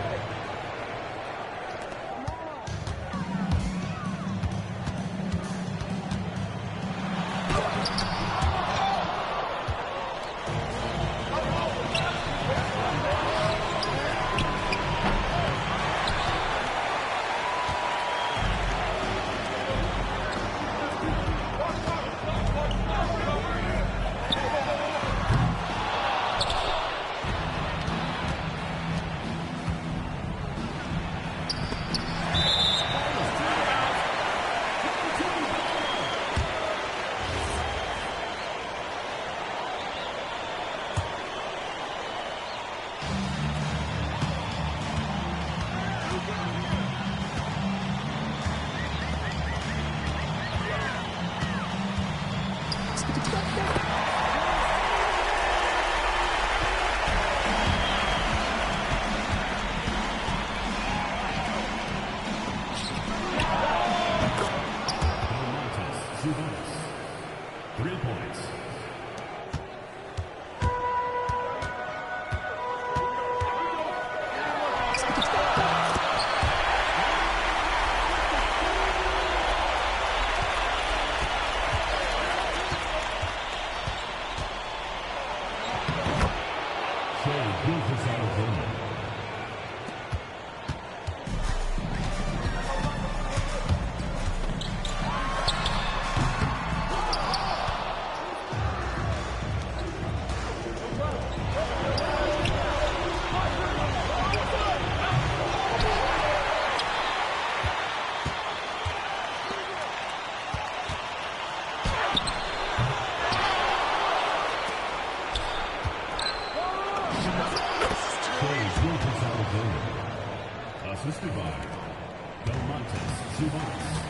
Assisted by Belmontes Zubas.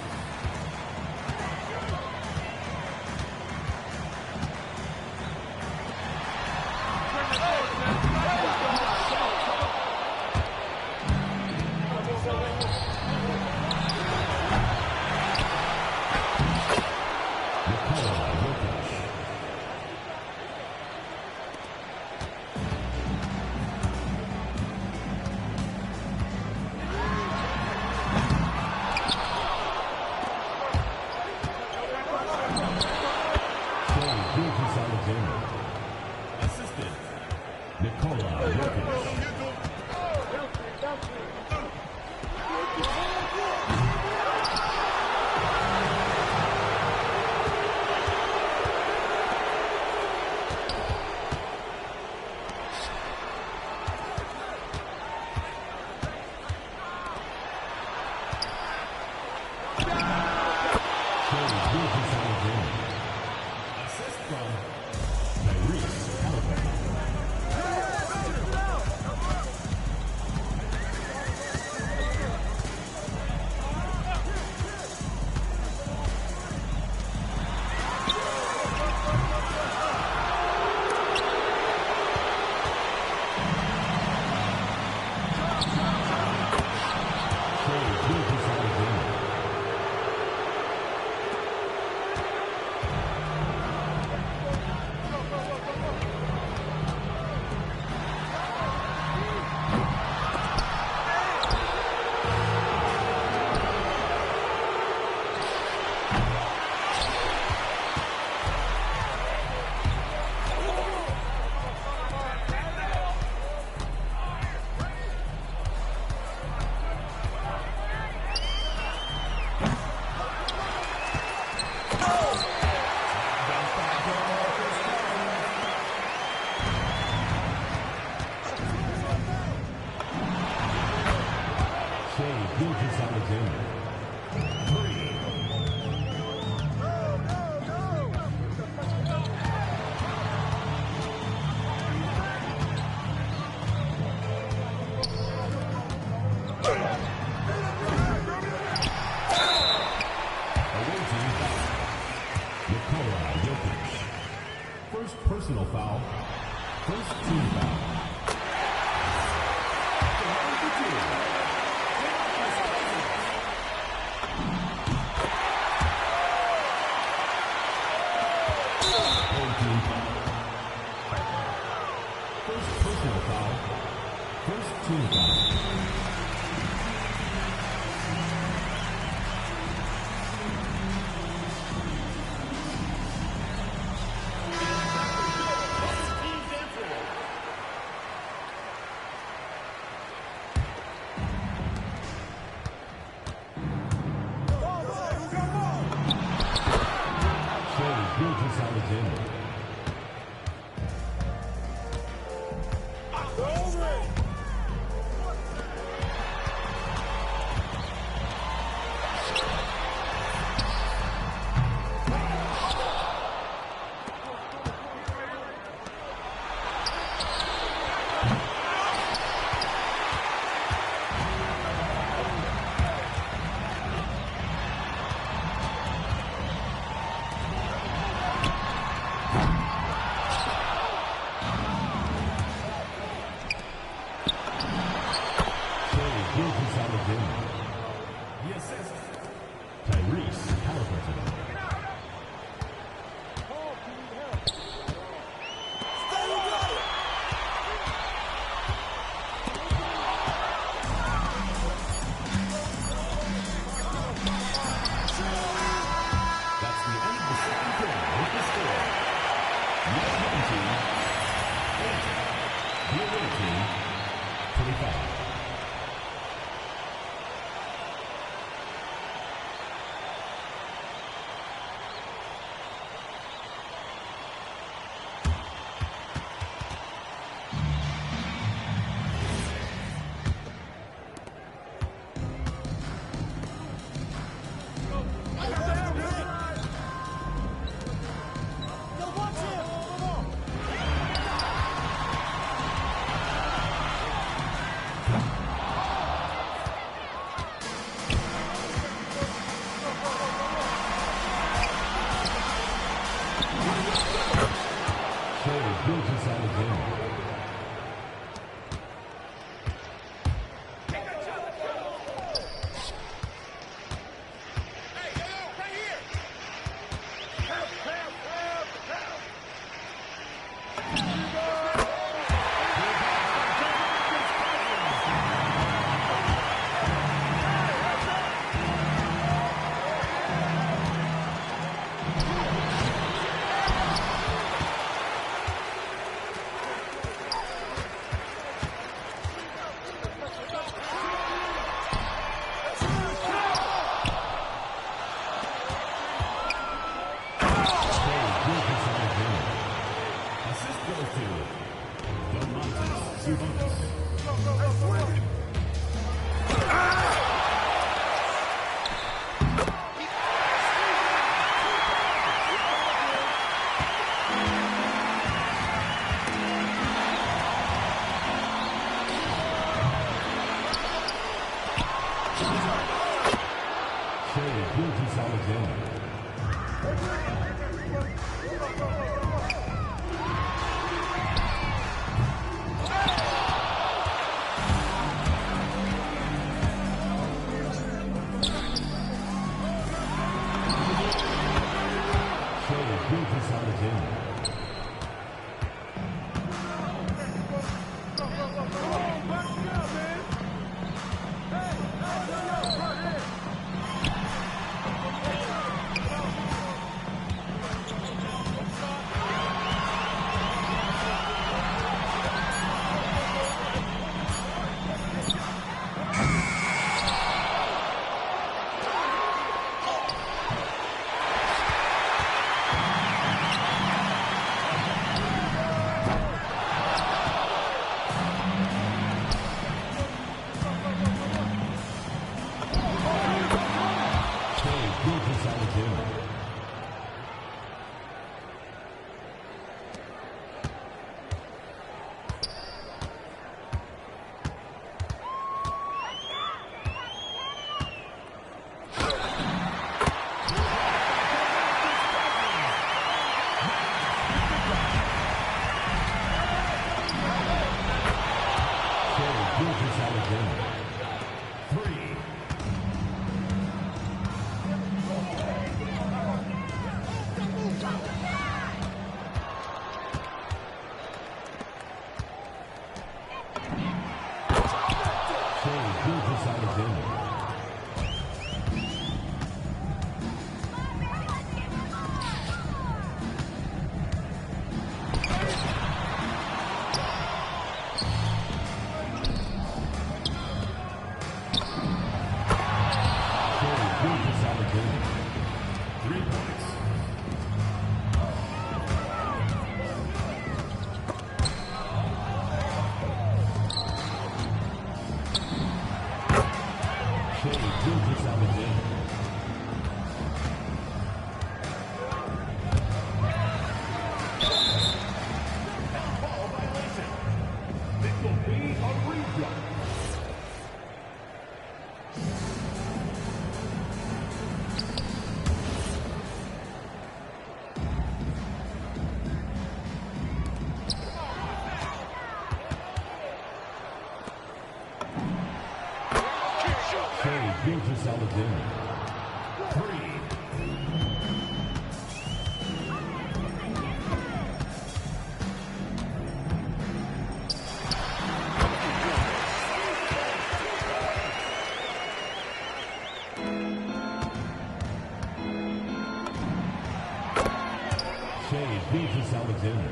First team foul. Gilgeous-Alexander. Ball violation. This will be a redraw. Gilgeous-Alexander. 3. Gilgeous-Alexander.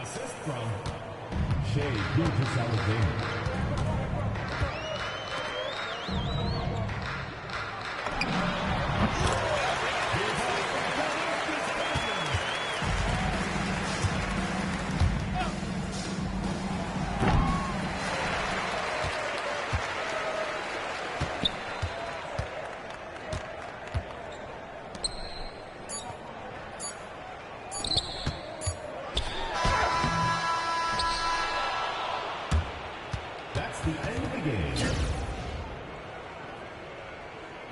Assist from Gilgeous-Alexander. That's the end of the game.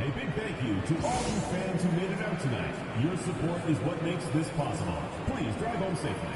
A big thank you to all you fans who made it out tonight. Your support is what makes this possible. Please drive home safely.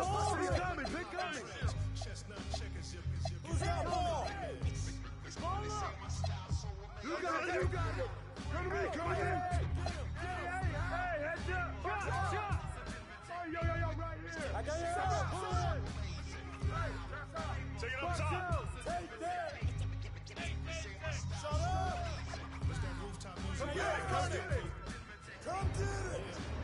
Oh, he's coming, big coming. Who's that ball? Ball up. You got it, you got it. Come to me, come in. Hey, heads up. up top. Take that. Shut up. Come get it. Come get it. Come get it.